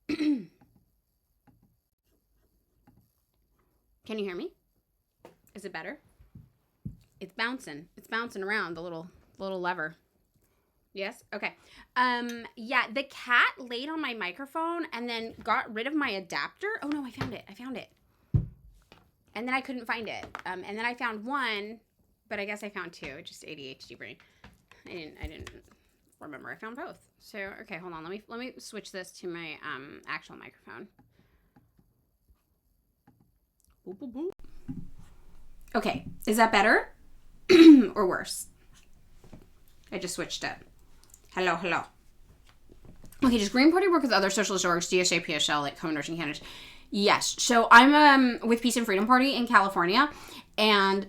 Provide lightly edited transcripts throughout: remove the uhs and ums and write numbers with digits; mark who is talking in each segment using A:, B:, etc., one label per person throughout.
A: Can you hear me? Is it better? It's bouncing. It's bouncing around the little lever. Yes? Okay. Yeah, the cat laid on my microphone and then got rid of my adapter. Oh no, I found it. And then I couldn't find it. And then I found one, but I guess I found two. Just ADHD brain. I didn't remember I found both. So, okay, hold on. Let me switch this to my actual microphone. Boop, boop, boop. Okay, is that better or worse? I just switched it. Hello. Okay, does Green Party work with other socialist orgs, DSA, PSL, like co-endorsing candidates? Yes. So I'm with Peace and Freedom Party in California, and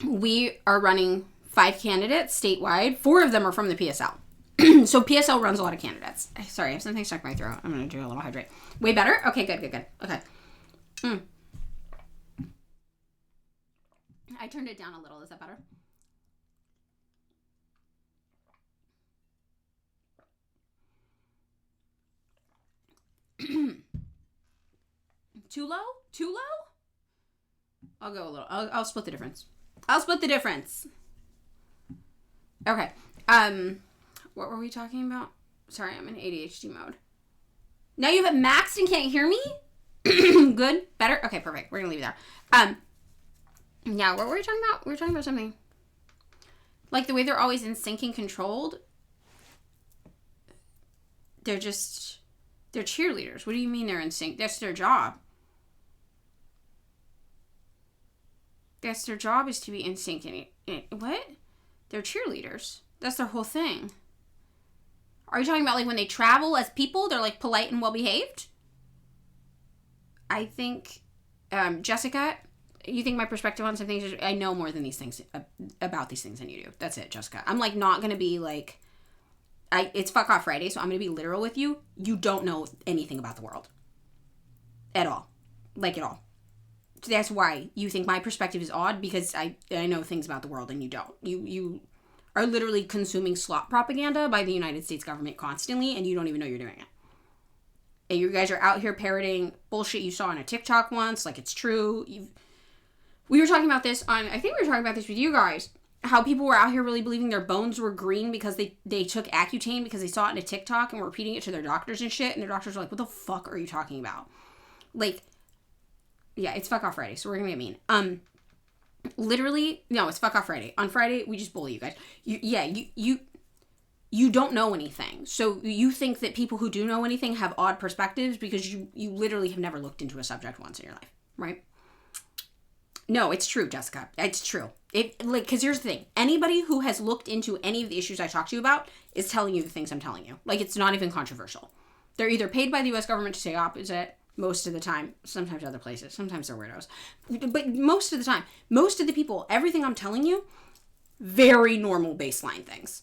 A: we are running 5 candidates statewide. 4 of them are from the PSL. So PSL runs a lot of candidates. Sorry, I have something stuck in my throat. I'm going to do a little hydrate. Way better? Okay, good. Okay. I turned it down a little. Is that better? Too low? I'll go a little. I'll split the difference. Okay. What were we talking about? Sorry, I'm in ADHD mode. Now you have it maxed and can't hear me? Good? Better? Okay, perfect. We're gonna leave it there. Yeah, what were we talking about? We were talking about something. Like the way they're always in sync and controlled. They're cheerleaders. What do you mean they're in sync? That's their job. Their job is to be in sync. What? They're cheerleaders. That's their whole thing. Are you talking about like when they travel as people, they're like polite and well behaved? I think, Jessica, you think my perspective on some things is, I know more than these things about these things than you do. That's it, Jessica. I'm like not gonna be like, it's fuck off Friday, so I'm gonna be literal with you. You don't know anything about the world at all, like at all. So that's why you think my perspective is odd, because I know things about the world and you don't. You are literally consuming slop propaganda by the United States government constantly, and you don't even know you're doing it. And you guys are out here parroting bullshit you saw on a TikTok once, like it's true. We were talking about this I think we were talking about this with you guys, how people were out here really believing their bones were green because they took Accutane because they saw it in a TikTok and were repeating it to their doctors and shit, and their doctors were like, what the fuck are you talking about? Like, yeah, it's fuck off Friday, so we're gonna get mean. Literally, no, it's fuck off Friday. On Friday, we just bully you guys. You don't know anything. So you think that people who do know anything have odd perspectives because you literally have never looked into a subject once in your life, right? No, it's true, Jessica. It's true. Because here's the thing. Anybody who has looked into any of the issues I talked to you about is telling you the things I'm telling you. Like, it's not even controversial. They're either paid by the U.S. government to say opposite most of the time. Sometimes other places. Sometimes they're weirdos. But most of the time, most of the people, everything I'm telling you, very normal baseline things.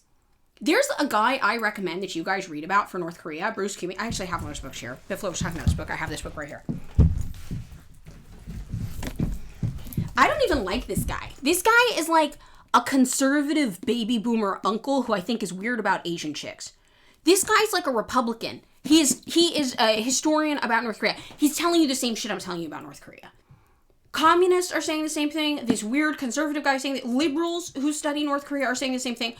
A: There's a guy I recommend that you guys read about for North Korea, Bruce Kimi. I actually have one of his books here. If Flo was talking about this book, I have this book right here. I don't even like this guy. This guy is like a conservative baby boomer uncle who I think is weird about Asian chicks. This guy's like a Republican. He is a historian about North Korea. He's telling you the same shit I'm telling you about North Korea. Communists are saying the same thing. This weird conservative guy is saying that. Liberals who study North Korea are saying the same thing.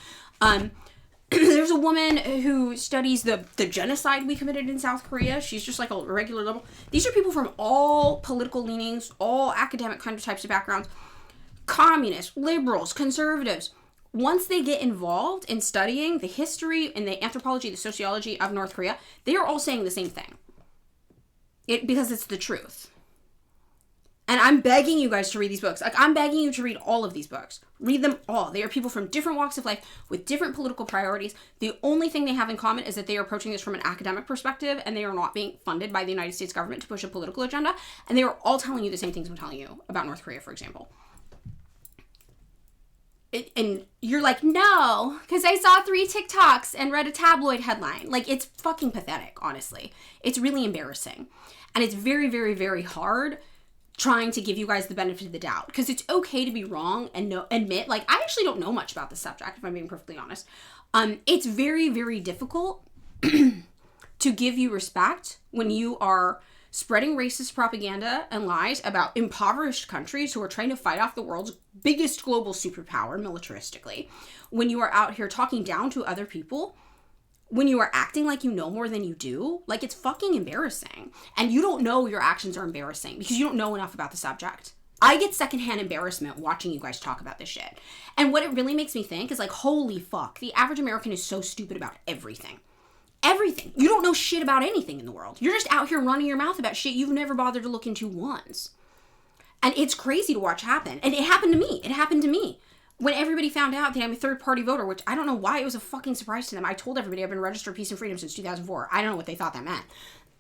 A: There's a woman who studies the genocide we committed in South Korea. She's just like a regular liberal. These are people from all political leanings, all academic kind of types of backgrounds. Communists, liberals, conservatives. Once they get involved in studying the history and the anthropology, the sociology of North Korea, they are all saying the same thing. Because it's the truth. And I'm begging you guys to read these books. Like, I'm begging you to read all of these books. Read them all. They are people from different walks of life with different political priorities. The only thing they have in common is that they are approaching this from an academic perspective, and they are not being funded by the United States government to push a political agenda. And they are all telling you the same things I'm telling you about North Korea, for example. And you're like, no, because I saw 3 TikToks and read a tabloid headline. Like, it's fucking pathetic, honestly. It's really embarrassing. And it's very, very, very hard trying to give you guys the benefit of the doubt, because it's okay to be wrong and admit, like, I actually don't know much about this subject, if I'm being perfectly honest. It's very, very difficult to to give you respect when you are spreading racist propaganda and lies about impoverished countries who are trying to fight off the world's biggest global superpower militaristically, when you are out here talking down to other people, when you are acting like you know more than you do, like, it's fucking embarrassing. And you don't know your actions are embarrassing because you don't know enough about the subject. I get secondhand embarrassment watching you guys talk about this shit. And what it really makes me think is like, holy fuck, the average American is so stupid about everything. Everything. You don't know shit about anything in the world. You're just out here running your mouth about shit you've never bothered to look into once. And it's crazy to watch happen. And it happened to me. It happened to me. When everybody found out that I'm a third-party voter, which I don't know why it was a fucking surprise to them. I told everybody I've been registered Peace and Freedom since 2004. I don't know what they thought that meant.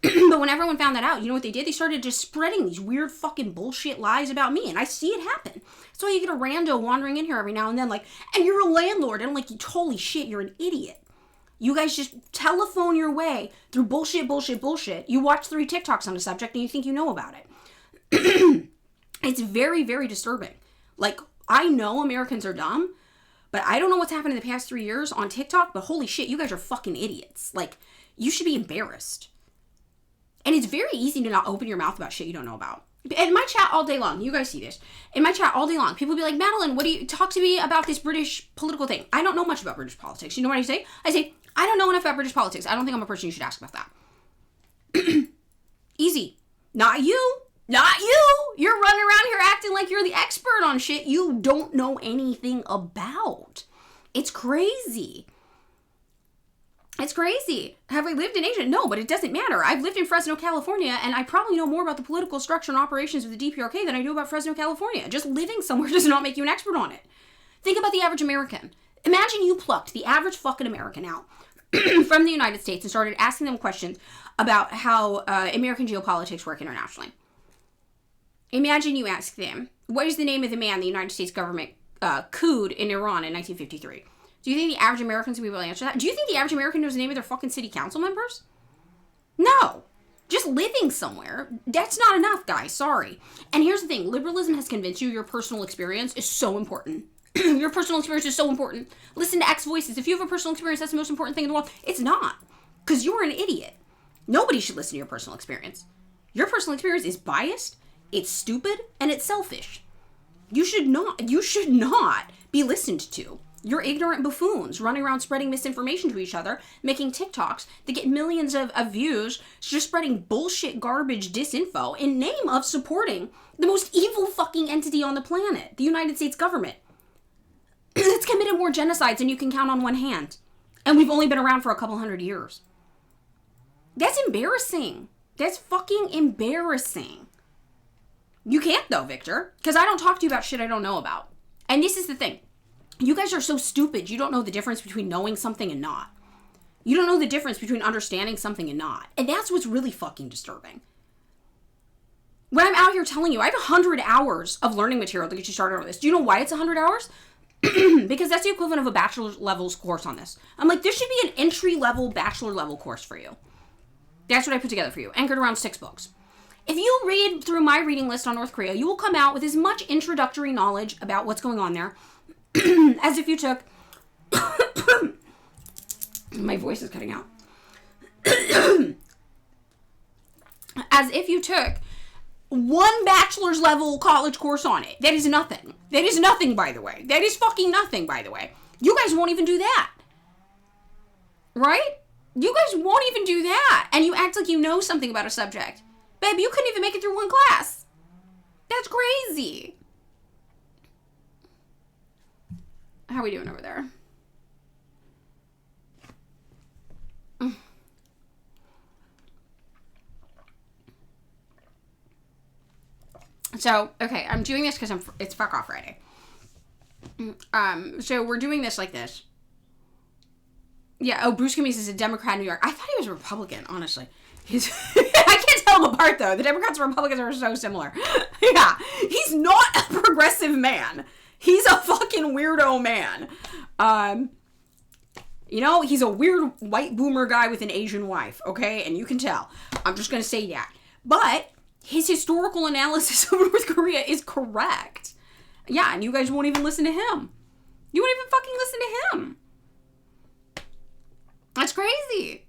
A: But when everyone found that out, you know what they did? They started just spreading these weird fucking bullshit lies about me. And I see it happen. That's why you get a rando wandering in here every now and then like, and you're a landlord. And I'm like, holy shit, you're an idiot. You guys just telephone your way through bullshit. You watch 3 TikToks on a subject and you think you know about it. It's very, very disturbing. Like, I know Americans are dumb, but I don't know what's happened in the past 3 years on TikTok, but holy shit, you guys are fucking idiots. Like, you should be embarrassed. And it's very easy to not open your mouth about shit you don't know about. In my chat all day long, you guys see this. In my chat all day long, people be like, Madeline, what do you talk to me about this British political thing? I don't know much about British politics. You know what I say? I say, I don't know enough about British politics. I don't think I'm a person you should ask about that. Easy. Not you. Not you! You're running around here acting like you're the expert on shit you don't know anything about. It's crazy. It's crazy. Have I lived in Asia? No, but it doesn't matter. I've lived in Fresno, California, and I probably know more about the political structure and operations of the DPRK than I do about Fresno, California. Just living somewhere does not make you an expert on it. Think about the average American. Imagine you plucked the average fucking American out from the United States and started asking them questions about how American geopolitics work internationally. Imagine you ask them, what is the name of the man the United States government couped in Iran in 1953? Do you think the average American's going to be able to answer that? Do you think the average American knows the name of their fucking city council members? No. Just living somewhere, that's not enough, guys. Sorry. And here's the thing. Liberalism has convinced you your personal experience is so important. Your personal experience is so important. Listen to X Voices. If you have a personal experience, that's the most important thing in the world. It's not. Because you're an idiot. Nobody should listen to your personal experience. Your personal experience is biased, it's stupid, and it's selfish. You should not be listened to. You're ignorant buffoons running around spreading misinformation to each other, making TikToks that get millions of views, just spreading bullshit, garbage, disinfo in name of supporting the most evil fucking entity on the planet, the United States government. It's committed more genocides than you can count on one hand. And we've only been around for a couple hundred years. That's embarrassing. That's fucking embarrassing. You can't though, Victor, because I don't talk to you about shit I don't know about. And this is the thing. You guys are so stupid, you don't know the difference between knowing something and not. You don't know the difference between understanding something and not. And that's what's really fucking disturbing. When I'm out here telling you, I have 100 hours of learning material to get you started on this. Do you know why it's 100 hours? Because that's the equivalent of a bachelor's level course on this. I'm like, this should be an entry-level, bachelor-level course for you. That's what I put together for you, anchored around 6 books. If you read through my reading list on North Korea, you will come out with as much introductory knowledge about what's going on there as if you took... My voice is cutting out. As if you took one bachelor's level college course on it. That is nothing. That is nothing, by the way. That is fucking nothing, by the way. You guys won't even do that. Right? You guys won't even do that. And you act like you know something about a subject. Babe, you couldn't even make it through one class. That's crazy. How are we doing over there? So, okay, I'm doing this because it's Fuck Off Friday. So we're doing this like this. Yeah, oh, Bruce Cummings is a Democrat in New York. I thought he was a Republican, honestly. I can't tell them apart, though. The Democrats and Republicans are so similar. Yeah, he's not a progressive man. He's a fucking weirdo man. You know, he's a weird white boomer guy with an Asian wife, okay? And you can tell. I'm just going to say that. But his historical analysis of North Korea is correct. Yeah, and you guys won't even listen to him. You won't even fucking listen to him. That's crazy.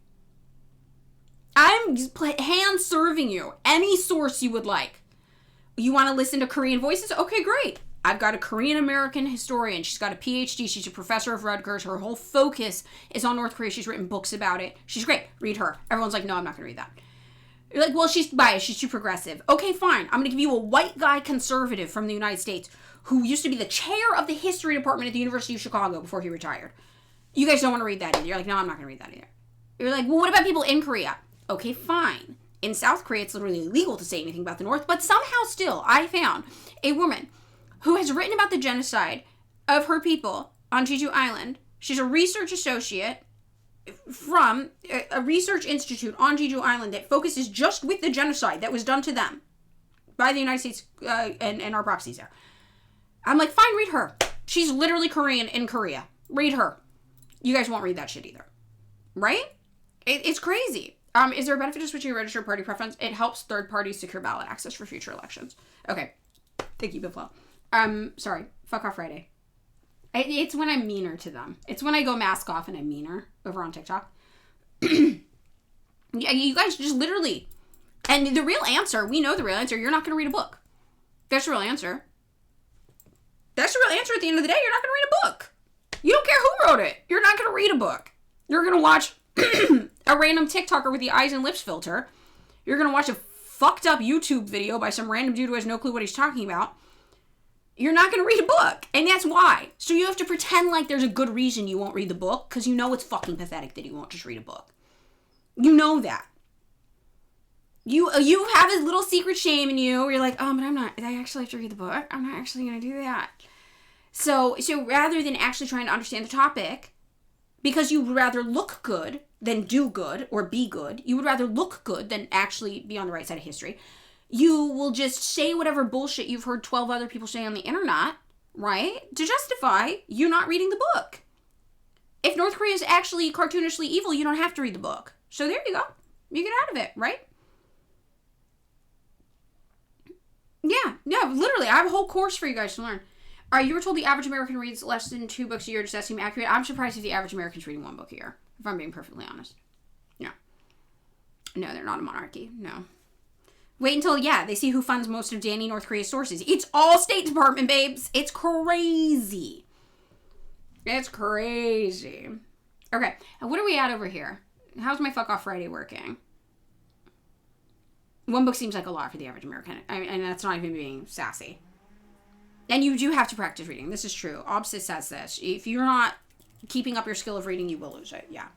A: just hand serving you any source you would like. You want to listen to Korean voices? Okay, great. I've got a Korean American historian. She's got a PhD. She's a professor of Rutgers. Her whole focus is on North Korea. She's written books about it. She's great. Read her. Everyone's like, no, I'm not going to read that. You're like, well, she's biased. She's too progressive. Okay, fine. I'm going to give you a white guy conservative from the United States who used to be the chair of the history department at the University of Chicago before he retired. You guys don't want to read that either. You're like, no, I'm not going to read that either. You're like, well, what about people in Korea? Okay, fine. In South Korea, it's literally illegal to say anything about the North, but somehow still, I found a woman who has written about the genocide of her people on Jeju Island. She's a research associate from a research institute on Jeju Island that focuses just with the genocide that was done to them by the United States and our proxies there. I'm like, fine, read her. She's literally Korean in Korea. Read her. You guys won't read that shit either. Right? It's crazy. Is there a benefit to switching your registered party preference? It helps third parties secure ballot access for future elections. Okay. Thank you, Biflo. Sorry. Fuck off Friday. It's when I'm meaner to them. It's when I go mask off and I'm meaner over on TikTok. Yeah, you guys just literally... And the real answer, we know the real answer, you're not going to read a book. That's the real answer. That's the real answer at the end of the day. You're not going to read a book. You don't care who wrote it. You're not going to read a book. You're going to watch a random TikToker with the eyes and lips filter. You're going to watch a fucked up YouTube video by some random dude who has no clue what he's talking about. You're not going to read a book. And that's why. So you have to pretend like there's a good reason you won't read the book because you know it's fucking pathetic that you won't just read a book. You know that. You have this little secret shame in you where you're like, oh, but I actually have to read the book. I'm not actually going to do that. So rather than actually trying to understand the topic, because you would rather look good than do good or be good, you would rather look good than actually be on the right side of history, you will just say whatever bullshit you've heard 12 other people say on the internet, right? To justify you not reading the book. If North Korea is actually cartoonishly evil, you don't have to read the book. So there you go. You get out of it, right? Yeah, literally. I have a whole course for you guys to learn. All right, you were told the average American reads less than 2 books a year. Does that seem accurate? I'm surprised if the average American's reading 1 book a year, if I'm being perfectly honest. No, they're not a monarchy. No. Wait until, they see who funds most of Danny North Korea's sources. It's all State Department, babes. It's crazy. It's crazy. Okay, and what are we at over here? How's my Fuck Off Friday working? 1 book seems like a lot for the average American. And that's not even being sassy. And you do have to practice reading. This is true. Obsis says this. If you're not keeping up your skill of reading, you will lose it. Yeah.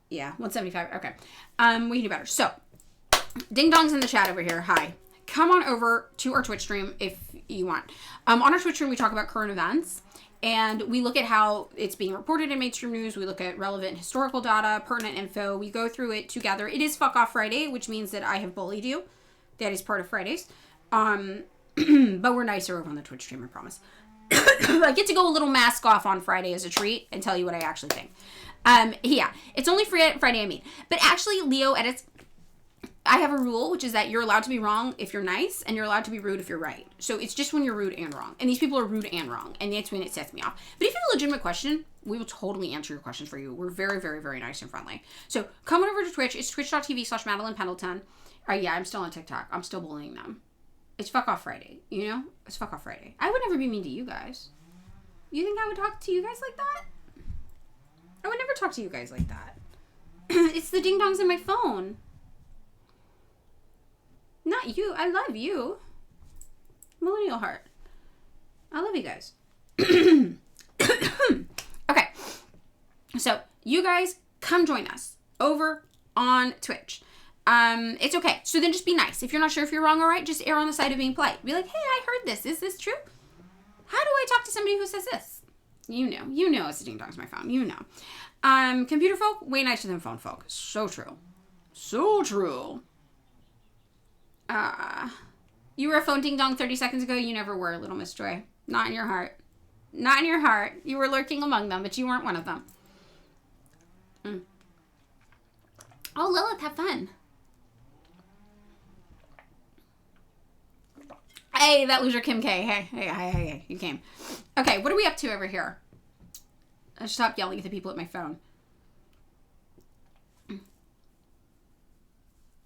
A: Yeah. 175. Okay. We can do better. So, Ding Dong's in the chat over here. Hi. Come on over to our Twitch stream if you want. On our Twitch stream, we talk about current events. And we look at how it's being reported in mainstream news. We look at relevant historical data, pertinent info. We go through it together. It is Fuck Off Friday, which means that I have bullied you. That is part of Fridays. But we're nicer over on the Twitch stream, I promise. I get to go a little mask off on Friday as a treat and tell you what I actually think. It's only Friday, I mean. But actually, Leo edits... I have a rule, which is that you're allowed to be wrong if you're nice, and you're allowed to be rude if you're right. So it's just when you're rude and wrong. And these people are rude and wrong, and that's when it sets me off. But if you have a legitimate question, we will totally answer your questions for you. We're very, very, very nice and friendly. So come on over to Twitch. It's twitch.tv/Madeline Pendleton. I'm still on TikTok. I'm still bullying them. It's Fuck Off Friday, you know? It's Fuck Off Friday. I would never be mean to you guys. You think I would talk to you guys like that? I would never talk to you guys like that. It's the ding-dongs in my phone. Not you. I love you. Millennial heart. I love you guys. Okay. So, you guys, come join us over on Twitch. It's okay. So then just be nice. If you're not sure if you're wrong or right, just err on the side of being polite. Be like, hey, I heard this. Is this true? How do I talk to somebody who says this? You know it's the ding-dongs my phone. You know. Computer folk, way nicer than phone folk. So true. So true. You were a phone ding-dong 30 seconds ago. You never were, Little Miss Joy. Not in your heart. Not in your heart. You were lurking among them, but you weren't one of them. Oh, Lilith, have fun. Hey, that loser Kim K. Hey, you came. Okay, what are we up to over here? I should stop yelling at the people at my phone.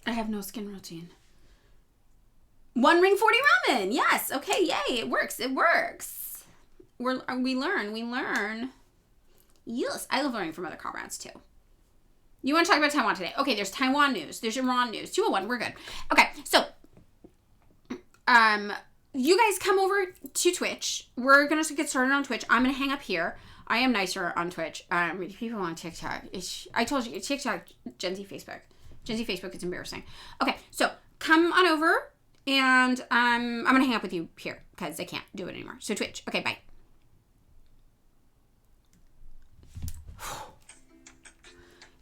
A: I have no skin routine. 1 ring 40 ramen. Yes. Okay. Yay. It works. It works. We learn. Yes. I love learning from other comrades too. You want to talk about Taiwan today? Okay. There's Taiwan news. There's Iran news. 201. We're good. Okay. So, you guys come over to Twitch. We're going to get started on Twitch. I'm going to hang up here. I am nicer on Twitch. People on TikTok. I told you, TikTok, Gen Z Facebook. Gen Z Facebook is embarrassing. Okay, so come on over, and I'm going to hang up with you here because I can't do it anymore. So Twitch. Okay, bye.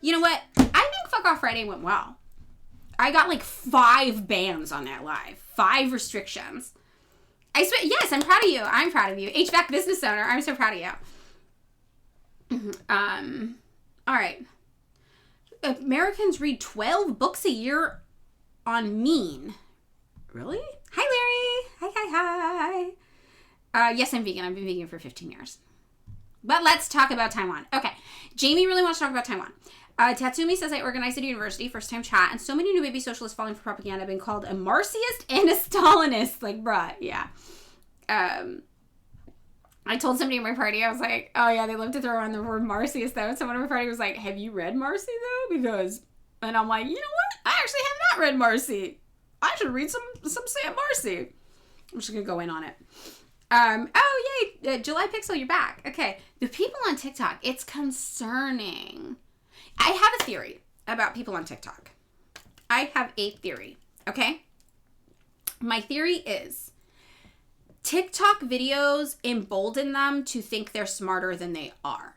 A: You know what? I think Fuck Off Friday went well. I got like 5 bans on that live. 5 restrictions. Yes, I'm proud of you. I'm proud of you. HVAC business owner. I'm so proud of you. All right. Americans read 12 books a year on mean. Really? Hi, Larry. Hi. Yes, I'm vegan. I've been vegan for 15 years. But let's talk about Taiwan. Okay. Jamie really wants to talk about Taiwan. Tatsumi says, I organized at a university, first time chat, and so many new baby socialists falling for propaganda have been called a Marxist and a Stalinist. Like, bruh, yeah. I told somebody at my party, I was like, oh yeah, they love to throw around the word Marxist though. And someone at my party was like, have you read Marcy though? Because, and I'm like, you know what? I actually have not read Marcy. I should read some Sam Marcy. I'm just gonna go in on it. Oh yay, July Pixel, you're back. Okay, the people on TikTok, it's concerning. I have a theory about people on TikTok. I have a theory, okay? My theory is TikTok videos embolden them to think they're smarter than they are.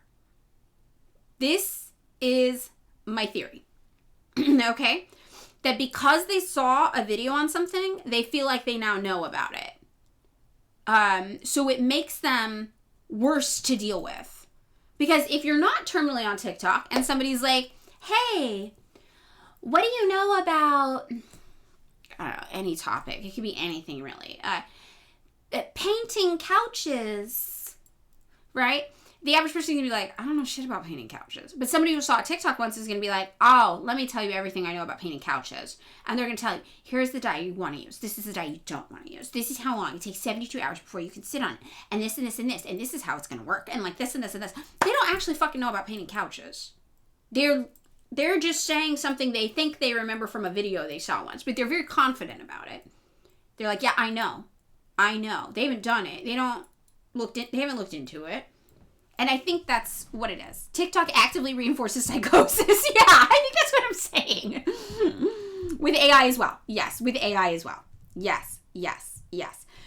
A: This is my theory, okay? That because they saw a video on something, they feel like they now know about it. So it makes them worse to deal with. Because if you're not terminally on TikTok and somebody's like, hey, what do you know about, I don't know, any topic. It could be anything really. Painting couches, right? The average person is going to be like, I don't know shit about painting couches. But somebody who saw a TikTok once is going to be like, oh, let me tell you everything I know about painting couches. And they're going to tell you, here's the dye you want to use. This is the dye you don't want to use. This is how long. It takes 72 hours before you can sit on it. And this and this and this. And this is how it's going to work. And like this and this and this. They don't actually fucking know about painting couches. They're just saying something they think they remember from a video they saw once. But they're very confident about it. They're like, yeah, I know. They haven't done it. They haven't looked into it. And I think that's what it is. TikTok actively reinforces psychosis. Yeah, I think that's what I'm saying. With AI as well. Yes, with AI as well. Yes.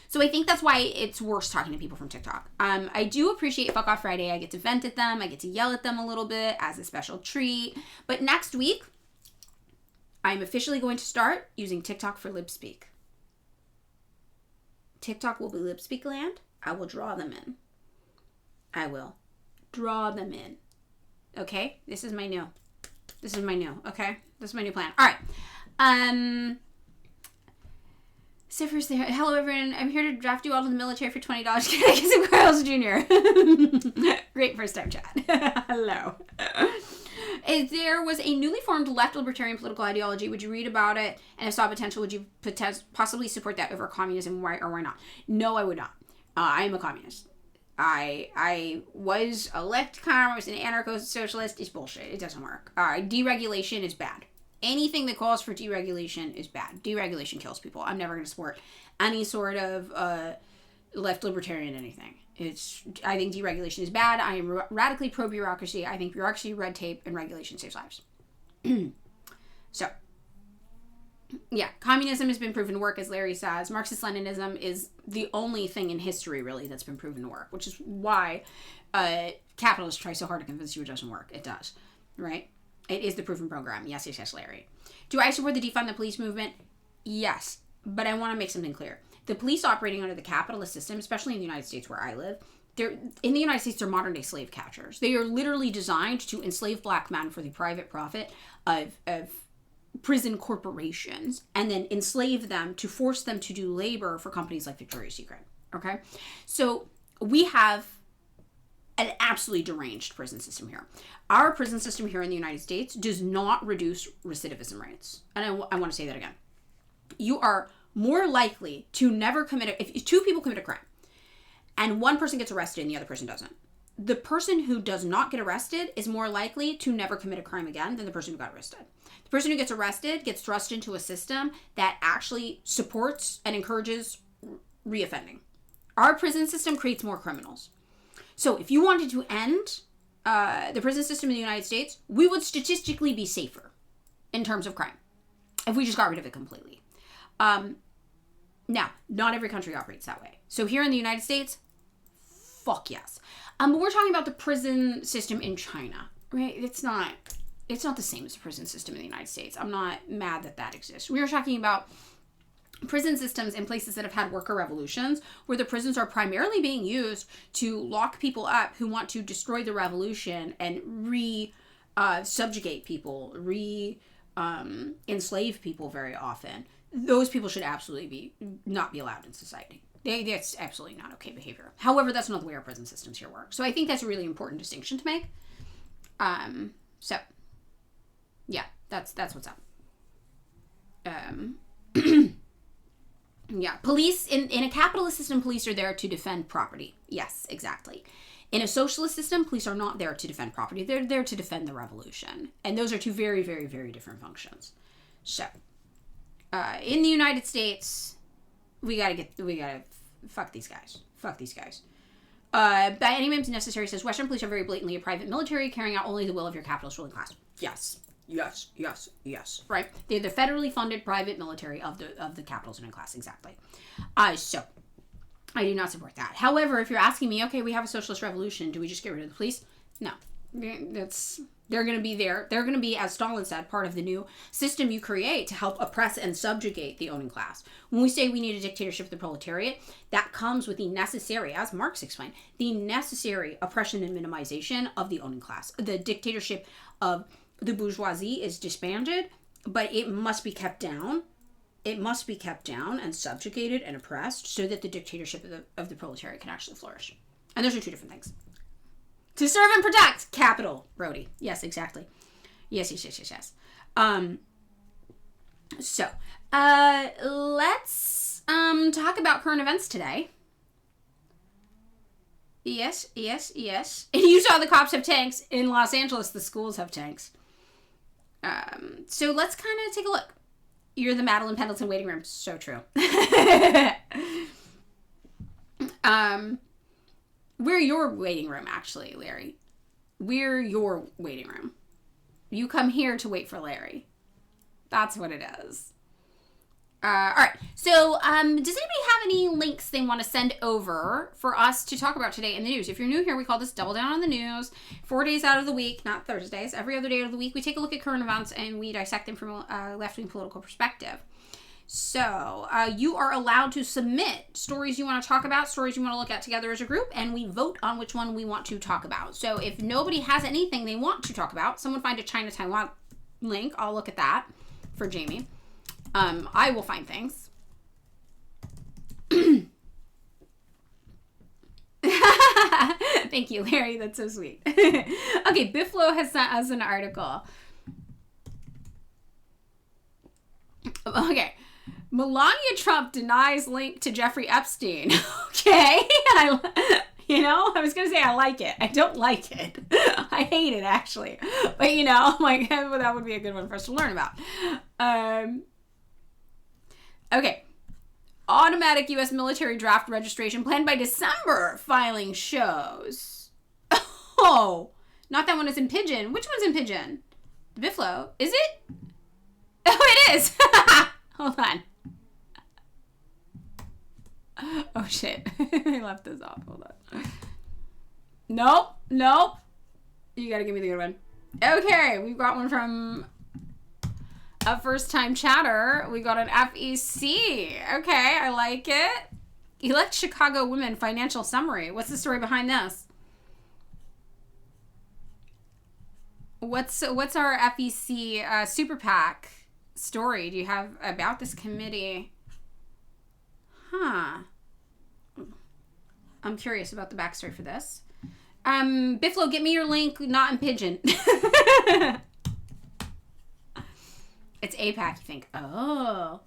A: So I think that's why it's worse talking to people from TikTok. I do appreciate Fuck Off Friday. I get to vent at them. I get to yell at them a little bit as a special treat. But next week, I'm officially going to start using TikTok for lip speak. TikTok will be lip speak land. I will draw them in. I will draw them in. Okay? This is my new. Okay? This is my new plan. All right. Cypher's there. Hello, everyone. I'm here to draft you all to the military for $20. Can I get some Carlos Jr.? Great first time chat. Hello. If there was a newly formed left libertarian political ideology, would you read about it? And if saw potential, would you possibly support that over communism? Why or why not? No, I would not. I am a communist. I was a left I was an anarcho-socialist. It's bullshit. It doesn't work. Deregulation is bad. Anything that calls for deregulation is bad. Deregulation kills people. I'm never going to support any sort of left libertarian anything. I think deregulation is bad. I am radically pro-bureaucracy. I think bureaucracy, red tape, and regulation saves lives. So, yeah, communism has been proven to work, as Larry says. Marxist-Leninism is the only thing in history, really, that's been proven to work, which is why capitalists try so hard to convince you it doesn't work. It does, right? It is the proven program. Yes, Larry. Do I support the defund the police movement? Yes, but I want to make something clear. The police operating under the capitalist system, especially in the United States where I live, in the United States, they're modern-day slave catchers. They are literally designed to enslave black men for the private profit of prison corporations and then enslave them to force them to do labor for companies like Victoria's Secret. Okay? So we have an absolutely deranged prison system here. Our prison system here in the United States does not reduce recidivism rates. And I want to say that again. You are more likely to never commit if two people commit a crime and one person gets arrested and the other person doesn't. The person who does not get arrested is more likely to never commit a crime again than the person who got arrested. The person who gets arrested gets thrust into a system that actually supports and encourages reoffending. Our prison system creates more criminals. So if you wanted to end the prison system in the United States, we would statistically be safer in terms of crime if we just got rid of it completely. Now, not every country operates that way. So here in the United States, fuck yes. But we're talking about the prison system in China, right? It's not the same as the prison system in the United States. I'm not mad that exists. We are talking about prison systems in places that have had worker revolutions, where the prisons are primarily being used to lock people up who want to destroy the revolution and subjugate people, enslave people very often. Those people should absolutely not be allowed in society. That's absolutely not okay behavior. However, that's not the way our prison systems here work. So I think that's a really important distinction to make. So yeah, that's what's up. Yeah, police in a capitalist system, police are there to defend property. Yes, exactly. In a socialist system, police are not there to defend property. They're there to defend the revolution. And those are two very, very, very different functions. So, in the United States, we gotta fuck these guys. Fuck these guys. By any means necessary, says Western police are very blatantly a private military carrying out only the will of your capitalist ruling class. Yes. Right? They're the federally funded private military of the capitalist ruling class. Exactly. So I do not support that. However, if you're asking me, okay, we have a socialist revolution, do we just get rid of the police? No. They're going to be there. They're going to be, as Stalin said, part of the new system you create to help oppress and subjugate the owning class. When we say we need a dictatorship of the proletariat, that comes with the necessary, as Marx explained, the necessary oppression and minimization of the owning class. The dictatorship of the bourgeoisie is disbanded, but it must be kept down. It must be kept down and subjugated and oppressed so that the dictatorship of the proletariat can actually flourish. And those are two different things. To serve and protect capital, Brody. Yes, exactly. Yes. So, let's talk about current events today. Yes. In Utah, the cops have tanks. In Los Angeles, the schools have tanks. So let's kind of take a look. You're the Madeline Pendleton waiting room. So true. We're your waiting room, actually, Larry. We're your waiting room. You come here to wait for Larry. That's what it is. All right. So, does anybody have any links they want to send over for us to talk about today in the news? If you're new here, we call this Double Down on the News. 4 days out of the week, not Thursdays, every other day of the week, we take a look at current events and we dissect them from a left-wing political perspective. So, you are allowed to submit stories you want to talk about, stories you want to look at together as a group, and we vote on which one we want to talk about. So, if nobody has anything they want to talk about, someone find a China-Taiwan link. I'll look at that for Jamie. I will find things. Thank you, Larry. That's so sweet. Okay, Bifflo has sent us an article. Okay. Melania Trump denies link to Jeffrey Epstein. Okay. I was going to say I like it. I don't like it. I hate it, actually. But, I'm like, well, that would be a good one for us to learn about. Okay. Automatic U.S. military draft registration planned by December, filing shows. Oh, not that one is in Pigeon. Which one's in Pigeon? The Bifflo. Is it? Oh, it is. Hold on. Oh, shit. I left this off. Hold on. Nope. You gotta give me the good one. Okay, we've got one from a first-time chatter. We got an FEC. Okay, I like it. Elect Chicago Women Financial Summary. What's the story behind this? What's our FEC Super PAC story do you have about this committee? I'm curious about the backstory for this. Bifflo, get me your link, not in pigeon. It's APAC, you think. Oh.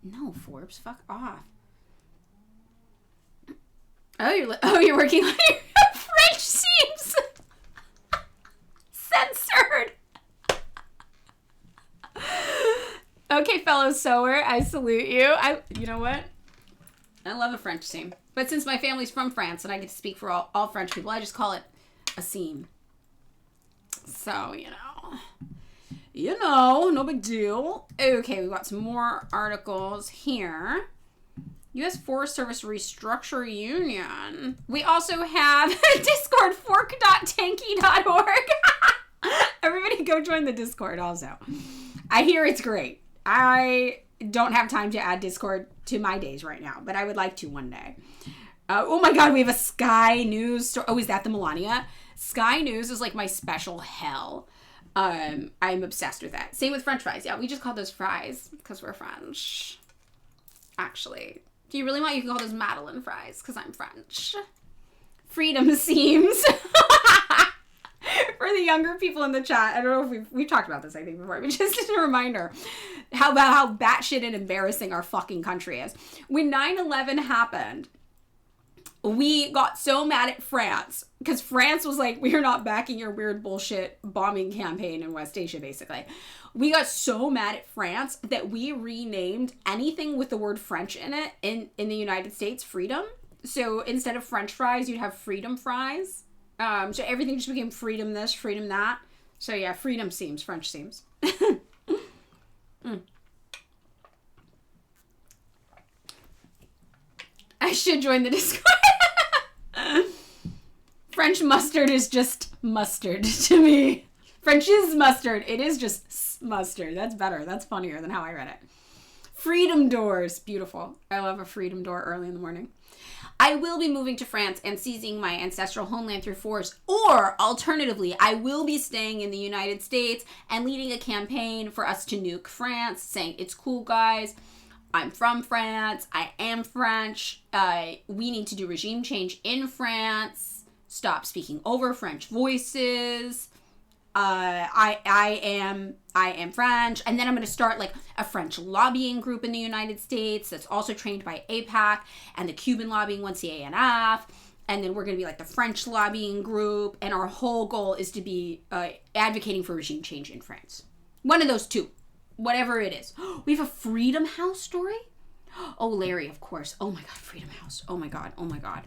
A: No, Forbes, fuck off. Oh, you're working on your French seams. Censored. Okay, fellow sewer, I salute you. You know what? I love a French seam. But since my family's from France and I get to speak for all French people, I just call it a seam. So, no big deal. Okay, we've got some more articles here. U.S. Forest Service restructure union. We also have Discord fork.tanky.org. Everybody go join the Discord also. I hear it's great. I don't have time to add Discord to my days right now, but I would like to one day. Oh my God, we have a Sky News story. Oh, is that the Melania? Sky News is like my special hell. I'm obsessed with that. Same with French fries. Yeah, we just call those fries because we're French. Actually, do you really want? You can call those Madeleine fries because I'm French. Freedom seems. For the younger people in the chat, I don't know if we've talked about this, I think, before, but just as a reminder how batshit and embarrassing our fucking country is. When 9/11 happened, we got so mad at France because France was like, we are not backing your weird bullshit bombing campaign in West Asia, basically. We got so mad at France that we renamed anything with the word French in it in the United States, freedom. So instead of French fries, you'd have freedom fries. So everything just became freedom this, freedom that. So yeah, freedom seams, French seams. I should join the Discord. French mustard is just mustard to me. French is mustard. It is just mustard. That's better. That's funnier than how I read it. Freedom doors. Beautiful. I love a freedom door early in the morning. I will be moving to France and seizing my ancestral homeland through force, or alternatively, I will be staying in the United States and leading a campaign for us to nuke France, saying, it's cool, guys. I'm from France. I am French. We need to do regime change in France. Stop speaking over French voices. I am French. And then I'm going to start like a French lobbying group in the United States that's also trained by APAC, and the Cuban lobbying one, CANF. And then we're going to be like the French lobbying group. And our whole goal is to be advocating for regime change in France. One of those two, whatever it is. We have a Freedom House story. Oh, Larry, of course. Oh my God, Freedom House. Oh my God. Oh my God.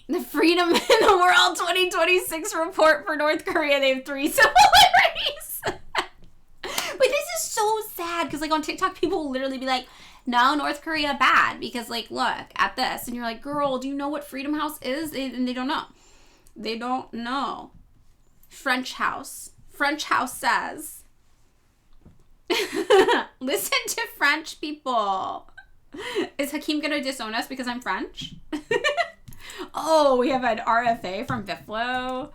A: The Freedom in the World 2026 report for North Korea. They have 3 similarities. But this is so sad because like on TikTok, people will literally be like, no, North Korea bad because like, look at this. And you're like, girl, do you know what Freedom House is? And they don't know. They don't know. French House. French House says, listen to French people. Is Hakeem going to disown us because I'm French? Oh, we have an RFA from Biflo.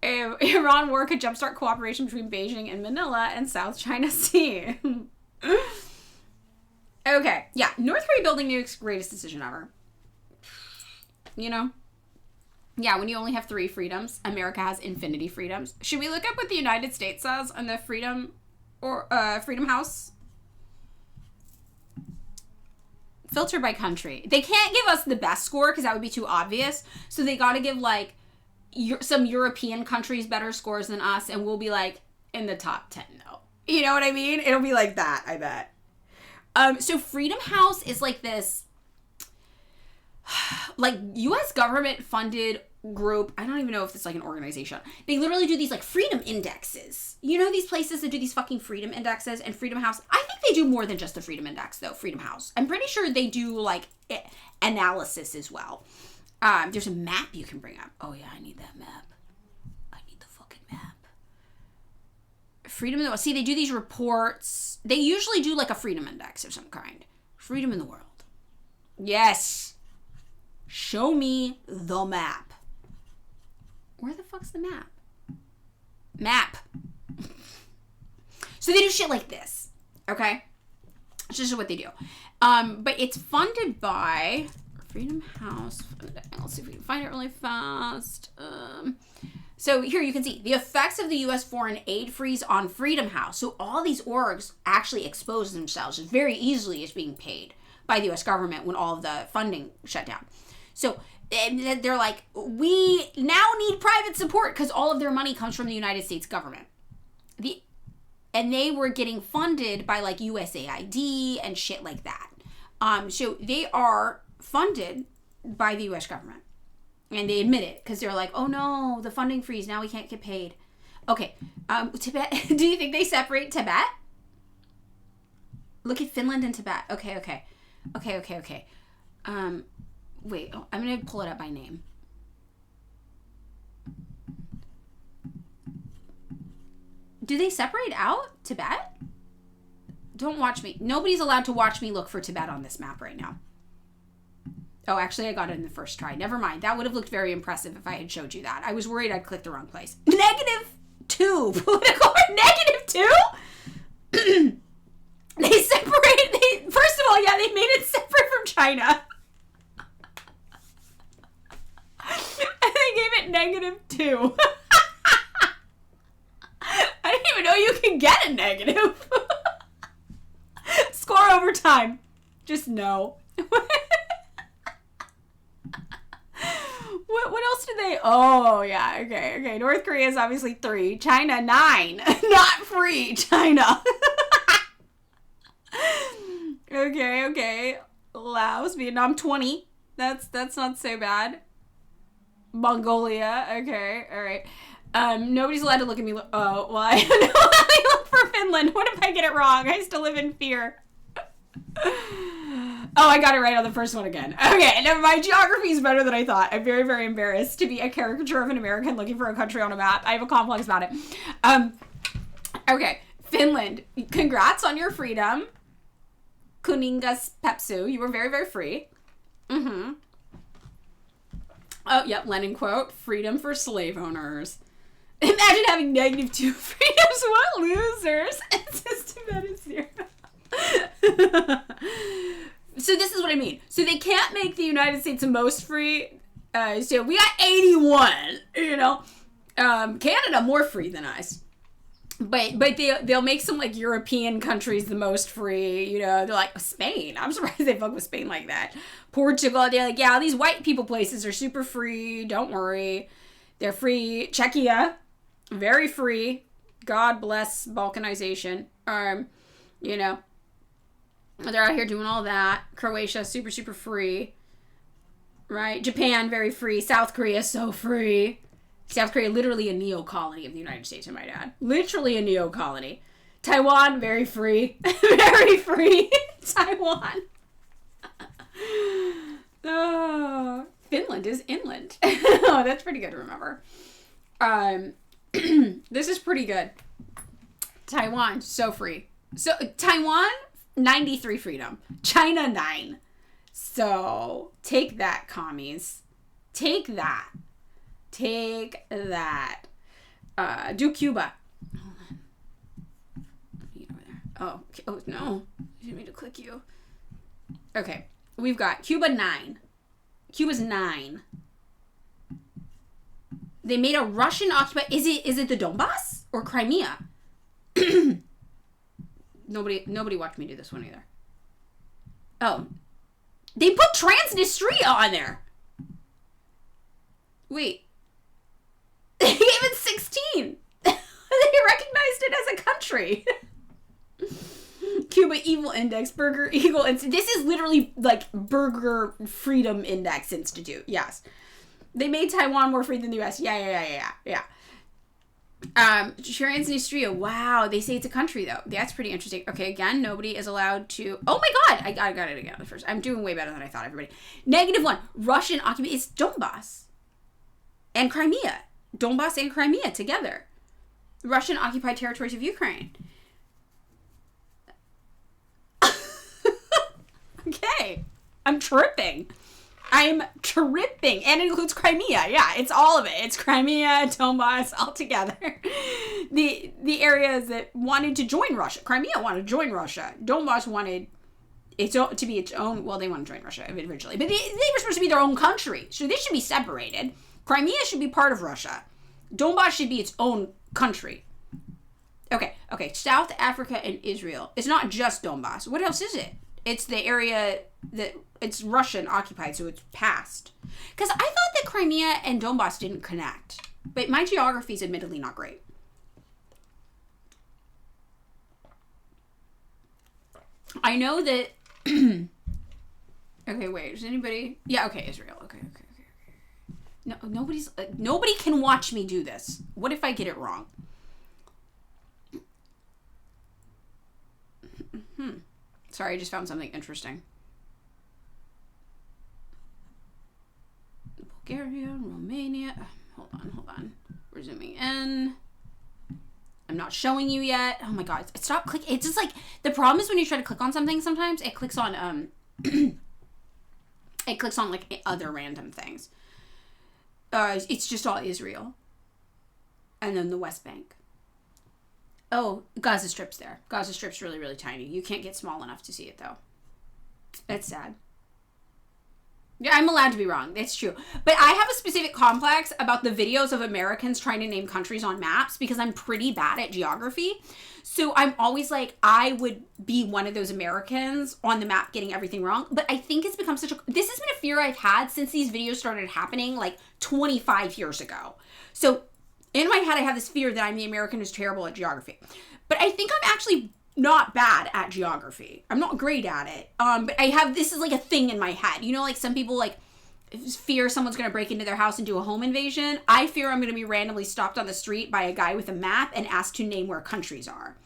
A: Iran war could jumpstart cooperation between Beijing and Manila and South China Sea. Okay, yeah, North Korea building nukes, greatest decision ever. You know? Yeah, when you only have 3 freedoms, America has infinity freedoms. Should we look up what the United States says on the Freedom House? Filter by country. They can't give us the best score because that would be too obvious. So they got to give like some European countries better scores than us, and we'll be like in the top 10 though. You know what I mean? It'll be like that, I bet. So Freedom House is like this like US government funded group. I don't even know if it's like an organization. They literally do these like freedom indexes. You know these places that do these fucking freedom indexes, and Freedom House, I think they do more than just the freedom index though, Freedom House. I'm pretty sure they do like analysis as well. There's a map you can bring up. Oh yeah, I need that map. I need the fucking map. Freedom in the world. See, they do these reports. They usually do like a freedom index of some kind. Freedom in the world. Yes. Show me the map. Where the fuck's the map? Map. So they do shit like this. Okay? It's just what they do. But it's funded by Freedom House funding. Let's see if we can find it really fast. So here you can see the effects of the U.S. foreign aid freeze on Freedom House. So all these orgs actually expose themselves very easily as being paid by the U.S. government when all of the funding shut down. So they're like, we now need private support because all of their money comes from the United States government. And they were getting funded by like USAID and shit like that. So they are funded by the U.S. government. And they admit it because they're like, oh no, the funding freeze, now we can't get paid. Okay, Tibet, do you think they separate Tibet? Look at Finland and Tibet. Okay. Wait, I'm going to pull it up by name. Do they separate out Tibet? Don't watch me. Nobody's allowed to watch me look for Tibet on this map right now. Oh, actually, I got it in the first try. Never mind. That would have looked very impressive if I had showed you that. I was worried I'd clicked the wrong place. -2. Political -2? They separated. First of all, yeah, they made it separate from China. And they gave it -2. I didn't even know you could get a negative. Score overtime. Just no. What else did they... Oh, yeah. Okay. North Korea is obviously 3. China, 9. Not free. China. Okay. Laos, Vietnam, 20. That's not so bad. Mongolia. Okay. All right. Nobody's allowed to look at me. Oh, well, I don't know how I look for Finland. What if I get it wrong? I still live in fear. Oh, I got it right on the first one again. Okay, now my geography is better than I thought. I'm very, very embarrassed to be a caricature of an American looking for a country on a map. I have a complex about it. Okay, Finland. Congrats on your freedom. Kuningas Pepsu. You were very, very free. Oh, yep, Lenin quote. Freedom for slave owners. Imagine having -2 freedoms. What losers. Tibet is 0. So this is what I mean. So they can't make the United States the most free. So we got 81, Canada more free than us. But they'll make some like European countries the most free, They're like, Spain. I'm surprised they fuck with Spain like that. Portugal, they're like, yeah, all these white people places are super free. Don't worry. They're free. Czechia, very free. God bless balkanization. They're out here doing all that. Croatia, super, super free. Right? Japan, very free. South Korea, so free. South Korea, literally a neo-colony of the United States, I might add. Literally a neo-colony. Taiwan, very free. Very free. Taiwan. Oh, Finland is inland. Oh, that's pretty good to remember. This is pretty good. Taiwan, so free. So, Taiwan... 93 freedom. China 9. So take that, commies. Take that. Do Cuba. Hold on. Let me get over there. Oh no. I didn't mean to click you. Okay. We've got Cuba 9. Cuba's 9. They made a Russian occupied. Is it the Donbass or Crimea? Nobody watched me do this one either. Oh. They put Transnistria on there. Wait. They gave it 16. They recognized it as a country. Cuba Evil Index, Burger Eagle Institute. This is literally like Burger Freedom Index Institute. Yes. They made Taiwan more free than the US. Yeah. Transnistria. Wow. They say it's a country, though. That's pretty interesting. Okay, again, nobody is allowed to... Oh, my God. I got it again first. I'm doing way better than I thought, everybody. -1. Russian occupation. It's Donbass and Crimea. Donbass and Crimea together. Russian occupied territories of Ukraine. Okay. I'm tripping. And it includes Crimea. Yeah, it's all of it. It's Crimea, Donbass, all together. The areas that wanted to join Russia. Crimea wanted to join Russia. Donbass wanted to be its own. Well, they want to join Russia eventually, but they were supposed to be their own country, so they should be separated. Crimea should be part of Russia. Donbass should be its own country. Okay. South Africa and Israel. It's not just Donbass. What else is it? It's the area that it's Russian occupied, so it's past. Because I thought that Crimea and Donbass didn't connect, but my geography is admittedly not great. I know that. Okay, wait. Is anybody? Yeah. Okay, Israel. Okay. No, nobody can watch me do this. What if I get it wrong? Sorry, I just found something interesting. Bulgaria, Romania. Hold on. We're zooming in. I'm not showing you yet. Oh my god. Stop clicking. It's just like, the problem is when you try to click on something sometimes, it clicks on, it clicks on like other random things. It's just all Israel. And then the West Bank. Oh, Gaza Strip's there. Gaza Strip's really, really tiny. You can't get small enough to see it, though. That's sad. Yeah, I'm allowed to be wrong. It's true. But I have a specific complex about the videos of Americans trying to name countries on maps because I'm pretty bad at geography. So I'm always like, I would be one of those Americans on the map getting everything wrong. But I think it's become this has been a fear I've had since these videos started happening like 25 years ago. So in my head, I have this fear that I'm the American who's terrible at geography. But I think I'm actually not bad at geography. I'm not great at it. But this is like a thing in my head. You know, like some people like fear someone's going to break into their house and do a home invasion. I fear I'm going to be randomly stopped on the street by a guy with a map and asked to name where countries are.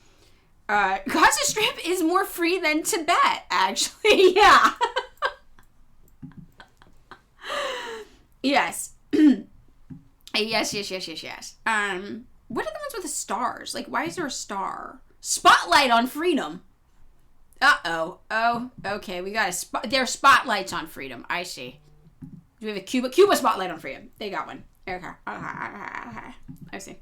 A: Gaza Strip is more free than Tibet, actually. Yeah. Yes. Yes. What are the ones with the stars? Like, why is there a star? Spotlight on freedom. Uh-oh. Oh, okay. We got there are spotlights on freedom. I see. Do we have a Cuba spotlight on freedom? They got one. Okay. I see.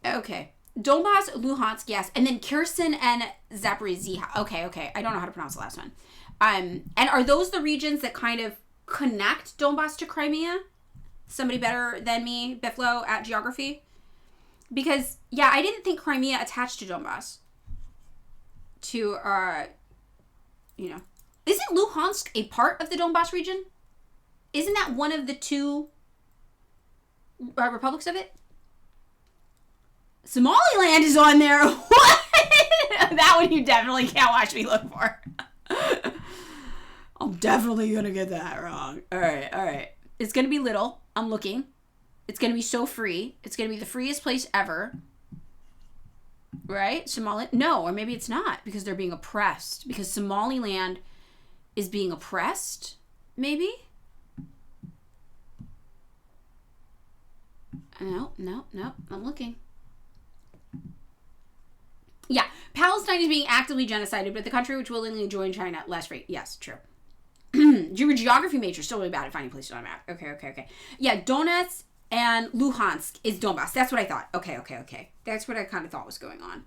A: Okay. Donbass, Luhansk, yes. And then Kherson and Zaporizhia. Okay. I don't know how to pronounce the last one. And are those the regions that kind of connect Donbass to Crimea? Somebody better than me, Bifflo, at geography? Because, yeah, I didn't think Crimea attached to Donbass. Isn't Luhansk a part of the Donbass region? Isn't that one of the two republics of it? Somaliland is on there. What? That one you definitely can't watch me look for. I'm definitely going to get that wrong. All right. It's going to be little. I'm looking. It's going to be so free. It's going to be the freest place ever. Right? Somaliland? No, or maybe it's not because they're being oppressed. Because Somaliland is being oppressed? Maybe? No. I'm looking. Yeah. Palestine is being actively genocided, but the country which willingly joined China, less free. Yes, true. You're a geography major, still really bad at finding places on a map. Okay. Yeah, Donetsk and Luhansk is Donbass. That's what I thought. Okay. That's what I kind of thought was going on.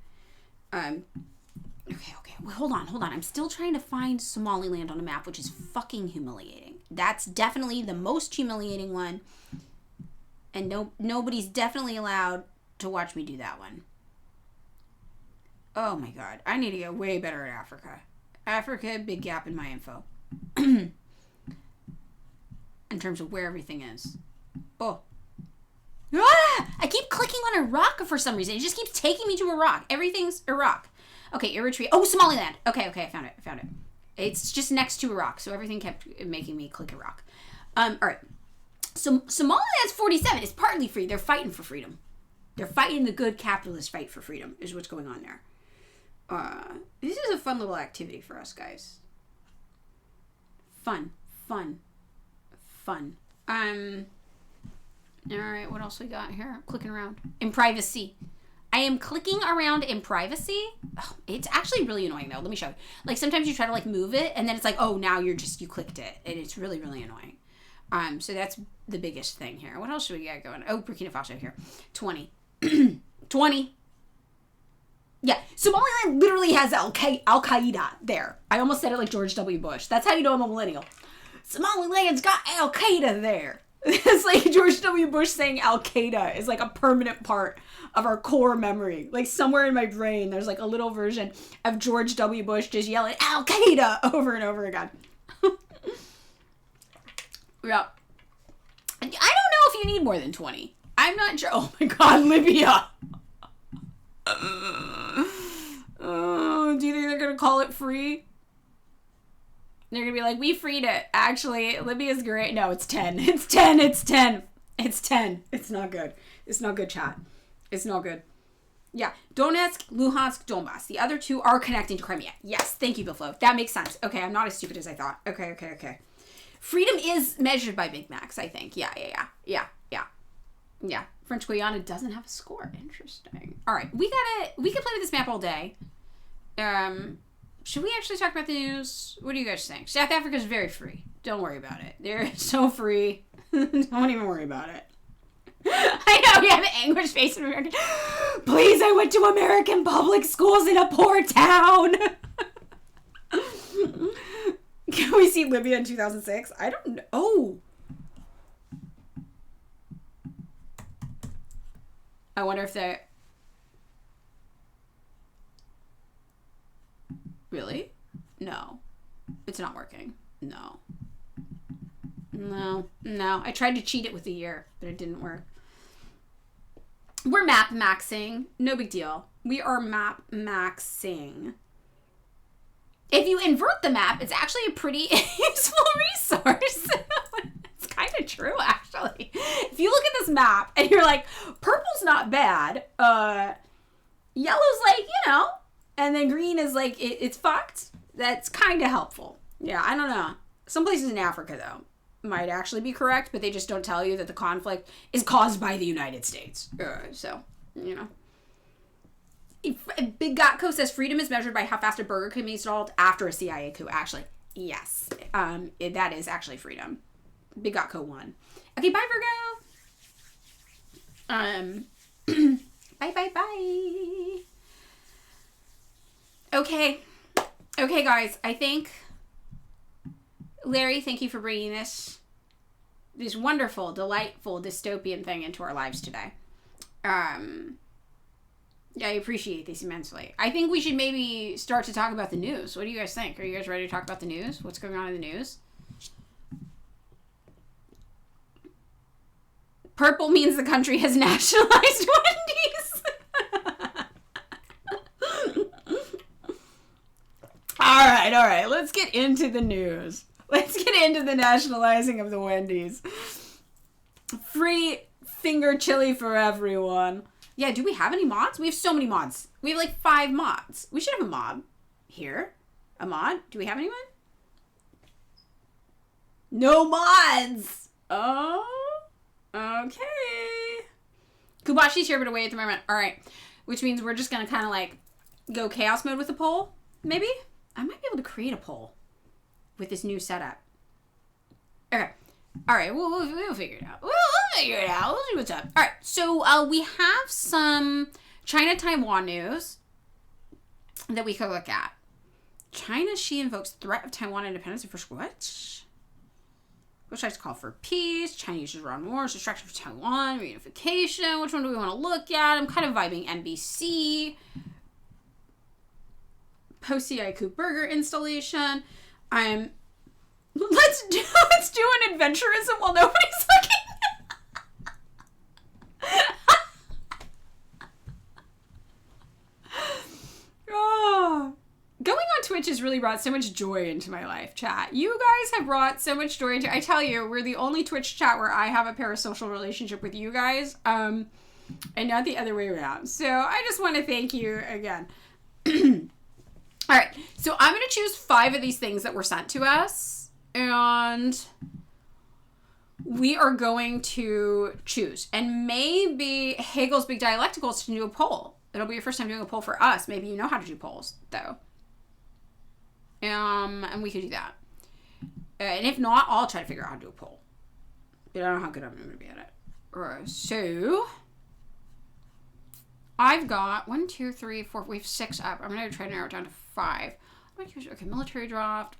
A: Okay. Well, hold on. I'm still trying to find Somaliland on a map, which is fucking humiliating. That's definitely the most humiliating one. And nobody's definitely allowed to watch me do that one. Oh my god. I need to get way better at Africa. Africa, big gap in my info. In terms of where everything is. Oh. Ah! I keep clicking on Iraq for some reason. It just keeps taking me to Iraq. Everything's Iraq. Okay, Eritrea. Oh, Somaliland. Okay, I found it. It's just next to Iraq, so everything kept making me click Iraq. Alright. So Somaliland's 47. It's partly free. They're fighting for freedom. They're fighting the good capitalist fight for freedom, is what's going on there. This is a fun little activity for us, guys. Fun. Alright, what else we got here? Clicking around. In privacy. I am clicking around in privacy. Oh, it's actually really annoying, though. Let me show you. Like, sometimes you try to, like, move it, and then it's like, oh, now you clicked it. And it's really, really annoying. So that's the biggest thing here. What else should we get going? Oh, Burkina Faso here. 20. 20.
B: Yeah, Somaliland literally has Al-Qaeda there. I almost said it like George W. Bush. That's how you know I'm a millennial. Somaliland's got Al-Qaeda there. It's like George W. Bush saying Al-Qaeda is like a permanent part of our core memory. Like somewhere in my brain, there's like a little version of George W. Bush just yelling Al-Qaeda over and over again. Yeah. I don't know if you need more than 20. I'm not sure. Oh my God, Libya. Do you think they're going to call it free? They're going to be like, we freed it. Actually, Libya's great. No, it's 10. It's 10. It's 10. It's 10. It's not good. It's not good, chat. It's not good. Yeah. Donetsk, Luhansk, Donbass. The other two are connecting to Crimea. Yes. Thank you, Bill Flo. That makes sense. Okay. I'm not as stupid as I thought. Okay. Freedom is measured by Big Macs, I think. Yeah. French Guiana doesn't have a score. Interesting. All right. We can play with this map all day. Should we actually talk about the news? What do you guys think? South Africa's very free. Don't worry about it. They're so free. Don't even worry about it. I know, we have an anguished face in America. Please, I went to American public schools in a poor town. Can we see Libya in 2006? I don't know. Oh. I wonder if they... Really? No. It's not working. No. I tried to cheat it with a year, but it didn't work. We're map maxing. No big deal. We are map maxing. If you invert the map, it's actually a pretty useful resource. It's kind of true, actually. If you look at this map and you're like, purple's not bad, yellow's like, and then green is like, it's fucked, that's kind of helpful. Yeah, I don't know. Some places in Africa, though, might actually be correct, but they just don't tell you that the conflict is caused by the United States. Big Gotco says freedom is measured by how fast a burger can be installed after a CIA coup. Actually, yes. That is actually freedom. Big Gotco won. Okay, bye, Virgo. Bye. Okay, guys. I think, Larry, thank you for bringing this wonderful, delightful, dystopian thing into our lives today. Yeah, I appreciate this immensely. I think we should maybe start to talk about the news. What do you guys think? Are you guys ready to talk about the news? What's going on in the news? Purple means the country has nationalized Wendy's. All right. Let's get into the news. Let's get into the nationalizing of the Wendy's. Free finger chili for everyone. Yeah, do we have any mods? We have so many mods. We have like 5 mods. We should have a mod here. A mod? Do we have anyone? No mods! Oh, okay. Kubashi's here, but away at the moment. All right. Which means we're just going to kind of like go chaos mode with the poll, maybe? I might be able to create a poll with this new setup. Okay. All right, we'll figure it out. We'll figure it out. We'll see what's up. All right, so we have some China-Taiwan news that we could look at. China, she invokes threat of Taiwan independence and first what? Which tries to call for peace. China uses Iran wars, distraction for Taiwan, reunification. Which one do we want to look at? I'm kind of vibing NBC. Post-CI burger installation. Let's do an adventurism while nobody's looking. Oh. Going on Twitch has really brought so much joy into my life, chat. You guys have brought so much joy into. I tell you, we're the only Twitch chat where I have a parasocial relationship with you guys, and not the other way around. So I just want to thank you again. All right, so I'm going to choose 5 of these things that were sent to us, and we are going to choose. And maybe Hegel's Big Dialecticals can do a poll. It'll be your first time doing a poll for us. Maybe you know how to do polls, though. And we could do that. And if not, I'll try to figure out how to do a poll. But I don't know how good I'm going to be at it. So, I've got 1, 2, 3, 4. We have 6 up. I'm going to try to narrow it down to 5. Okay, military draft.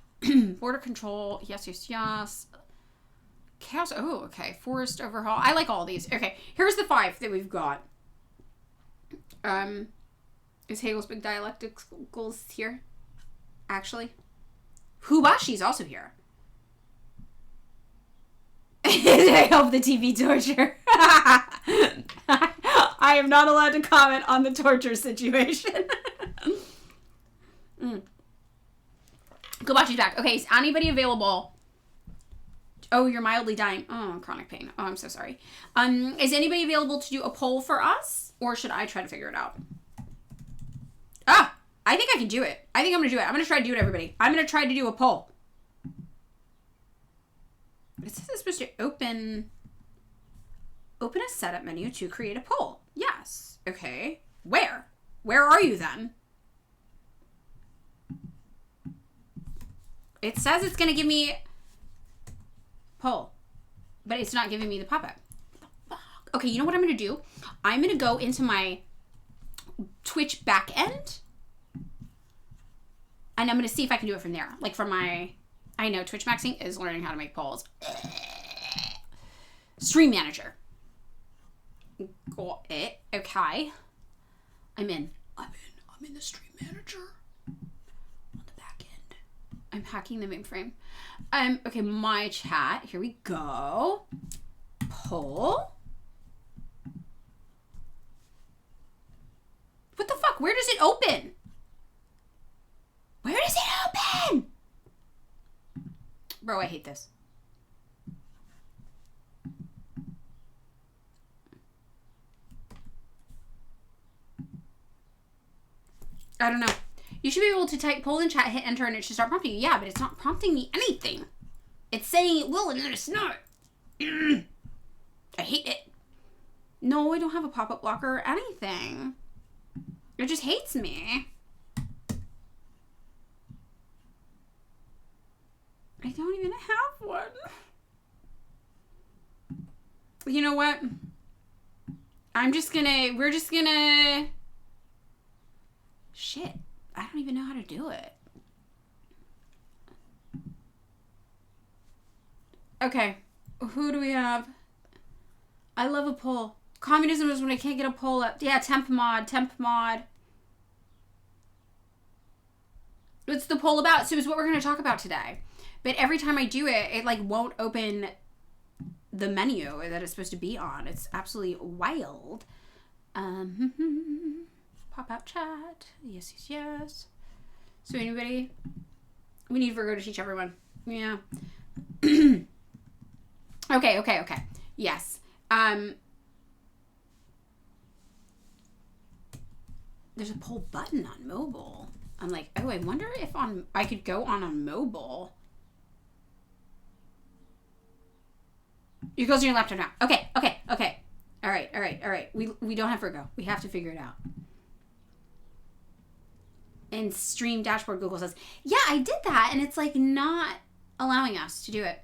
B: Border control. Yes, yes, yes. Chaos. Oh, okay. Forest overhaul. I like all these. Okay, here's the 5 that we've got. Is Hagel's big dialecticals here? Actually. Hubashi's also here. I hope the TV torture. I am not allowed to comment on the torture situation. Kobashi's back. Okay, is anybody available? Oh, you're mildly dying. Oh, chronic pain. Oh, I'm so sorry. Is anybody available to do a poll for us? Or should I try to figure it out? Ah, I think I can do it. I think I'm going to do it. I'm going to try to do it, everybody. I'm going to try to do a poll. It says it's supposed to open a setup menu to create a poll. Yes. Okay. Where? Where are you then? It says it's going to give me poll, but it's not giving me the pop-up. Okay, you know what I'm going to do? I'm going to go into my Twitch backend, and I'm going to see if I can do it from there. Like from my... I know Twitch Maxing is learning how to make polls. Stream Manager. Got it. Okay. I'm in the Stream Manager. On the back end. I'm hacking the mainframe. Okay, my chat. Here we go. Poll. What the fuck? Where does it open? Where does it open? Bro, I hate this. I don't know. You should be able to type poll in chat, hit enter, and it should start prompting you. Yeah, but it's not prompting me anything. It's saying it will, and then it's not. I hate it. No, I don't have a pop-up blocker or anything. It just hates me. I don't even have one. You know what? We're just gonna... Shit. I don't even know how to do it. Okay. Who do we have? I love a poll. Communism is when I can't get a poll up. Yeah, temp mod. What's the poll about? So it's what we're going to talk about today. But every time I do it, it like won't open the menu that it's supposed to be on. It's absolutely wild. Pop out chat. Yes, yes, yes. So anybody? We need Virgo to teach everyone. Yeah. Okay. Yes. There's a poll button on mobile. I'm like, oh, I wonder if I could go on mobile. You goes on your laptop now. Okay. All right. We don't have Virgo. We have to figure it out. And stream dashboard, Google says, yeah, I did that, and it's like not allowing us to do it.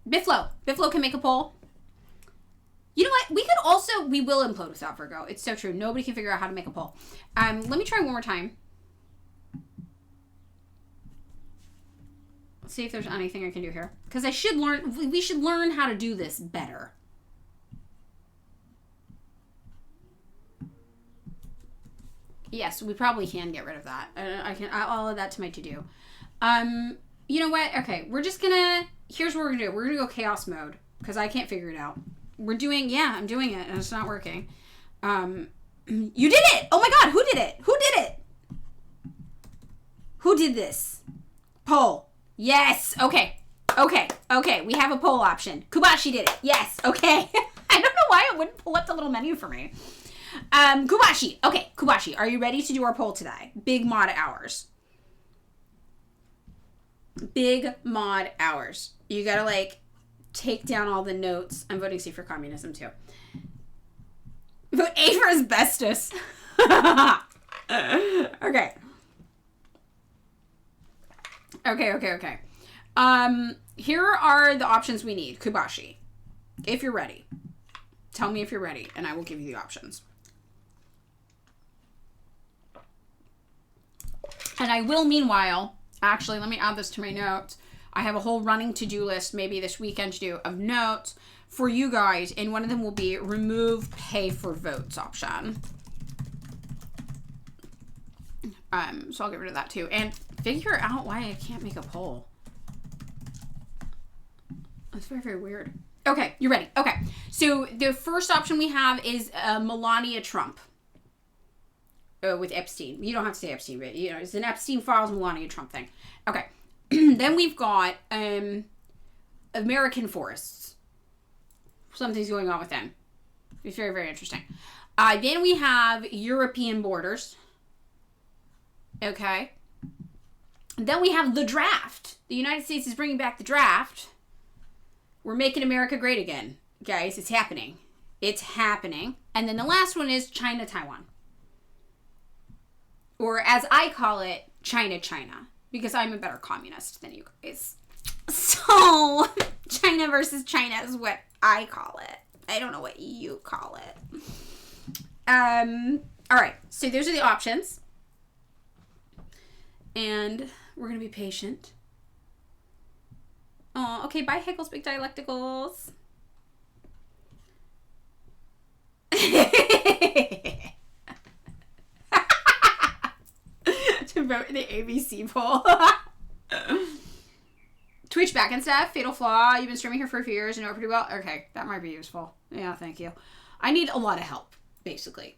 B: Bifflo can make a poll. You know what? We will implode without Virgo. It's so true. Nobody can figure out how to make a poll. Let me try one more time. Let's see if there's anything I can do here. Because we should learn how to do this better. Yes, we probably can get rid of that. I'll add that to my to-do. You know what? Okay, here's what we're gonna do. We're gonna go chaos mode. Because I can't figure it out. I'm doing it, and it's not working. You did it! Oh my god, who did it? Who did this? Poll. Yes, okay. We have a poll option. Kubashi did it. Yes, okay. I don't know why it wouldn't pull up the little menu for me. Kubashi. Okay, Kubashi, are you ready to do our poll today? Big mod hours. You gotta, take down all the notes. I'm voting C for communism, too. Vote A for asbestos. Okay. Here are the options we need. Kubashi, if you're ready. Tell me if you're ready, and I will give you the options.
A: And I will, meanwhile, actually, let me add this to my notes. I have a whole running to-do list, maybe this weekend to do, of notes for you guys. And one of them will be remove pay for votes option. So I'll get rid of that too. And figure out why I can't make a poll. That's very, very weird. Okay, you ready? Okay. So the first option we have is Melania Trump. With Epstein. You don't have to say Epstein, but you know, it's an Epstein Files Melania Trump thing. Okay. Then we've got American forests. Something's going on with them. It's very, very interesting. Then we have European borders. Okay. Then we have the draft. The United States is bringing back the draft. We're making America great again. Guys, it's happening. It's happening. And then the last one is China, Taiwan. Or as I call it, China, China. Because I'm a better communist than you guys. So, China versus China is what I call it. I don't know what you call it. Alright, so those are the options. And we're going to be patient. Oh, okay, bye Heckles Big Dialecticals. To vote in the ABC poll. Twitch back and stuff. Fatal Flaw. You've been streaming here for a few years and know it pretty well. Okay, that might be useful. Yeah, thank you. I need a lot of help, basically.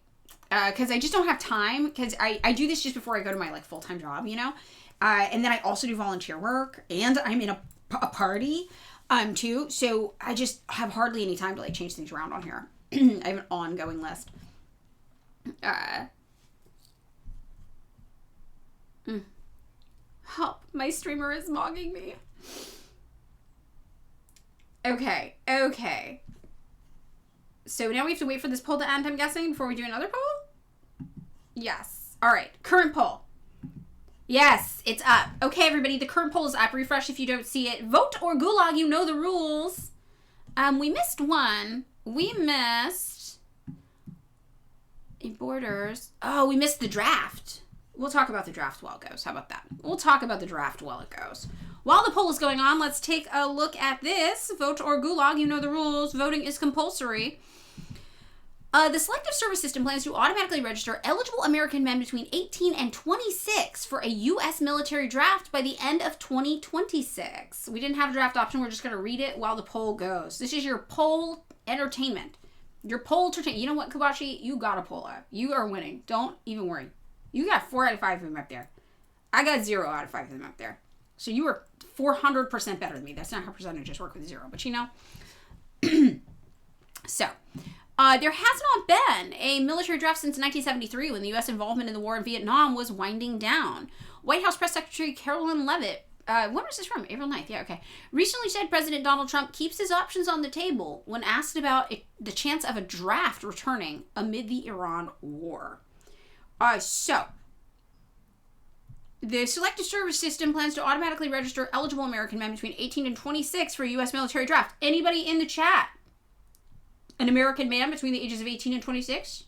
A: Because I just don't have time. Because I do this just before I go to my like full-time job, you know? And then I also do volunteer work. And I'm in a party, too. So I just have hardly any time to like change things around on here. I have an ongoing list. Help. My streamer is mogging me. Okay. So now we have to wait for this poll to end, I'm guessing, before we do another poll? Yes. Alright. Current poll. Yes, it's up. Okay, everybody. The current poll is up. Refresh if you don't see it. Vote or gulag. You know the rules. We missed one. We missed borders. Oh, we missed the draft. We'll talk about the draft while it goes. How about that? We'll talk about the draft while it goes. While the poll is going on, let's take a look at this. Vote or gulag. You know the rules. Voting is compulsory. The Selective Service System plans to automatically register eligible American men between 18 and 26 for a U.S. military draft by the end of 2026. We didn't have a draft option. We're just going to read it while the poll goes. This is your poll entertainment. Your poll entertainment. You know what, Kubashi? You got a poll up. You are winning. Don't even worry. You got 4 out of 5 of them up there. I got 0 out of 5 of them up there. So you are 400% better than me. That's not how percentages work with 0. But you know. So, there has not been a military draft since 1973 when the U.S. involvement in the war in Vietnam was winding down. White House Press Secretary Carolyn Leavitt, when was this from? April 9th. Yeah, okay. Recently said President Donald Trump keeps his options on the table when asked about the chance of a draft returning amid the Iran war. So, the Selective Service System plans to automatically register eligible American men between 18 and 26 for a U.S. military draft. Anybody in the chat? An American man between the ages of 18 and 26?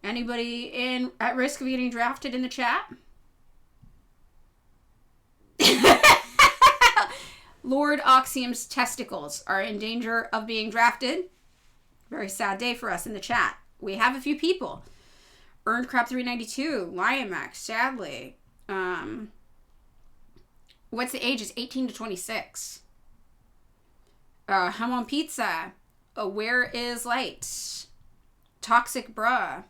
A: Anybody at risk of getting drafted in the chat? Lord Oxium's testicles are in danger of being drafted. Very sad day for us in the chat. We have a few people. Earned Crap 392. Lion Max, sadly. What's the age? It's 18 to 26. Ham on Pizza. Where is Light? Toxic Bruh.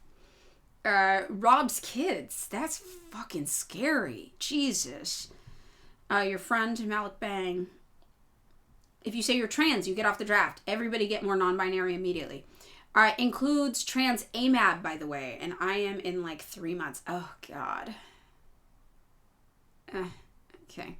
A: Rob's Kids. That's fucking scary. Jesus. Your friend, Malik Bang. If you say you're trans, you get off the draft. Everybody get more non-binary immediately. Includes trans AMAB, by the way. And I am in like 3 months. Oh, God. Okay.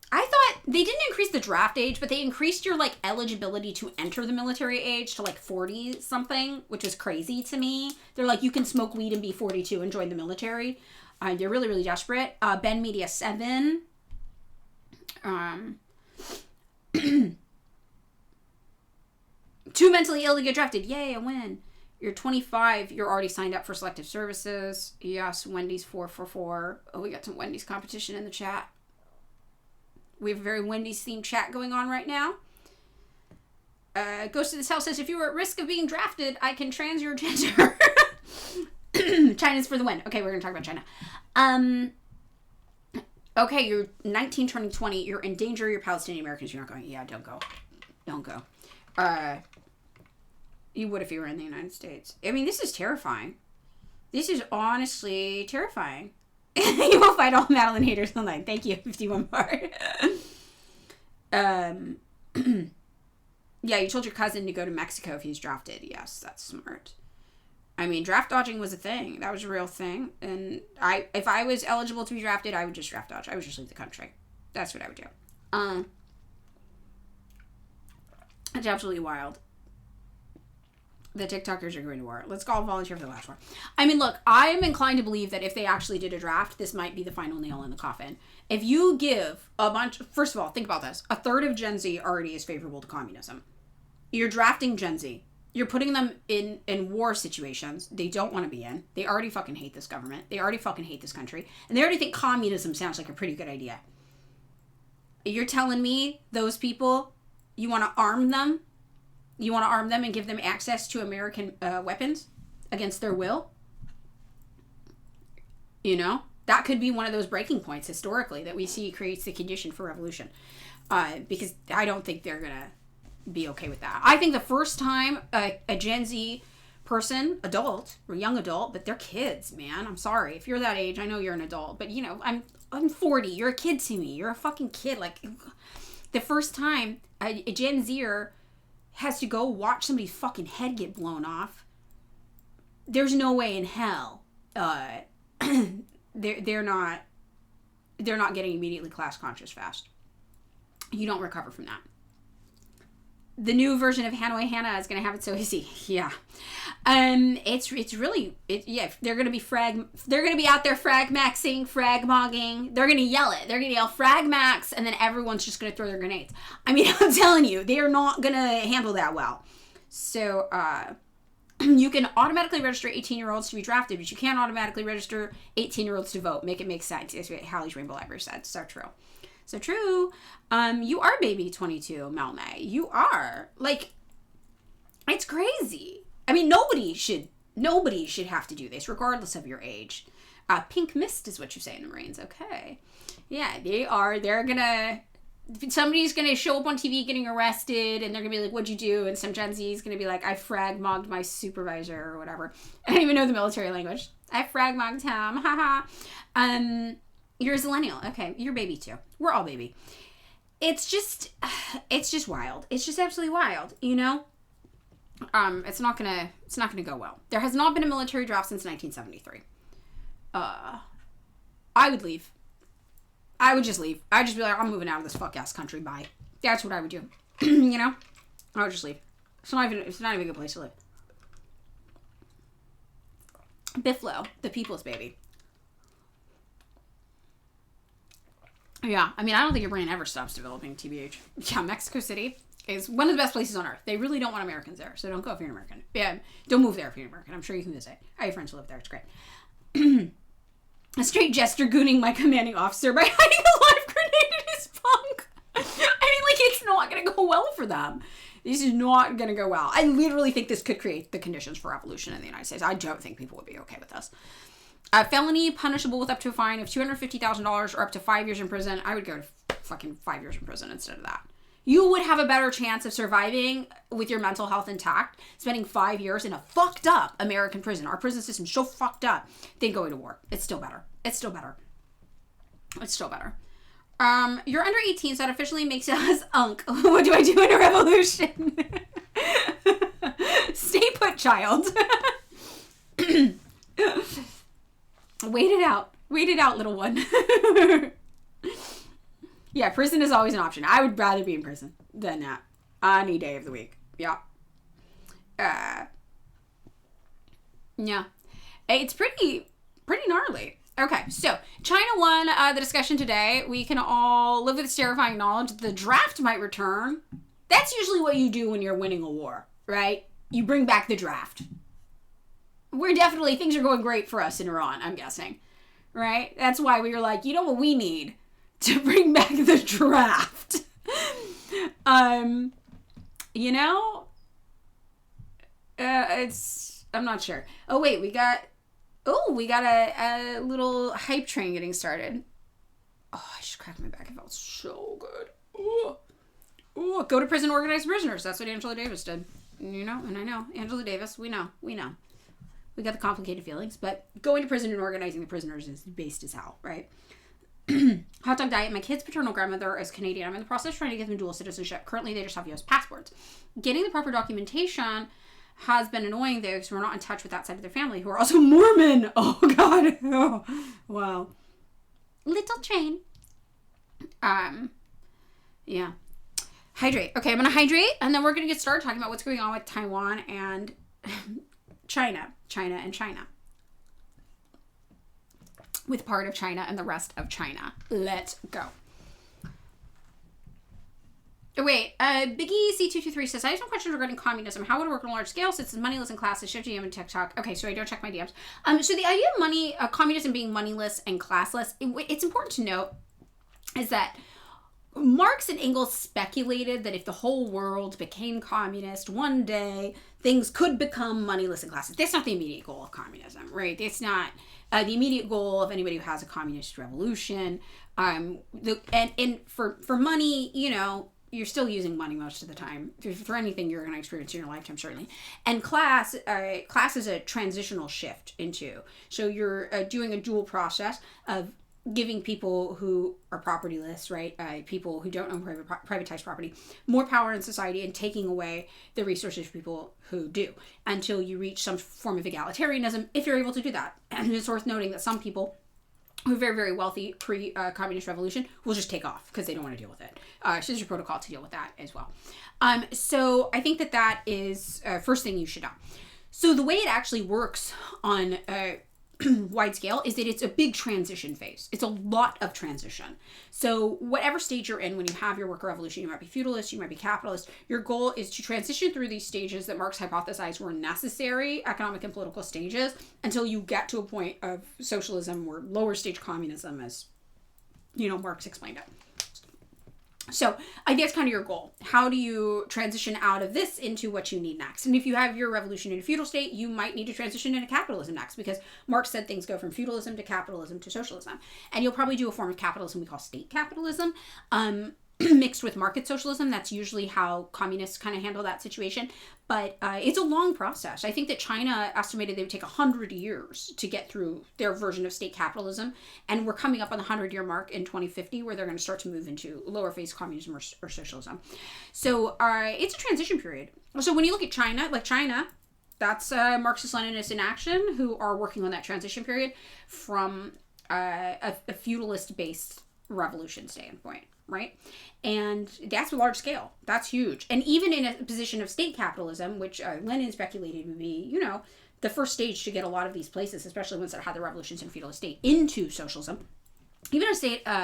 A: I thought they didn't increase the draft age, but they increased your like eligibility to enter the military age to like 40 something, which is crazy to me. They're like, you can smoke weed and be 42 and join the military. They're really, really desperate. Ben Media 7. Too mentally ill to get drafted. Yay, a win. You're 25. You're already signed up for selective services. Yes, Wendy's 444. Oh, we got some Wendy's competition in the chat. We have a very Wendy's themed chat going on right now. Ghost of this House says, if you were at risk of being drafted, I can trans your gender. China's for the win. Okay, we're going to talk about China. Okay, you're 19 turning 20. You're in danger. You're Palestinian Americans. You're not going. Yeah, don't go. Don't go. You would if you were in the United States. I mean, this is terrifying. This is honestly terrifying. You will fight all Madeline haters online. Thank you, 51 bar. Yeah, you told your cousin to go to Mexico if he's drafted. Yes, that's smart. I mean, draft dodging was a thing. That was a real thing. And if I was eligible to be drafted, I would just draft dodge. I would just leave the country. That's what I would do. It's absolutely wild. The TikTokers are going to war. Let's all volunteer for the last war. I mean, look, I am inclined to believe that if they actually did a draft, this might be the final nail in the coffin. If you give a bunch... First of all, think about this. A third of Gen Z already is favorable to communism. You're drafting Gen Z. You're putting them in war situations they don't want to be in. They already fucking hate this government. They already fucking hate this country. And they already think communism sounds like a pretty good idea. You're telling me those people, you want to arm them? You want to arm them and give them access to American weapons against their will? You know? That could be one of those breaking points historically that we see creates the condition for revolution. Because I don't think they're going to be okay with that. I think the first time a Gen Z person, adult, or young adult, but they're kids, man. I'm sorry. If you're that age, I know you're an adult. But, you know, I'm 40. You're a kid to me. You're a fucking kid. Like, the first time a Gen Zer has to go watch somebody's fucking head get blown off, there's no way in hell they're not getting immediately class conscious fast. You don't recover from that. The new version of Hanoi Hannah is going to have it so easy. Yeah. It's really, they're going to be out there frag maxing, frag mogging. They're going to yell it. They're going to yell frag max, and then everyone's just going to throw their grenades. I mean, I'm telling you, they are not going to handle that well. So, you can automatically register 18-year-olds to be drafted, but you can't automatically register 18-year-olds to vote. Make it make sense. That's what Hallie's Rainbow Library said. So true. So true. You are baby 22, Malmay. You are. Like, it's crazy. I mean, nobody should have to do this, regardless of your age. Pink mist is what you say in the Marines. Okay. Yeah, they're gonna... Somebody's gonna show up on TV getting arrested, and they're gonna be like, what'd you do? And some Gen Z is gonna be like, I frag mogged my supervisor, or whatever. I don't even know the military language. I frag mogged him. Haha. You're a zillennial. Okay, you're baby too. We're all baby. It's just wild. It's just absolutely wild, you know? It's not gonna go well. There has not been a military draft since 1973. I would leave. I would just leave. I'd just be like, I'm moving out of this fuck-ass country, bye. That's what I would do. You know? I would just leave. It's not even a good place to live. Bifflo, the people's baby. Yeah, I mean, I don't think your brain ever stops developing, TBH. Yeah, Mexico City is one of the best places on earth. They really don't want Americans there, so don't go if you're an American. Yeah, don't move there if you're an American. I'm sure you can visit. I have friends who live there. It's great. A straight jester gooning my commanding officer by hiding a live grenade in his bunk. I mean, like, it's not going to go well for them. This is not going to go well. I literally think this could create the conditions for revolution in the United States. I don't think people would be okay with this. A felony punishable with up to a fine of $250,000 or up to 5 years in prison. I would go to fucking 5 years in prison instead of that. You would have a better chance of surviving with your mental health intact, spending 5 years in a fucked up American prison. Our prison system's so fucked up, than going to war. It's still better. It's still better. It's still better. You're under 18, so that officially makes us unk. What do I do in a revolution? Stay put, child. Wait it out. Wait it out, little one. Yeah, prison is always an option. I would rather be in prison than that any day of the week. Yeah. Yeah. It's pretty gnarly. Okay, so China won the discussion today. We can all live with this terrifying knowledge that the draft might return. That's usually what you do when you're winning a war, right? You bring back the draft.
B: things are going great for us in Iran, I'm guessing. Right? That's why we were like, you know what we need? To bring back the draft. You know? I'm not sure. Oh, wait, we got a little hype train getting started. Oh, I just cracked my back. It felt so good. Ooh, go to prison, organize prisoners. That's what Angela Davis did. You know, and I know. Angela Davis, we know. We got the complicated feelings, but going to prison and organizing the prisoners is based as hell, right? Hot dog diet. My kid's paternal grandmother is Canadian. I'm in the process of trying to get them dual citizenship. Currently, they just have U.S. passports. Getting the proper documentation has been annoying, though, because we're not in touch with that side of their family, who are also Mormon. Oh, God. Oh, wow. Little train. Yeah. Hydrate. Okay, I'm going to hydrate, and then we're going to get started talking about what's going on with Taiwan and China. With part of China and the rest of China. Let's go. Oh, wait, Biggie C223 says, I have some questions regarding communism. How would it work on a large scale since it's moneyless in classes, shift GM and TikTok? Okay, so I don't check my DMs. So the idea of communism being moneyless and classless, it's important to note is that Marx and Engels speculated that if the whole world became communist one day, things could become moneyless and classless. That's not the immediate goal of communism, right? It's not the immediate goal of anybody who has a communist revolution. And for money, you know, you're still using money most of the time for anything you're going to experience in your lifetime, certainly. And class is a transitional shift into. So you're doing a dual process of giving people who are propertyless, right, people who don't own privatized property, more power in society and taking away the resources for people who do until you reach some form of egalitarianism, if you're able to do that. And it's worth noting that some people who are very, very wealthy pre-communist revolution will just take off because they don't want to deal with it. So there's a protocol to deal with that as well. So I think that is first thing you should know. So the way it actually works on wide scale is that it's a big transition phase. It's a lot of transition. So whatever stage you're in when you have your worker revolution, you might be feudalist, you might be capitalist, your goal is to transition through these stages that Marx hypothesized were necessary economic and political stages until you get to a point of socialism or lower stage communism, as, you know, Marx explained it. So I think that's kind of your goal. How do you transition out of this into what you need next? And if you have your revolution in a feudal state, you might need to transition into capitalism next, because Marx said things go from feudalism to capitalism to socialism. And you'll probably do a form of capitalism we call state capitalism, mixed with market socialism. That's usually how communists kind of handle that situation. But it's a long process. I think that China estimated they would take 100 years to get through their version of state capitalism. And we're coming up on the 100-year mark in 2050 where they're going to start to move into lower phase communism or socialism. So it's a transition period. So when you look at China, that's Marxist-Leninists in action who are working on that transition period from a feudalist-based revolution standpoint. Right? And that's a large scale. That's huge. And even in a position of state capitalism, which Lenin speculated would be, you know, the first stage to get a lot of these places, especially ones that had the revolutions in feudalist state, into socialism. Even in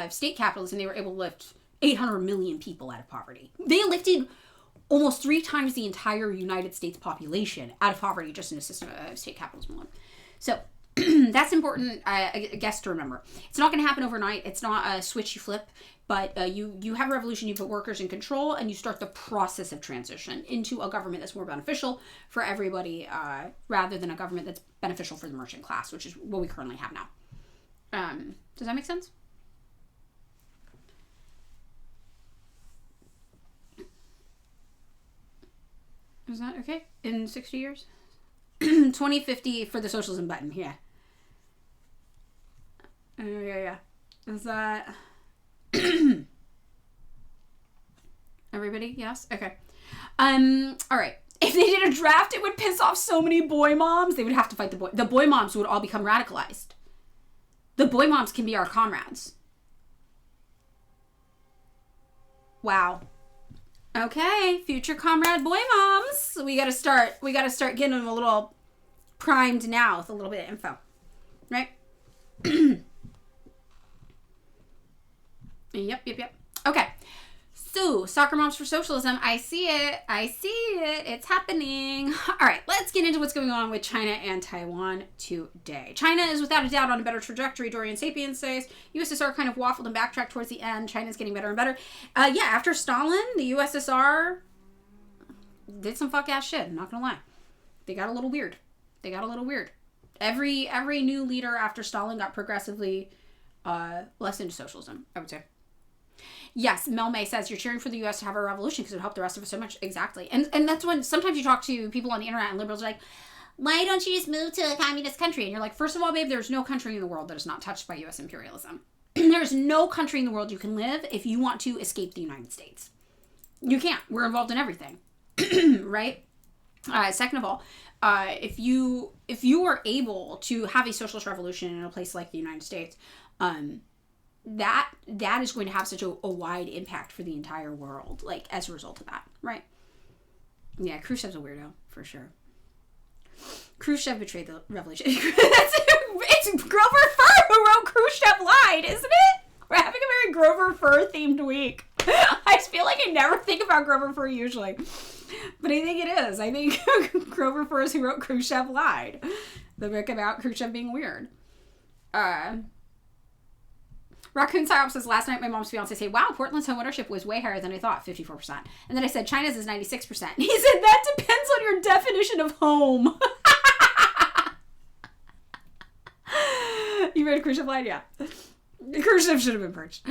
B: state capitalism, they were able to lift 800 million people out of poverty. They lifted almost 3 times the entire United States population out of poverty just in a system of state capitalism alone. So that's important, I guess, to remember. It's not going to happen overnight. It's not a switch you flip, but you have a revolution, you put workers in control, and you start the process of transition into a government that's more beneficial for everybody, rather than a government that's beneficial for the merchant class, which is what we currently have now. Does that make sense? Is that okay? In 60 years? 2050 for the socialism button, yeah. Yeah. Is that... Everybody? Yes? Okay. Alright. If they did a draft, it would piss off so many boy moms. They would have to fight the boy moms would all become radicalized. The boy moms can be our comrades. Wow. Okay, future comrade boy moms. We gotta start getting them a little primed now with a little bit of info. Right? Yep. Okay.
A: So, soccer moms for socialism. I see it. It's happening. All right, let's get into what's going on with China and Taiwan today. China is without a doubt on a better trajectory. Dorian Sapiens says USSR kind of waffled and backtracked towards the end. China's getting better and better. After Stalin, the USSR did some fuck ass shit. I'm not gonna lie. They got a little weird. Every new leader after Stalin got progressively less into socialism, I would say. Yes, Mel May says you're cheering for the U.S. to have a revolution because it would help the rest of us so much. Exactly. And that's when sometimes you talk to people on the internet and liberals are like, why don't you just move to a communist country? And you're like, first of all, babe, there's no country in the world that is not touched by U.S. imperialism. There's no country in the world you can live if you want to escape the United States. You can't. We're involved in everything. Right? Second of all, if you are able to have a socialist revolution in a place like the United States, that is going to have such a wide impact for the entire world, like, as a result of that, right? Yeah, Khrushchev's a weirdo, for sure. Khrushchev betrayed the revolution. It's Grover Furr who wrote Khrushchev Lied, isn't it? We're having a very Grover Furr themed week. I just feel like I never think about Grover Furr usually. But I think it is. I think Grover Furr is who wrote Khrushchev Lied. The book about Khrushchev being weird. Raccoon Psyop says, last night my mom's fiance said, wow, Portland's home ownership was way higher than I thought, 54%. And then I said, China's is 96%. He said, that depends on your definition of home. You read Khrushchev Lied? Yeah. Khrushchev should have been purged.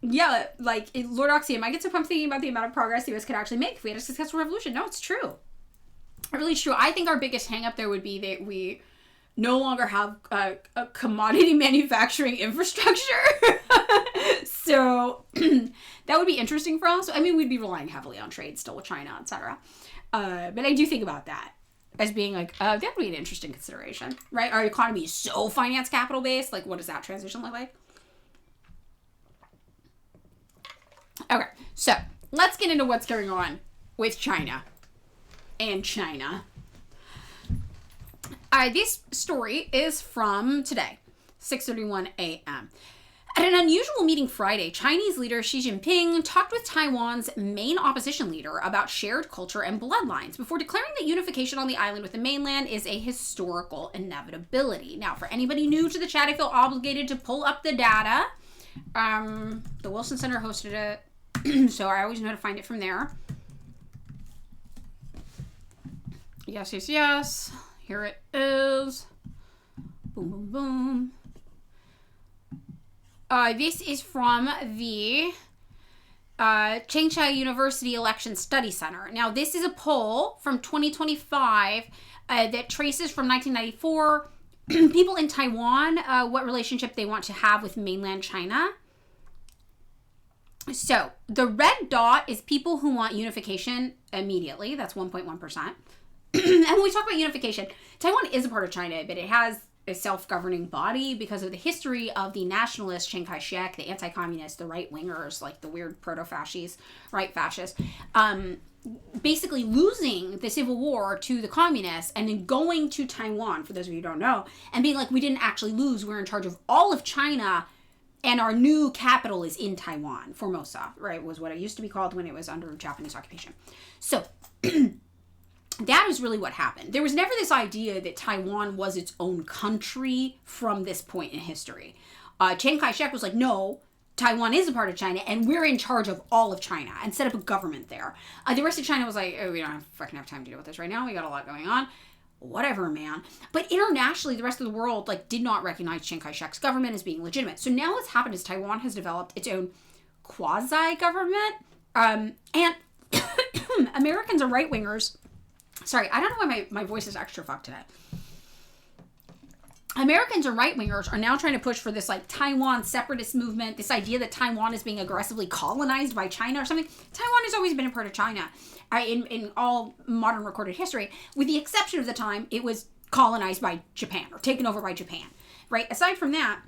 A: Yeah, like, Lord Oxium, I get so pumped thinking about the amount of progress the U.S. could actually make if we had a successful revolution. No, it's true. It really is true. I think our biggest hang-up there would be that we no longer have a commodity manufacturing infrastructure. So that would be interesting for us. I mean, we'd be relying heavily on trade still with China, etc. But I do think about that as being like, that would be an interesting consideration, right? Our economy is so finance capital based. Like, what does that transition look like? Okay, so let's get into what's going on with China and China. This story is from today, 6:31 a.m. At an unusual meeting Friday, Chinese leader Xi Jinping talked with Taiwan's main opposition leader about shared culture and bloodlines before declaring that unification on the island with the mainland is a historical inevitability. Now, for anybody new to the chat, I feel obligated to pull up the data. The Wilson Center hosted it, so I always know to find it from there. Yes. Here it is. Boom, boom, boom. This is from the Chiang University Election Study Center. Now, this is a poll from 2025 that traces from 1994 people in Taiwan, what relationship they want to have with mainland China. So, the red dot is people who want unification immediately. That's 1.1%. And when we talk about unification, Taiwan is a part of China, but it has a self-governing body because of the history of the nationalists, Chiang Kai-shek, the anti-communists, the right-wingers, like the weird proto-fascists, right-fascists, basically losing the civil war to the communists and then going to Taiwan, for those of you who don't know, and being like, we didn't actually lose, we're in charge of all of China, and our new capital is in Taiwan, Formosa, right, was what it used to be called when it was under Japanese occupation. So, that is really what happened. There was never this idea that Taiwan was its own country from this point in history. Chiang Kai-shek was like, no, Taiwan is a part of China, and we're in charge of all of China, and set up a government there. The rest of China was like, oh, we don't fucking have time to deal with this right now. We got a lot going on. Whatever, man. But internationally, the rest of the world did not recognize Chiang Kai-shek's government as being legitimate. So now what's happened is Taiwan has developed its own quasi-government, and Americans are right-wingers. Sorry, I don't know why my voice is extra fucked today. Americans and right-wingers are now trying to push for this Taiwan separatist movement, this idea that Taiwan is being aggressively colonized by China or something. Taiwan has always been a part of China in all modern recorded history, with the exception of the time it was colonized by Japan or taken over by Japan, right? Aside from that,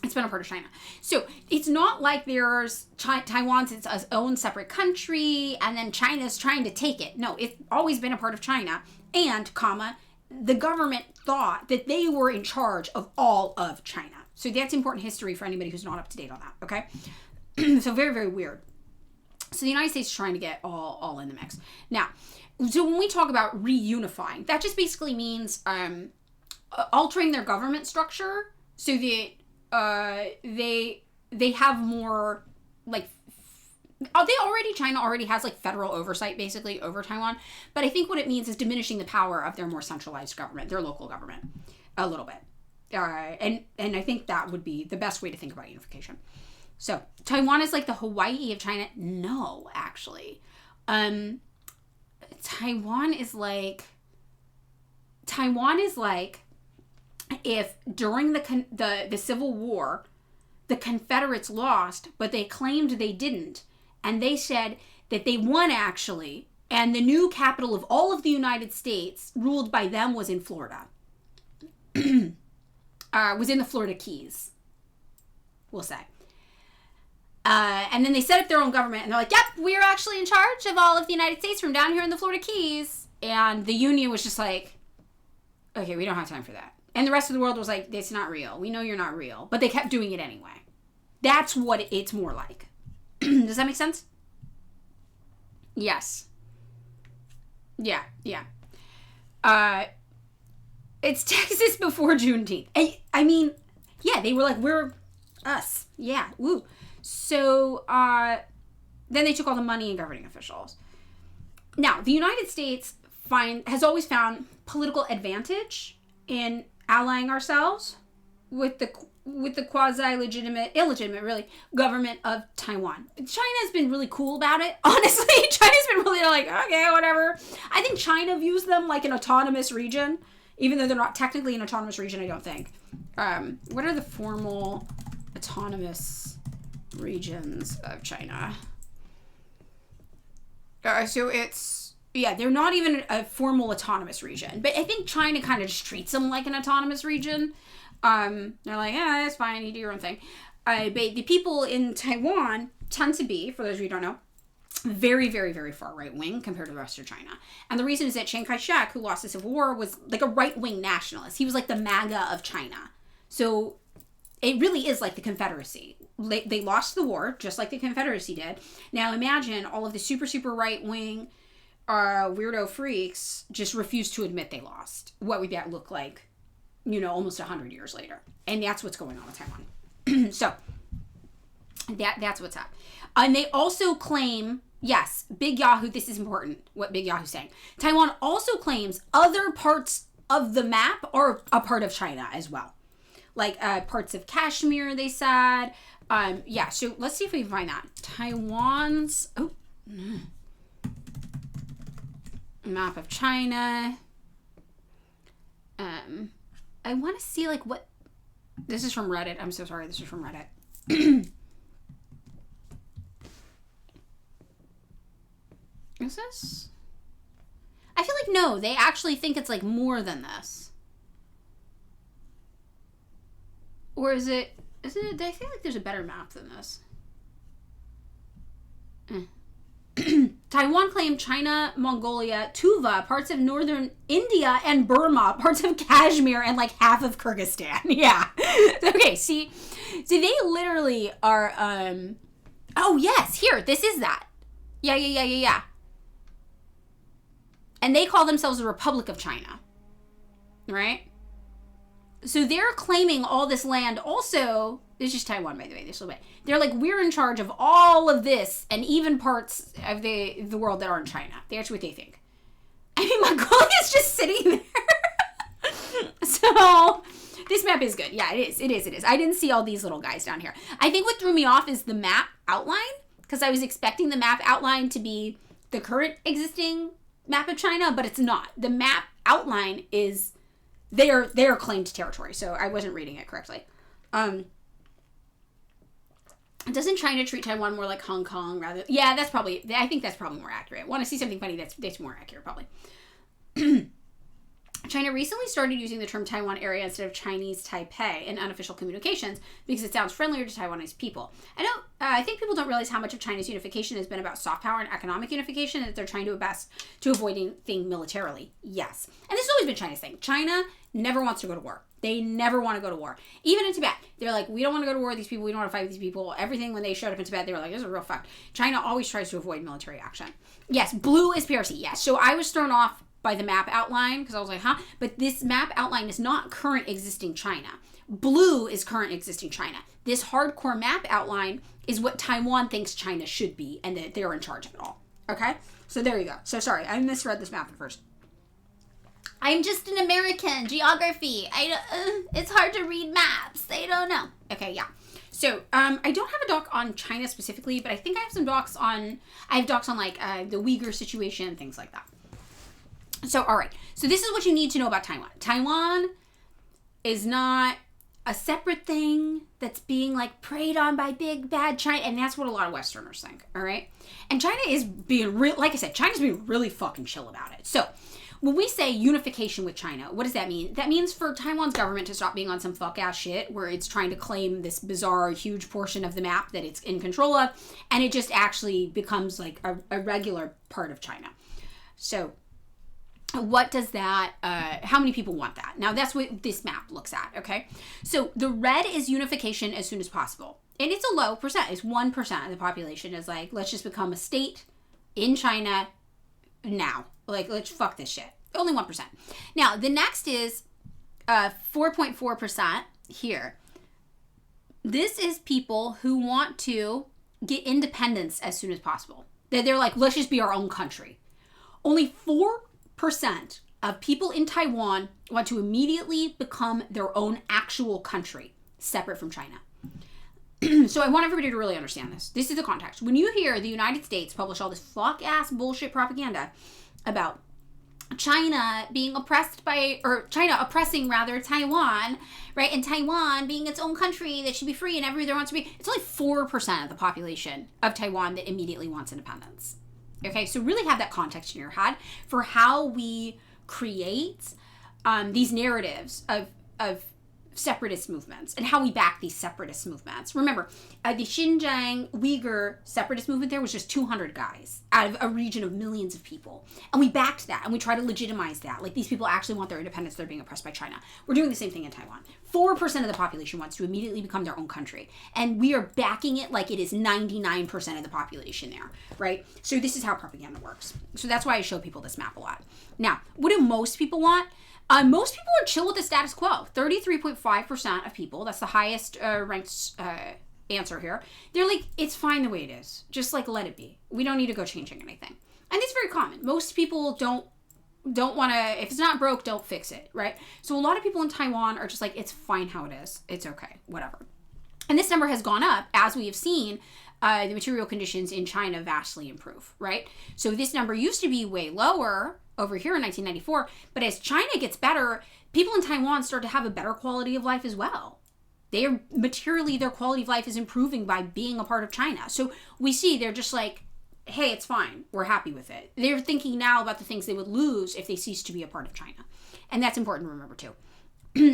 A: it's been a part of China. So it's not like there's Taiwan's its own separate country and then China's trying to take it. No, it's always been a part of China. And, the government thought that they were in charge of all of China. So that's important history for anybody who's not up to date on that, okay? So very, very weird. So the United States is trying to get all in the mix. Now, so when we talk about reunifying, that just basically means altering their government structure so that they have more, like, China already has, like, federal oversight, basically, over Taiwan. But I think what it means is diminishing the power of their more centralized government, their local government, a little bit. And I think that would be the best way to think about unification. So, Taiwan is like the Hawaii of China? No, actually. Taiwan is like if during the Civil War, the Confederates lost, but they claimed they didn't. And they said that they won, actually, and the new capital of all of the United States, ruled by them, was in Florida. Was in the Florida Keys, we'll say. And then they set up their own government, and they're like, yep, we're actually in charge of all of the United States from down here in the Florida Keys. And the Union was just like, okay, we don't have time for that. And the rest of the world was like, it's not real. We know you're not real. But they kept doing it anyway. That's what it's more like. Does that make sense? Yes. Yeah. It's Texas before Juneteenth. I mean, yeah, they were like, we're us. Yeah, woo. So, then they took all the money and governing officials. Now, the United States has always found political advantage in allying ourselves with the illegitimate, really, government of Taiwan. China's been really cool about it. Honestly, China's been really like, okay, whatever. I think China views them like an autonomous region, even though they're not technically an autonomous region, I don't think. What are the formal autonomous regions of China? So it's, yeah, they're not even a formal autonomous region. But I think China kind of just treats them like an autonomous region. They're like, yeah, that's fine, you do your own thing. But the people in Taiwan tend to be, for those of you who don't know, very, very, very far right-wing compared to the rest of China. And the reason is that Chiang Kai-shek, who lost the Civil War, was like a right-wing nationalist. He was like the MAGA of China. So it really is like the Confederacy. They lost the war, just like the Confederacy did. Now imagine all of the super, super right-wing weirdo freaks just refuse to admit they lost. What would that look like, almost 100 years later? And that's what's going on with Taiwan. So that's what's up. And they also claim, yes, Big Yahoo, this is important, what Big Yahoo's saying. Taiwan also claims other parts of the map are a part of China as well. Like parts of Kashmir, they said. Yeah, so let's see if we can find that. Taiwan's map of China. I want to see like what. This is from Reddit. I'm so sorry. This is from Reddit. Is this? I feel like no. They actually think it's like more than this. Or is it? Isn't it? I feel like there's a better map than this. Taiwan claimed China, Mongolia, Tuva, parts of northern India, and Burma, parts of Kashmir, and like half of Kyrgyzstan. Yeah. Okay, see, they literally are, oh yes, here, this is that. Yeah. And they call themselves the Republic of China. Right? So they're claiming all this land also. It's just Taiwan, by the way, this little bit. They're like, we're in charge of all of this and even parts of the world that aren't China. That's what they think. I mean, Mongolia's just sitting there. So this map is good. Yeah, it is. I didn't see all these little guys down here. I think what threw me off is the map outline, because I was expecting the map outline to be the current existing map of China, but it's not. The map outline is their claimed territory, so I wasn't reading it correctly. Doesn't China treat Taiwan more like Hong Kong rather? Yeah, I think that's probably more accurate. Want to see something funny that's more accurate, probably. China recently started using the term Taiwan area instead of Chinese Taipei in unofficial communications because it sounds friendlier to Taiwanese people. I think people don't realize how much of China's unification has been about soft power and economic unification, and that they're trying to do best to avoid anything militarily. Yes. And this has always been China's thing. China never wants to go to war. They never want to go to war. Even in Tibet, they're like, we don't want to go to war with these people. We don't want to fight with these people. Everything when they showed up in Tibet, they were like, this is a real fuck. China always tries to avoid military action. Yes, blue is PRC. Yes. So I was thrown off by the map outline because I was like, huh? But this map outline is not current existing China. Blue is current existing China. This hardcore map outline is what Taiwan thinks China should be and that they're in charge of it all. Okay? So there you go. So sorry, I misread this map at first. I'm just an American. Geography. It's hard to read maps. I don't know. Okay, yeah. So, I don't have a doc on China specifically, but I think I have some docs on, like, the Uyghur situation, things like that. So, all right. So, this is what you need to know about Taiwan. Taiwan is not a separate thing that's being, like, preyed on by big, bad China, and that's what a lot of Westerners think, all right? And China is being like I said, China's being really fucking chill about it. So, when we say unification with China, what does that mean? That means for Taiwan's government to stop being on some fuck-ass shit where it's trying to claim this bizarre, huge portion of the map that it's in control of, and it just actually becomes like a regular part of China. So, what does that, how many people want that? Now, that's what this map looks at, okay? So, the red is unification as soon as possible. And it's a low percent. It's 1% of the population is like, let's just become a state in China now. Like, let's fuck this shit. Only 1%. Now, the next is 4.4% here. This is people who want to get independence as soon as possible. They're like, let's just be our own country. Only 4% of people in Taiwan want to immediately become their own actual country, separate from China. So I want everybody to really understand this. This is the context. When you hear the United States publish all this fuck-ass bullshit propaganda about China being oppressed by, or China oppressing rather Taiwan, right? And Taiwan being its own country that should be free and everybody there wants to be, it's only 4% of the population of Taiwan that immediately wants independence. Okay, so really have that context in your head for how we create these narratives of separatist movements and how we back these separatist movements. Remember, the Xinjiang Uyghur separatist movement there was just 200 guys out of a region of millions of people. And we backed that and we try to legitimize that. Like, these people actually want their independence. They're being oppressed by China. We're doing the same thing in Taiwan. 4% of the population wants to immediately become their own country. And we are backing it like it is 99% of the population there, right? So this is how propaganda works. So that's why I show people this map a lot. Now, what do most people want? Most people are chill with the status quo. 33.5% of people, that's the highest ranked answer here, they're like, it's fine the way it is. Just like, let it be. We don't need to go changing anything. And it's very common. Most people don't want to, if it's not broke, don't fix it, right? So a lot of people in Taiwan are just like, it's fine how it is. It's okay, whatever. And this number has gone up as we have seen the material conditions in China vastly improve, right? So this number used to be way lower over here in 1994, but as China gets better, people in Taiwan start to have a better quality of life as well. Their quality of life is improving by being a part of China. So we see they're just like, hey, it's fine. We're happy with it. They're thinking now about the things they would lose if they ceased to be a part of China. And that's important to remember too.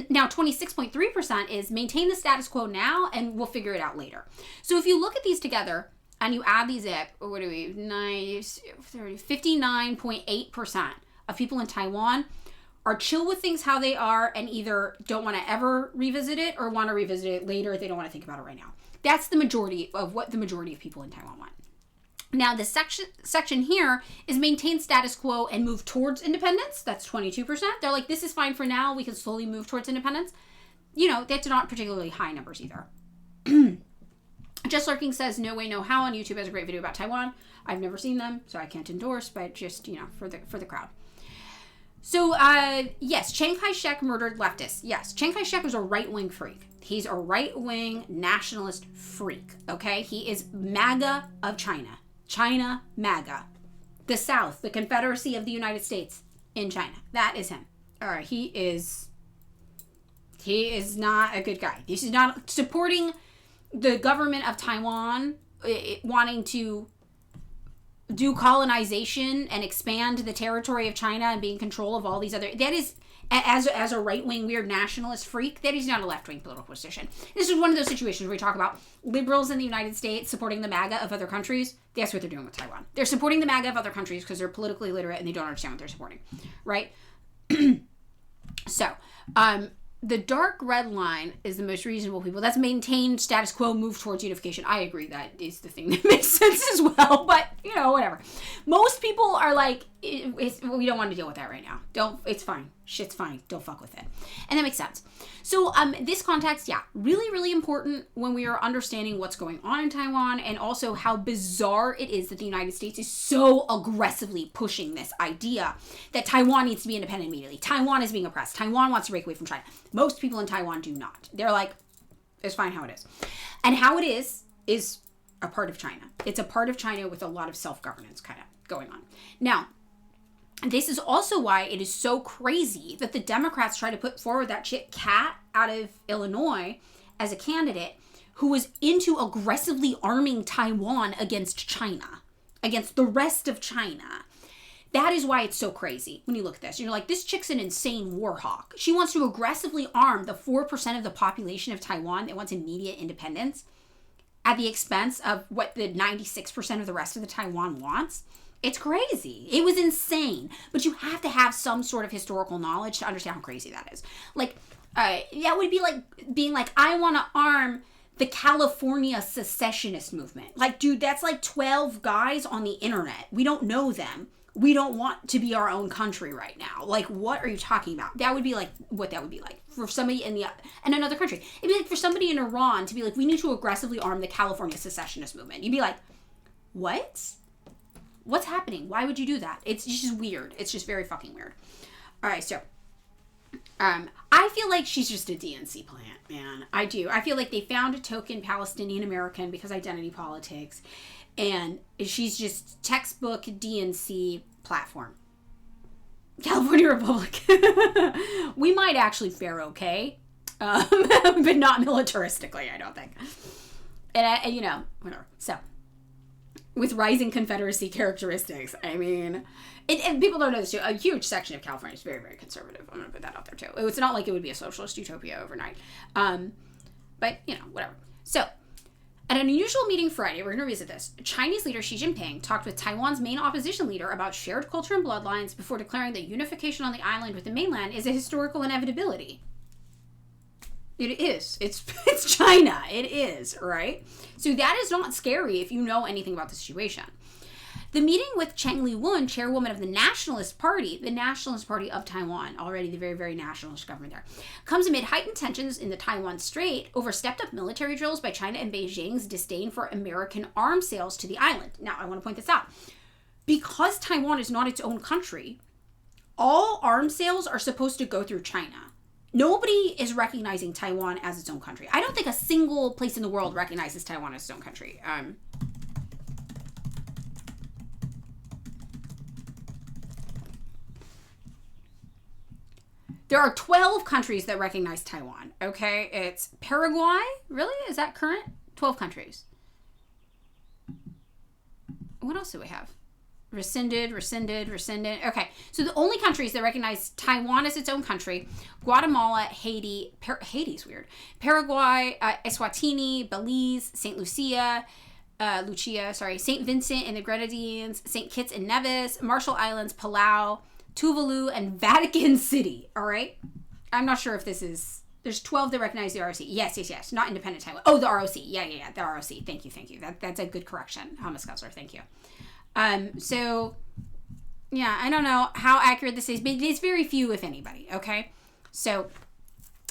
A: Now, 26.3% is maintain the status quo now and we'll figure it out later. So if you look at these together and you add these up, what do we, 59.8% of people in Taiwan are chill with things how they are and either don't want to ever revisit it or want to revisit it later. They don't want to think about it right now. That's the majority of what the majority of people in Taiwan want. Now, the section here is maintain status quo and move towards independence. That's 22%. They're like, this is fine for now. We can slowly move towards independence. You know, that's not particularly high numbers either. Just Lurking says, no way, no how on YouTube has a great video about Taiwan. I've never seen them, so I can't endorse, but just, you know, for the crowd. So, yes, Chiang Kai-shek murdered leftists. Yes, Chiang Kai-shek was a right-wing freak. He's a right-wing nationalist freak, okay? He is MAGA of China. China MAGA. The South, the Confederacy of the United States in China. That is him. All right, he is not a good guy. This is not supporting the government of Taiwan wanting to do colonization and expand the territory of China and be in control of all these other, that is, as a right-wing weird nationalist freak, that is not a left-wing political position. This is one of those situations where we talk about liberals in the United States supporting the MAGA of other countries. That's what they're doing with Taiwan. They're supporting the MAGA of other countries because they're politically illiterate and they don't understand what they're supporting, right? So, the dark red line is the most reasonable people. That's maintain status quo, move towards unification. I agree that is the thing that makes sense as well. But, whatever. Most people are like, we don't want to deal with that right now. It's fine. Shit's fine. Don't fuck with it. And that makes sense. So this context, really, really important when we are understanding what's going on in Taiwan, and also how bizarre it is that the United States is so aggressively pushing this idea that Taiwan needs to be independent immediately. Taiwan is being oppressed. Taiwan wants to break away from China. Most people in Taiwan do not. They're like, it's fine how it is. And how it is a part of China. It's a part of China with a lot of self-governance kind of going on. Now, this is also why it is so crazy that the Democrats try to put forward that chick Kat out of Illinois as a candidate who was into aggressively arming Taiwan against China, against the rest of China. That is why it's so crazy when you look at this. You're like, this chick's an insane war hawk. She wants to aggressively arm the 4% of the population of Taiwan that wants immediate independence at the expense of what the 96% of the rest of the Taiwan wants. It's crazy. It was insane. But you have to have some sort of historical knowledge to understand how crazy that is. Like, that would be like being like, I want to arm the California secessionist movement. Like, dude, that's like 12 guys on the internet. We don't know them. We don't want to be our own country right now. Like, what are you talking about? That would be like what that would be like for somebody in another country. It'd be like for somebody in Iran to be like, we need to aggressively arm the California secessionist movement. You'd be like, what? What's happening? Why would you do that? It's just weird. It's just very fucking weird. All right, so I feel like she's just a DNC plant, man. I do. I feel like they found a token Palestinian American because identity politics, and she's just textbook DNC platform. California Republic. We might actually fare okay, but not militaristically, I don't think. And whatever. So, with rising Confederacy characteristics, I mean, and people don't know this too, a huge section of California is very, very conservative. I'm going to put that out there too. It's not like it would be a socialist utopia overnight. But, whatever. So, at an unusual meeting Friday, we're going to revisit this. Chinese leader Xi Jinping talked with Taiwan's main opposition leader about shared culture and bloodlines before declaring that unification on the island with the mainland is a historical inevitability. It is. It's China. It is, right? So that is not scary if you know anything about the situation. The meeting with Cheng Li-wen, chairwoman of the Nationalist Party of Taiwan, already the very, very nationalist government there, comes amid heightened tensions in the Taiwan Strait over stepped-up military drills by China and Beijing's disdain for American arms sales to the island. Now, I want to point this out. Because Taiwan is not its own country, all arms sales are supposed to go through China. Nobody is recognizing Taiwan as its own country. I don't think a single place in the world recognizes Taiwan as its own country. There are 12 countries that recognize Taiwan, okay? It's Paraguay. Really? Is that current? 12 countries. What else do we have? Rescinded. Okay, so the only countries that recognize Taiwan as its own country: Guatemala, Haiti, Haiti's weird, Paraguay, Eswatini, Belize, St. St. Vincent and the Grenadines, St. Kitts and Nevis, Marshall Islands, Palau, Tuvalu, and Vatican City. All right, I'm not sure if this is. There's 12 that recognize the ROC. Yes. Not independent Taiwan. Oh, the ROC. Yeah. The ROC. Thank you. That's a good correction, Thomas Guzzler. Thank you. So, yeah, I don't know how accurate this is, but it's very few, if anybody, okay? So,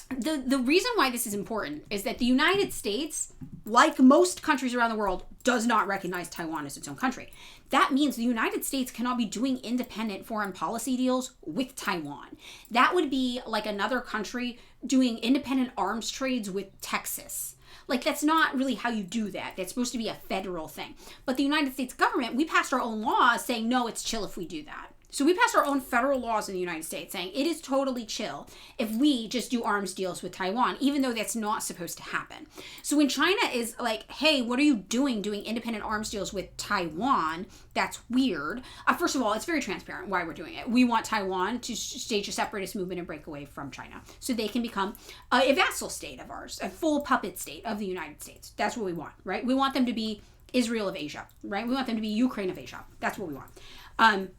A: the reason why this is important is that the United States, like most countries around the world, does not recognize Taiwan as its own country. That means the United States cannot be doing independent foreign policy deals with Taiwan. That would be like another country doing independent arms trades with Texas. Like, that's not really how you do that. That's supposed to be a federal thing. But the United States government, we passed our own laws saying, no, it's chill if we do that. So we passed our own federal laws in the United States saying it is totally chill if we just do arms deals with Taiwan, even though that's not supposed to happen. So when China is like, hey, what are you doing independent arms deals with Taiwan? That's weird. First of all, it's very transparent why we're doing it. We want Taiwan to stage a separatist movement and break away from China so they can become a vassal state of ours, a full puppet state of the United States. That's what we want, right? We want them to be Israel of Asia, right? We want them to be Ukraine of Asia. That's what we want.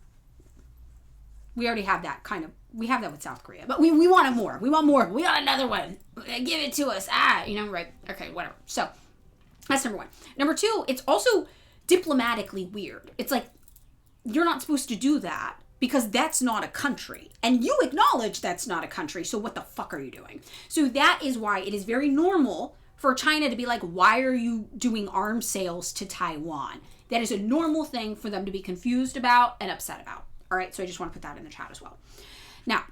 A: We already have that we have that with South Korea. But we want it more. We want more. We want another one. Give it to us. Right. Okay, whatever. So, that's number one. Number two, it's also diplomatically weird. It's like, you're not supposed to do that because that's not a country. And you acknowledge that's not a country, so what the fuck are you doing? So that is why it is very normal for China to be like, why are you doing arms sales to Taiwan? That is a normal thing for them to be confused about and upset about. All right, so I just want to put that in the chat as well. Now,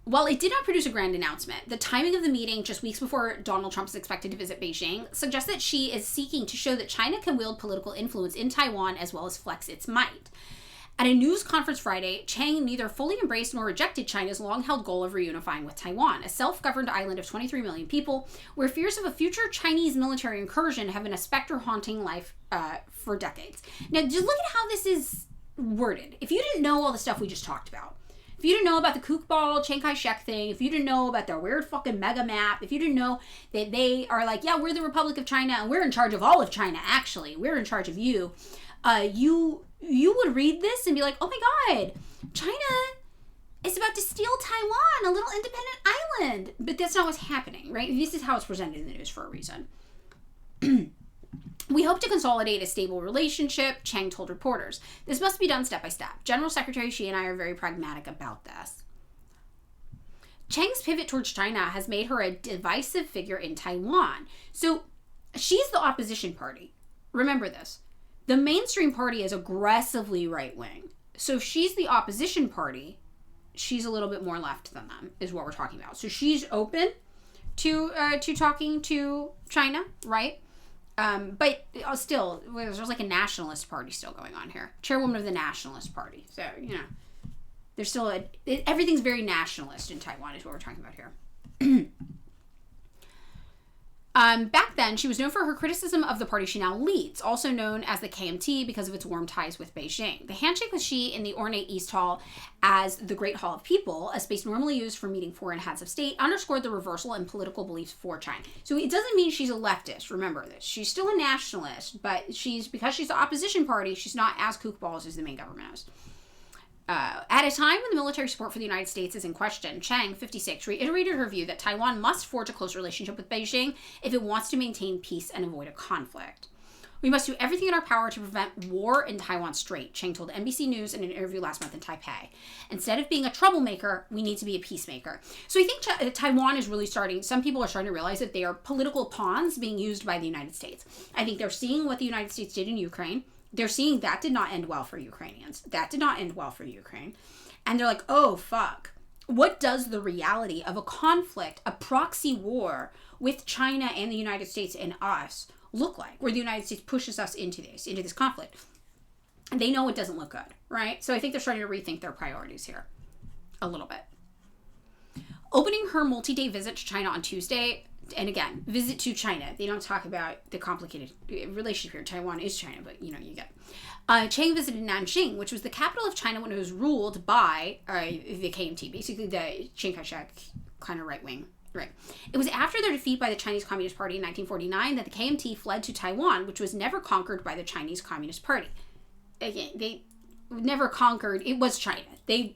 A: while it did not produce a grand announcement, the timing of the meeting just weeks before Donald Trump is expected to visit Beijing suggests that Xi is seeking to show that China can wield political influence in Taiwan as well as flex its might. At a news conference Friday, Chang neither fully embraced nor rejected China's long-held goal of reunifying with Taiwan, a self-governed island of 23 million people, where fears of a future Chinese military incursion have been a specter haunting life for decades. Now, just look at how this is worded. If you didn't know all the stuff we just talked about, if you didn't know about the Kukbal, Chiang Kai-shek thing, if you didn't know about their weird fucking mega map, if you didn't know that they are like, yeah, we're the Republic of China and we're in charge of all of China, actually, we're in charge of you, you would read this and be like, oh my God, China is about to steal Taiwan, a little independent island. But that's not what's happening, right? This is how it's presented in the news for a reason. We hope to consolidate a stable relationship, Chang told reporters. This must be done step by step. General Secretary Xi and I are very pragmatic about this. Chang's pivot towards China has made her a divisive figure in Taiwan. So she's the opposition party. Remember this. The mainstream party is aggressively right-wing. So if she's the opposition party, she's a little bit more left than them, is what we're talking about. So she's open to talking to China, right? But still, there's like a nationalist party still going on here. Chairwoman of the Nationalist Party. So, there's still everything's very nationalist in Taiwan is what we're talking about here. Back then, she was known for her criticism of the party she now leads, also known as the KMT because of its warm ties with Beijing. The handshake with Xi in the ornate East Hall as the Great Hall of People, a space normally used for meeting foreign heads of state, underscored the reversal in political beliefs for China. So it doesn't mean she's a leftist, remember this. She's still a nationalist, but because she's the opposition party, she's not as kookballs as the main government is. At a time when the military support for the United States is in question, Chang, 56, reiterated her view that Taiwan must forge a close relationship with Beijing if it wants to maintain peace and avoid a conflict. We must do everything in our power to prevent war in Taiwan Strait, Chang told NBC News in an interview last month in Taipei. Instead of being a troublemaker, we need to be a peacemaker. So I think Taiwan is really some people are starting to realize that they are political pawns being used by the United States. I think they're seeing what the United States did in Ukraine. They're seeing that did not end well for Ukrainians. That did not end well for Ukraine. And they're like, oh, fuck. What does the reality of a conflict, a proxy war with China and the United States and us look like? Where the United States pushes us into this conflict. And they know it doesn't look good, right? So I think they're starting to rethink their priorities here a little bit. Opening her multi-day visit to China on Tuesday, and again, visit to China. They don't talk about the complicated relationship here. Taiwan is China, but you get it. Chang visited Nanjing, which was the capital of China when it was ruled by the KMT, basically the Chiang Kai-shek kind of right wing. Right. It was after their defeat by the Chinese Communist Party in 1949 that the KMT fled to Taiwan, which was never conquered by the Chinese Communist Party. Again, they never conquered. It was China. They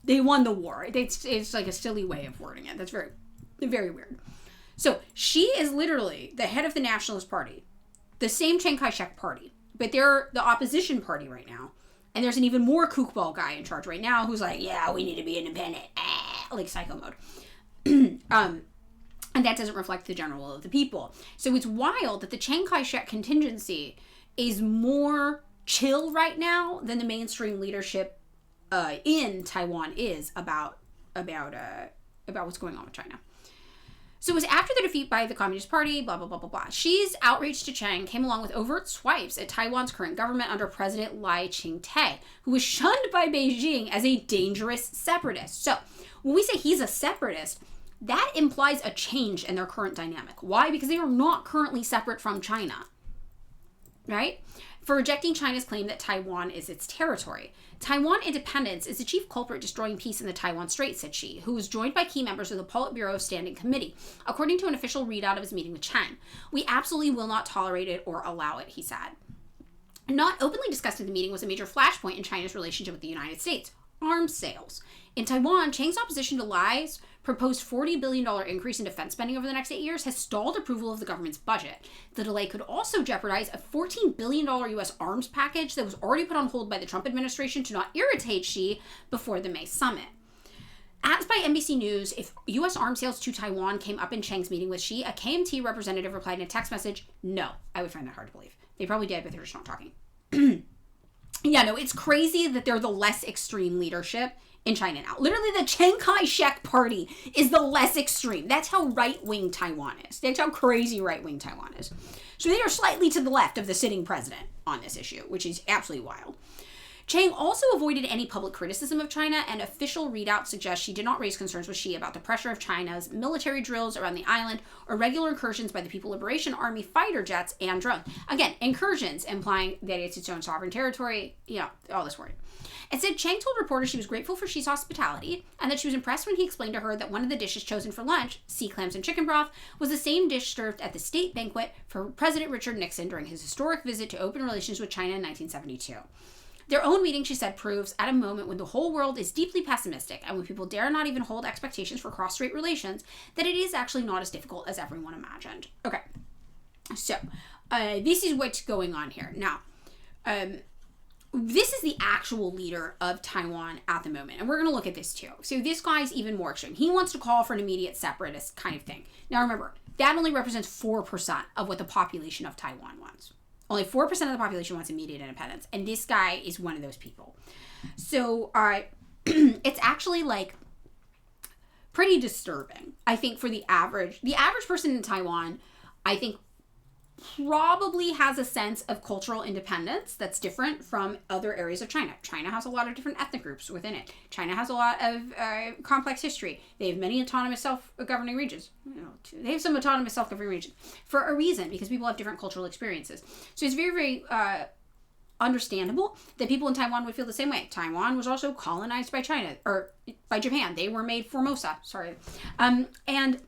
A: won the war. It's like a silly way of wording it. That's very, very weird. So she is literally the head of the Nationalist Party, the same Chiang Kai-shek party, but they're the opposition party right now. And there's an even more kookball guy in charge right now who's like, yeah, we need to be independent, like psycho mode. And that doesn't reflect the general will of the people. So it's wild that the Chiang Kai-shek contingency is more chill right now than the mainstream leadership in Taiwan is about what's going on with China. So it was after the defeat by the Communist Party, blah, blah, blah, blah, blah. Xi's outreach to Chang came along with overt swipes at Taiwan's current government under President Lai Ching-te, who was shunned by Beijing as a dangerous separatist. So when we say he's a separatist, that implies a change in their current dynamic. Why? Because they are not currently separate from China, right? For rejecting China's claim that Taiwan is its territory. Taiwan independence is the chief culprit destroying peace in the Taiwan Strait, said Xi, who was joined by key members of the Politburo Standing Committee, according to an official readout of his meeting with Chang. We absolutely will not tolerate it or allow it, he said. Not openly discussed in the meeting was a major flashpoint in China's relationship with the United States. arms sales. In Taiwan, Chang's opposition to Lai's proposed $40 billion increase in defense spending over the next 8 years has stalled approval of the government's budget. The delay could also jeopardize a $14 billion U.S. arms package that was already put on hold by the Trump administration to not irritate Xi before the May summit. As by NBC News, if U.S. arms sales to Taiwan came up in Chang's meeting with Xi, a KMT representative replied in a text message, "No." I would find that hard to believe. They probably did, but they're just not talking. Yeah, no, it's crazy that they're the less extreme leadership in China now. Literally, the Chiang Kai-shek party is the less extreme. That's how right-wing Taiwan is. That's how crazy right-wing Taiwan is. So they are slightly to the left of the sitting president on this issue, which is absolutely wild. Chang also avoided any public criticism of China, and official readouts suggest she did not raise concerns with Xi about the pressure of China's military drills around the island or regular incursions by the People Liberation Army fighter jets and drones. Again, incursions implying that it's its own sovereign territory, all this word. Instead, Chang told reporters she was grateful for Xi's hospitality and that she was impressed when he explained to her that one of the dishes chosen for lunch, sea clams and chicken broth, was the same dish served at the state banquet for President Richard Nixon during his historic visit to open relations with China in 1972. Their own meeting, she said, proves at a moment when the whole world is deeply pessimistic and when people dare not even hold expectations for cross-strait relations, that it is actually not as difficult as everyone imagined. Okay, so this is what's going on here. Now, this is the actual leader of Taiwan at the moment, and we're going to look at this too. So this guy's even more extreme. He wants to call for an immediate separatist kind of thing. Now remember, that only represents 4% of what the population of Taiwan wants. Only 4% of the population wants immediate independence, and this guy is one of those people. So it's actually like pretty disturbing, I think, for the average person in Taiwan. I think probably has a sense of cultural independence that's different from other areas of China. China has a lot of different ethnic groups within it. China has a lot of complex history. They have many autonomous self-governing regions. They have some autonomous self-governing regions for a reason, because people have different cultural experiences. So it's very, very understandable that people in Taiwan would feel the same way. Taiwan was also colonized by China, or by Japan. They were made Formosa, and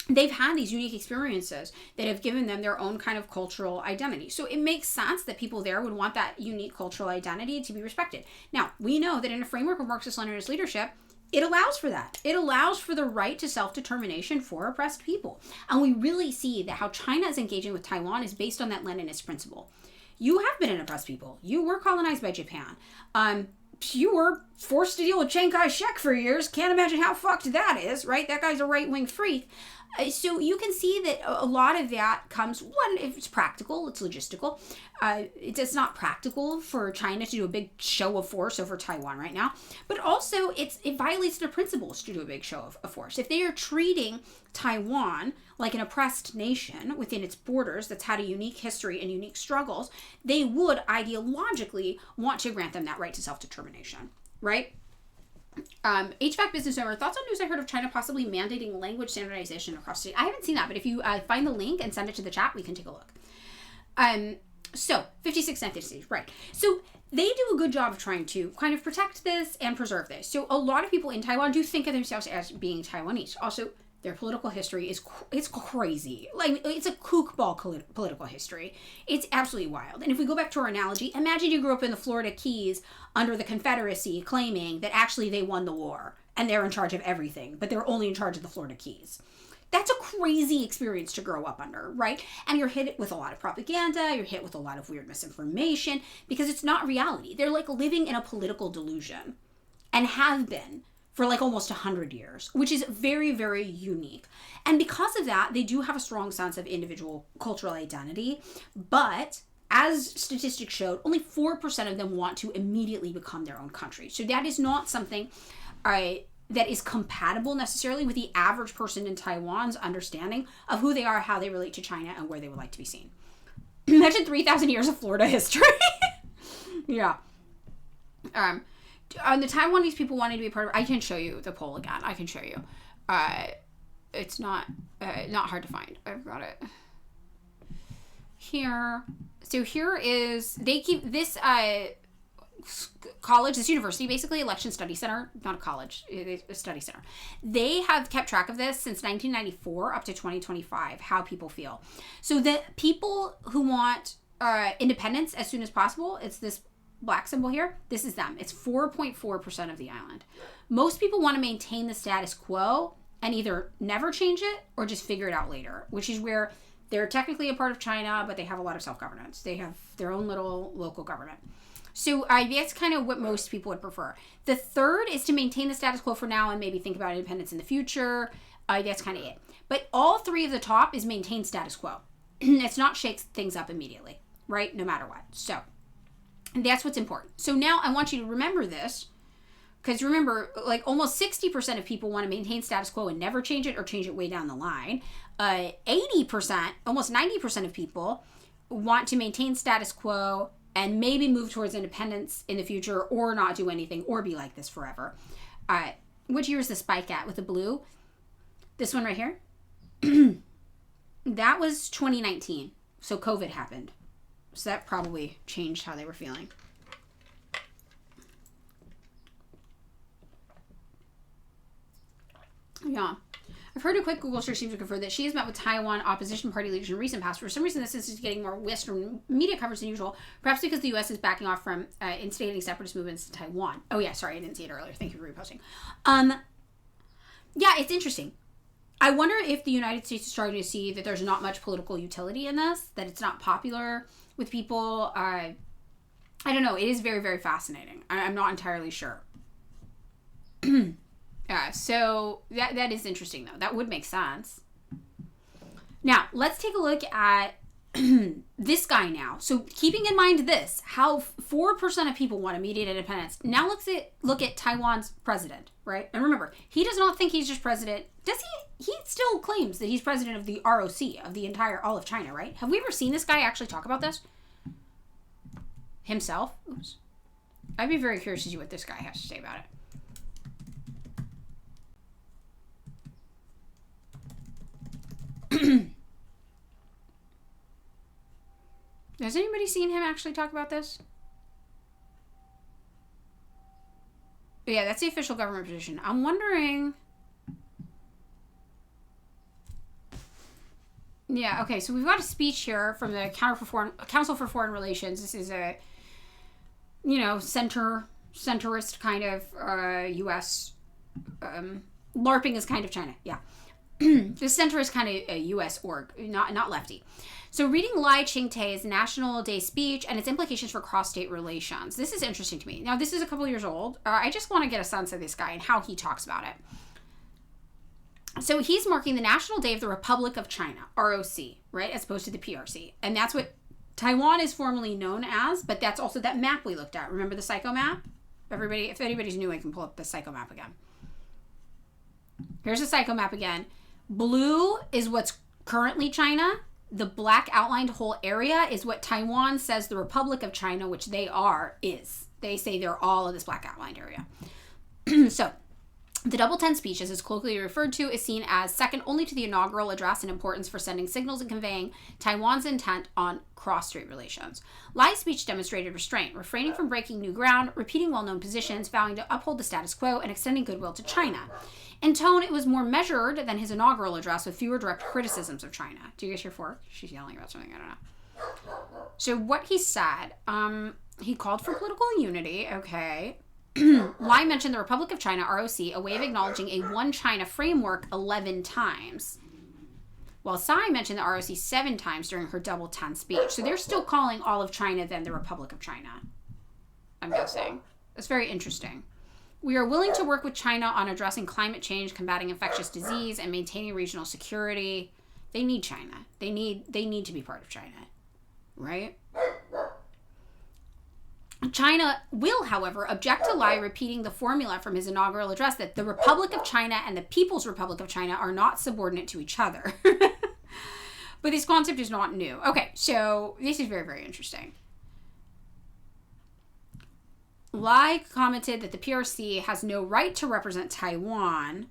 A: they've had these unique experiences that have given them their own kind of cultural identity. So it makes sense that people there would want that unique cultural identity to be respected. Now, we know that in a framework of Marxist-Leninist leadership, it allows for that. It allows for the right to self-determination for oppressed people. And we really see that how China is engaging with Taiwan is based on that Leninist principle. You have been an oppressed people. You were colonized by Japan. You were forced to deal with Chiang Kai-shek for years. Can't imagine how fucked that is, right? That guy's a right-wing freak. So you can see that a lot of that comes, one, if it's practical, it's logistical. It's not practical for China to do a big show of force over Taiwan right now. But also, it violates their principles to do a big show of force. If they are treating Taiwan like an oppressed nation within its borders that's had a unique history and unique struggles, they would ideologically want to grant them that right to self-determination, right? HVAC business owner, thoughts on news I heard of China possibly mandating language standardization across state. I haven't seen that, but if you find the link and send it to the chat, we can take a look. So 56 ethnicities, right. So they do a good job of trying to kind of protect this and preserve this. So a lot of people in Taiwan do think of themselves as being Taiwanese. Also, their political history is it's crazy. Like, it's a kookball political history. It's absolutely wild. And if we go back to our analogy, imagine you grew up in the Florida Keys under the Confederacy, claiming that actually they won the war and they're in charge of everything, but they're only in charge of the Florida Keys. That's a crazy experience to grow up under, right? And you're hit with a lot of propaganda, you're hit with a lot of weird misinformation, because it's not reality. They're like living in a political delusion, and have been for like almost 100 years, which is very, very unique. And because of that, they do have a strong sense of individual cultural identity, but as statistics showed, only 4% of them want to immediately become their own country. So that is not something that is compatible necessarily with the average person in Taiwan's understanding of who they are, how they relate to China, and where they would like to be seen. Imagine 3,000 years of Florida history. Yeah. The Taiwanese people wanting to be part of, I can show you the poll again. I can show you. It's not hard to find. I've got it here. So here is, they keep this college, this university, basically election study center, not a college, it's a study center. They have kept track of this since 1994 up to 2025, how people feel. So the people who want independence as soon as possible, it's this black symbol here, this is them. It's 4.4% of the island. Most people want to maintain the status quo and either never change it or just figure it out later, which is where they're technically a part of China, but they have a lot of self-governance. They have their own little local government. So that's kind of what most people would prefer. The third is to maintain the status quo for now and maybe think about independence in the future. That's kind of it. But all three of the top is maintain status quo. It's not shake things up immediately, right? No matter what. So that's what's important. So now I want you to remember this, because remember, like almost 60% of people want to maintain status quo and never change it or change it way down the line. 80%, almost 90% of people want to maintain status quo and maybe move towards independence in the future or not do anything or be like this forever. Which year is the spike at with the blue? This one right here? That was 2019. So COVID happened. So that probably changed how they were feeling. Yeah. I've heard a quick Google search seems to confirm that she has met with Taiwan opposition party leaders in recent past. For some reason, this is getting more Western media coverage than usual, perhaps because the U.S. is backing off from instigating separatist movements in Taiwan. Oh, yeah, sorry, I didn't see it earlier. Thank you for reposting. Yeah, it's interesting. I wonder if the United States is starting to see that there's not much political utility in this, that it's not popular with people. I don't know. It is very, very fascinating. I'm not entirely sure. So that is interesting, though. That would make sense. Now, let's take a look at this guy now. So keeping in mind this, how 4% of people want immediate independence. Now look at Taiwan's president, right? And remember, he does not think he's just president. Does he? He still claims that he's president of the ROC, of the entire, all of China, right? Have we ever seen this guy actually talk about this? Himself? Oops. I'd be very curious to see what this guy has to say about it. Has anybody seen him actually talk about this? Yeah, that's the official government position. I'm wondering... Yeah, okay, so we've got a speech here from the Council for Foreign Relations. This is a, centrist kind of U.S. LARPing is kind of China, yeah. The center is kind of a U.S. org, not lefty. So reading Lai Ching-te's National Day speech and its implications for cross-state relations. This is interesting to me. Now, this is a couple years old. I just want to get a sense of this guy and how he talks about it. So he's marking the National Day of the Republic of China, ROC, right, as opposed to the PRC. And that's what Taiwan is formally known as, but that's also that map we looked at. Remember the psycho map? If anybody's new, I can pull up the psycho map again. Here's the psycho map again. Blue is what's currently China. The black outlined whole area is what Taiwan says the Republic of China, which they are, is. They say they're all in this black outlined area. So, the Double 10 speech, as it's colloquially referred to, is seen as second only to the inaugural address in importance for sending signals and conveying Taiwan's intent on cross-strait relations. Lai's speech demonstrated restraint, refraining from breaking new ground, repeating well-known positions, vowing to uphold the status quo, and extending goodwill to China. In tone, it was more measured than his inaugural address with fewer direct criticisms of China. Do you guys hear Fork? She's yelling about something, I don't know. So what he said, he called for political unity, okay. Lai mentioned the Republic of China, ROC, a way of acknowledging a one China framework 11 times. While Tsai mentioned the ROC 7 times during her Double 10 speech. So they're still calling all of China then the Republic of China, I'm guessing. That's very interesting. We are willing to work with China on addressing climate change, combating infectious disease, and maintaining regional security. They need China. They need to be part of China, right? China will, however, object to Lai repeating the formula from his inaugural address that the Republic of China and the People's Republic of China are not subordinate to each other. But this concept is not new. Okay, so this is very, very interesting. Lai commented that the PRC has no right to represent Taiwan.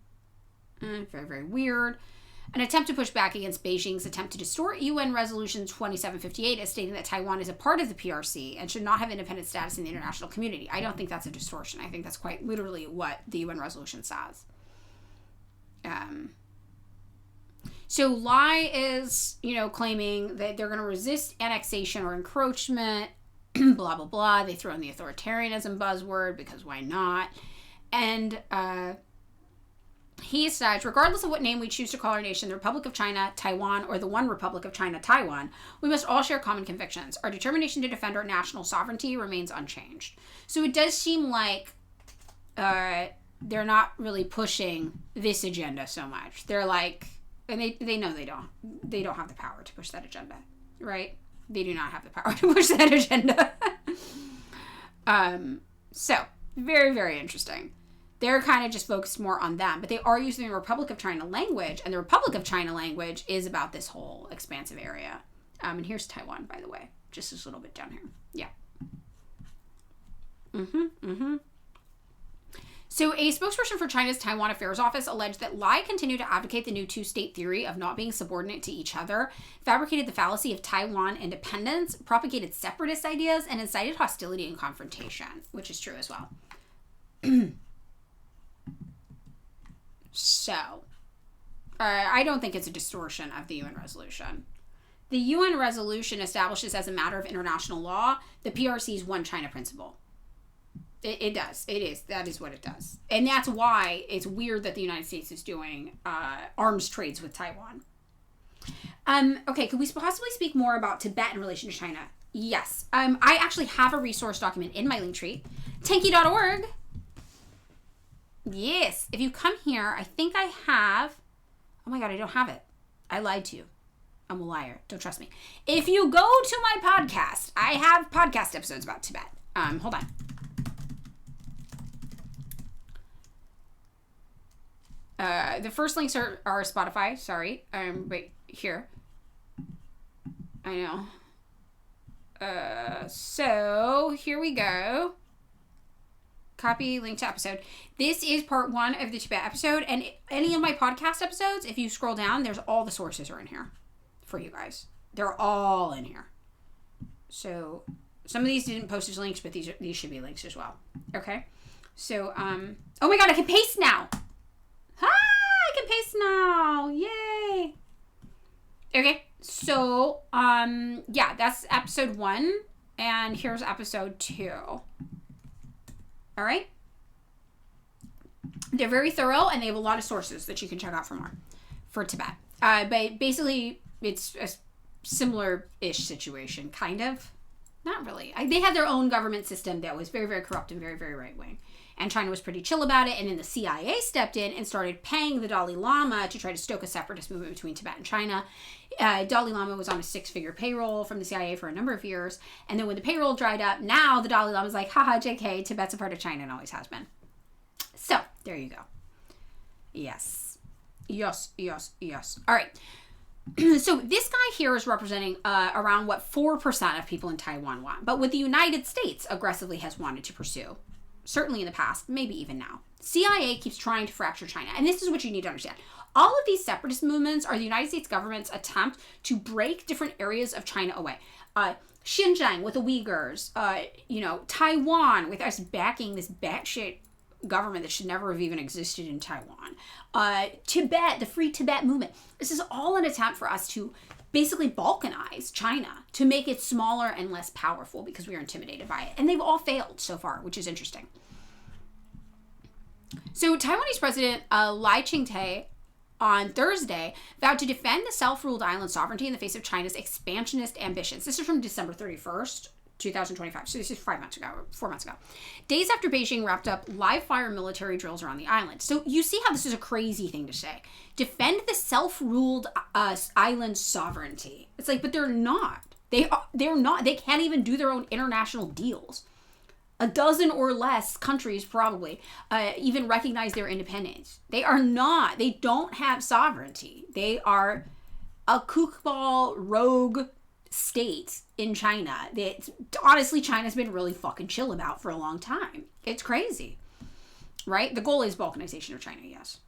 A: Very, very weird. An attempt to push back against Beijing's attempt to distort UN Resolution 2758 as stating that Taiwan is a part of the PRC and should not have independent status in the international community. I don't think that's a distortion. I think that's quite literally what the UN resolution says. So Lai is, claiming that they're going to resist annexation or encroachment. blah, blah, blah. They throw in the authoritarianism buzzword because why not? And he says, regardless of what name we choose to call our nation, the Republic of China, Taiwan, or the One Republic of China, Taiwan, we must all share common convictions. Our determination to defend our national sovereignty remains unchanged. So it does seem like they're not really pushing this agenda so much. They're like, and they know they don't have the power to push that agenda, right? They do not have the power to push that agenda. So very, very interesting. They're kind of just focused more on them, but they are using the Republic of China language, and the Republic of China language is about this whole expansive area. And here's Taiwan, by the way, just this little bit down here. Yeah. So a spokesperson for China's Taiwan Affairs Office alleged that Lai continued to advocate the new two-state theory of not being subordinate to each other, fabricated the fallacy of Taiwan independence, propagated separatist ideas, and incited hostility and confrontation, which is true as well. So, I don't think it's a distortion of the UN resolution. The UN resolution establishes as a matter of international law the PRC's One China principle. It does. It is. That is what it does. And that's why it's weird that the United States is doing arms trades with Taiwan. Okay, could we possibly speak more about Tibet in relation to China? Yes. I actually have a resource document in my link tree, tanky.org. Yes. If you come here, I think I have... Oh my God, I don't have it. I lied to you. I'm a liar. Don't trust me. If you go to my podcast, I have podcast episodes about Tibet. Hold on. The first links are Spotify. Sorry. Right here. I know. So here we go. Copy link to episode. This is part 1 of the Tibet episode, and any of my podcast episodes, if you scroll down, there's all the sources are in here for you guys. They're all in here. So some of these didn't post as links, but these should be links as well. Okay. So oh my God, I can paste now. I can paste now. Yay. Okay. So yeah, that's episode 1, and here's episode 2. All right. They're very thorough, and they have a lot of sources that you can check out for more for Tibet. But basically, it's a similar-ish situation, kind of. Not really. They had their own government system that was very, very corrupt and very, very right-wing. And China was pretty chill about it, and then the CIA stepped in and started paying the Dalai Lama to try to stoke a separatist movement between Tibet and China. Dalai Lama was on a 6-figure payroll from the CIA for a number of years, and then when the payroll dried up, now the Dalai Lama's like, haha, JK, Tibet's a part of China and always has been. So, there you go. Yes. All right. So this guy here is representing around what 4% of people in Taiwan want, but what the United States aggressively has wanted to pursue. Certainly in the past, maybe even now. CIA keeps trying to fracture China. And this is what you need to understand. All of these separatist movements are the United States government's attempt to break different areas of China away. Xinjiang with the Uyghurs, Taiwan with us backing this batshit government that should never have even existed in Taiwan. Tibet, the Free Tibet movement. This is all an attempt for us to basically balkanize China, to make it smaller and less powerful because we are intimidated by it. And they've all failed so far, which is interesting. So Taiwanese President Lai Ching-te on Thursday vowed to defend the self-ruled island sovereignty in the face of China's expansionist ambitions. This is from December 31st, 2025. So this is 4 months ago. Days after Beijing wrapped up live-fire military drills around the island. So you see how this is a crazy thing to say. Defend the self-ruled island sovereignty. It's like, but they're not. They're not. They can't even do their own international deals. A dozen or less countries probably even recognize their independence. They are not. They don't have sovereignty. They are a kookball rogue state in China that honestly China's been really fucking chill about for a long time. It's crazy, right? The goal is balkanization of China, yes.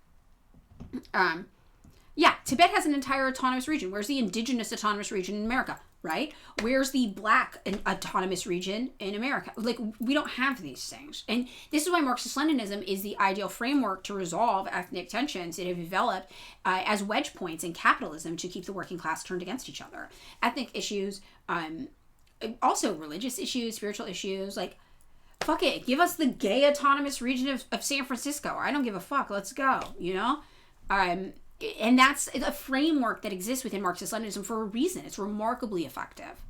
A: Yeah, Tibet has an entire autonomous region. Where's the indigenous autonomous region in America, right? Where's the black autonomous region in America? Like, we don't have these things. And this is why Marxist-Leninism is the ideal framework to resolve ethnic tensions that have developed as wedge points in capitalism to keep the working class turned against each other. Ethnic issues also religious issues, spiritual issues. Like, fuck it. Give us the gay autonomous region of San Francisco. I don't give a fuck. Let's go, you know? And that's a framework that exists within Marxist-Leninism for a reason. It's remarkably effective.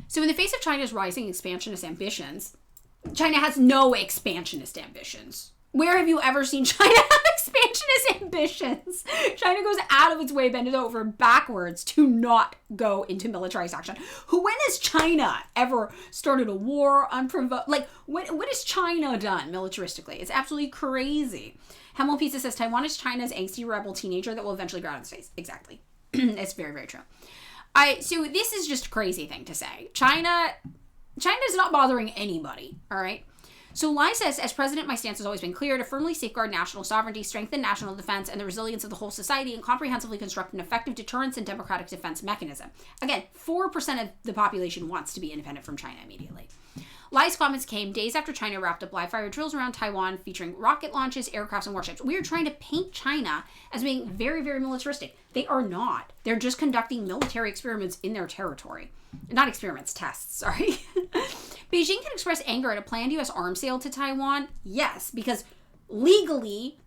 A: So in the face of China's rising expansionist ambitions, China has no expansionist ambitions. Where have you ever seen China have expansionist ambitions? China goes out of its way, bending over backwards to not go into militarized action. When has China ever started a war unprovoked? Like, what has China done militaristically? It's absolutely crazy. Hemel Pizza says, Taiwan is China's angsty rebel teenager that will eventually grow out of space. Exactly. It's very, very true. So this is just a crazy thing to say. China's not bothering anybody, all right? So Lai says, as president, my stance has always been clear: to firmly safeguard national sovereignty, strengthen national defense and the resilience of the whole society, and comprehensively construct an effective deterrence and democratic defense mechanism. Again, 4% of the population wants to be independent from China immediately. Lai's comments came days after China wrapped up live-fire drills around Taiwan featuring rocket launches, aircrafts, and warships. We are trying to paint China as being very, very militaristic. They are not. They're just conducting military experiments in their territory. Not experiments, tests, sorry. Beijing can express anger at a planned U.S. arms sale to Taiwan. Yes, because legally,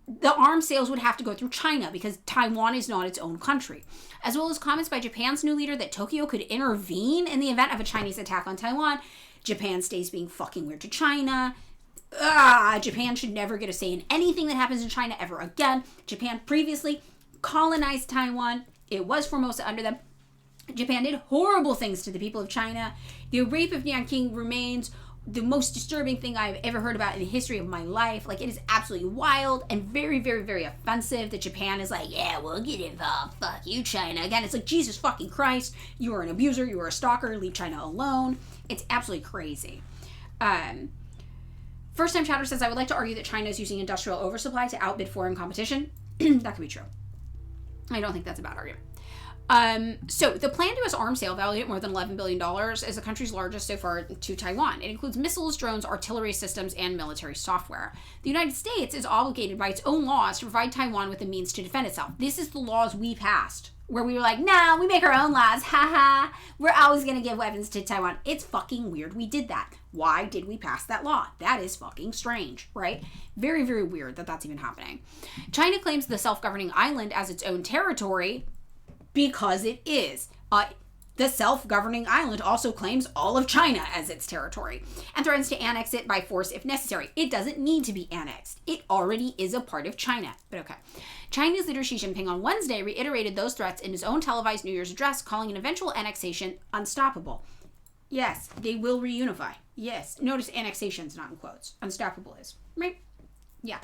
A: the arms sales would have to go through China because Taiwan is not its own country. As well as comments by Japan's new leader that Tokyo could intervene in the event of a Chinese attack on Taiwan. Japan stays being fucking weird to China. Japan should never get a say in anything that happens in China ever again. Japan previously colonized Taiwan. It was Formosa under them. Japan did horrible things to the people of China. The rape of Nanking remains the most disturbing thing I've ever heard about in the history of my life. Like, it is absolutely wild and very, very, very offensive that Japan is like, yeah, we'll get involved. Fuck you, China. Again, it's like, Jesus fucking Christ. You are an abuser. You are a stalker. Leave China alone. It's absolutely crazy. First Time Chatter says, I would like to argue that China is using industrial oversupply to outbid foreign competition. That could be true. I don't think that's a bad argument. So the planned U.S. arms sale, valued at more than $11 billion, is the country's largest so far to Taiwan. It includes missiles, drones, artillery systems, and military software. The United States is obligated by its own laws to provide Taiwan with the means to defend itself. This is the laws we passed, where we were like, nah, we make our own laws, haha, we're always going to give weapons to Taiwan. It's fucking weird we did that. Why did we pass that law? That is fucking strange, right? Very, very weird that that's even happening. China claims the self-governing island as its own territory, because it is. The self-governing island also claims all of China as its territory and threatens to annex it by force if necessary. It doesn't need to be annexed. It already is a part of China. But okay. Chinese leader Xi Jinping on Wednesday reiterated those threats in his own televised New Year's address, calling an eventual annexation unstoppable. Yes, they will reunify. Yes. Notice annexation's not in quotes. Unstoppable is. Right? Yeah.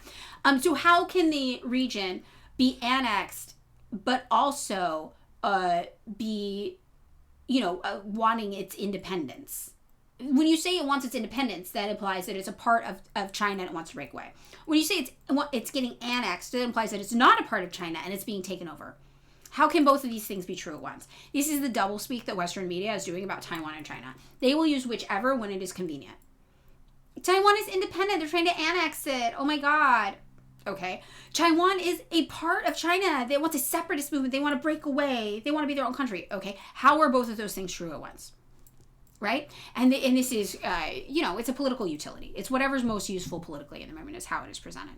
A: So how can the region be annexed but also be, wanting its independence? When you say it wants its independence, that implies that it's a part of China and it wants to break away. When you say it's getting annexed, that implies that it's not a part of China and it's being taken over. How can both of these things be true at once? This is the doublespeak that Western media is doing about Taiwan and China. They will use whichever when it is convenient. Taiwan is independent. They're trying to annex it. Oh my God. Okay. Taiwan is a part of China. They want a separatist movement. They want to break away. They want to be their own country. Okay. How are both of those things true at once? Right? And this is, it's a political utility. It's whatever's most useful politically in the moment is how it is presented.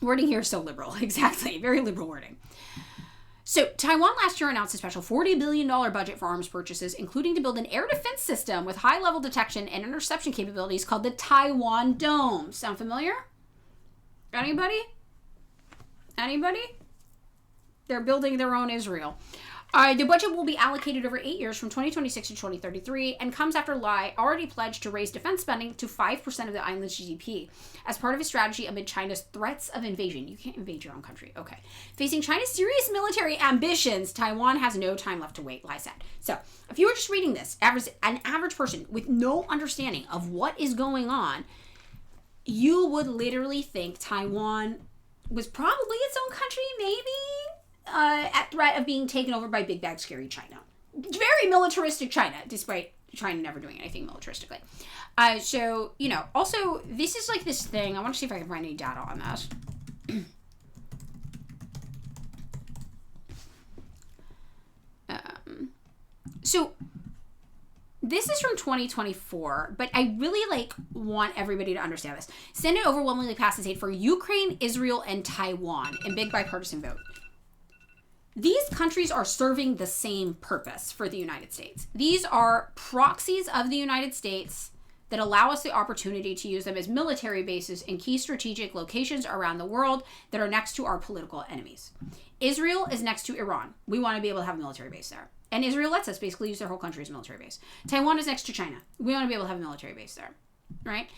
A: Wording here is so liberal. Exactly. Very liberal wording. So Taiwan last year announced a special $40 billion budget for arms purchases, including to build an air defense system with high-level detection and interception capabilities called the Taiwan Dome. Sound familiar? Anybody? They're building their own Israel. The budget will be allocated over 8 years from 2026 to 2033 and comes after Lai already pledged to raise defense spending to 5% of the island's GDP as part of his strategy amid China's threats of invasion. You can't invade your own country. Okay. Facing China's serious military ambitions, Taiwan has no time left to wait, Lai said. So, if you were just reading this, an average person with no understanding of what is going on, you would literally think Taiwan was probably its own country, maybe, at threat of being taken over by big bad scary China. Very militaristic China, despite China never doing anything militaristically. Also, this is like this thing. I want to see if I can find any data on this. So this is from 2024, but I really want everybody to understand this. Senate overwhelmingly passes aid for Ukraine, Israel, and Taiwan in big bipartisan vote. These countries are serving the same purpose for the United States. These are proxies of the United States that allow us the opportunity to use them as military bases in key strategic locations around the world that are next to our political enemies. Israel is next to Iran. We want to be able to have a military base there. And Israel lets us basically use their whole country as a military base. Taiwan is next to China. We want to be able to have a military base there, right?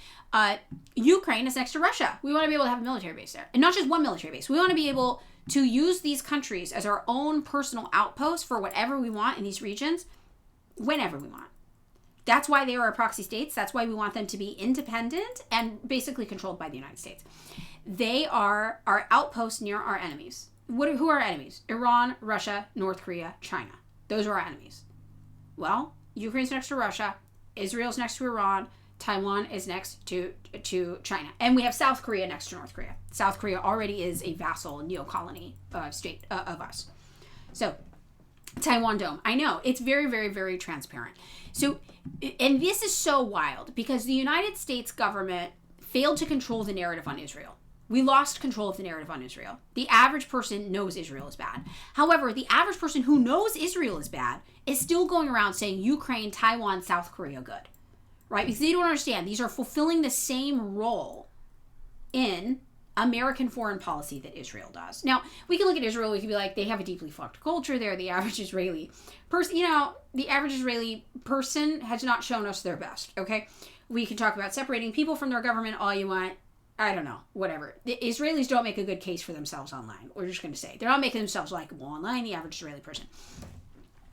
A: Ukraine is next to Russia. We want to be able to have a military base there. And not just one military base. We want to be able to use these countries as our own personal outposts for whatever we want in these regions, whenever we want. That's why they are our proxy states. That's why we want them to be independent and basically controlled by the United States. They are our outposts near our enemies. Who are our enemies? Iran, Russia, North Korea, China. Those are our enemies. Well, Ukraine's next to Russia. Israel's next to Iran. Taiwan is next to China. And we have South Korea next to North Korea. South Korea already is a vassal neo-colony state of us. So, Taiwan Dome. I know. It's very, very, very transparent. So, and this is so wild because the United States government failed to control the narrative on Israel. We lost control of the narrative on Israel. The average person knows Israel is bad. However, the average person who knows Israel is bad is still going around saying Ukraine, Taiwan, South Korea good. Right? Because they don't understand. These are fulfilling the same role in American foreign policy that Israel does. Now, we can look at Israel, we can be like, they have a deeply fucked culture there. The average Israeli person, has not shown us their best, okay? We can talk about separating people from their government all you want. I don't know, whatever. The Israelis don't make a good case for themselves online. We're just going to say. They're not making themselves likable online, the average Israeli person.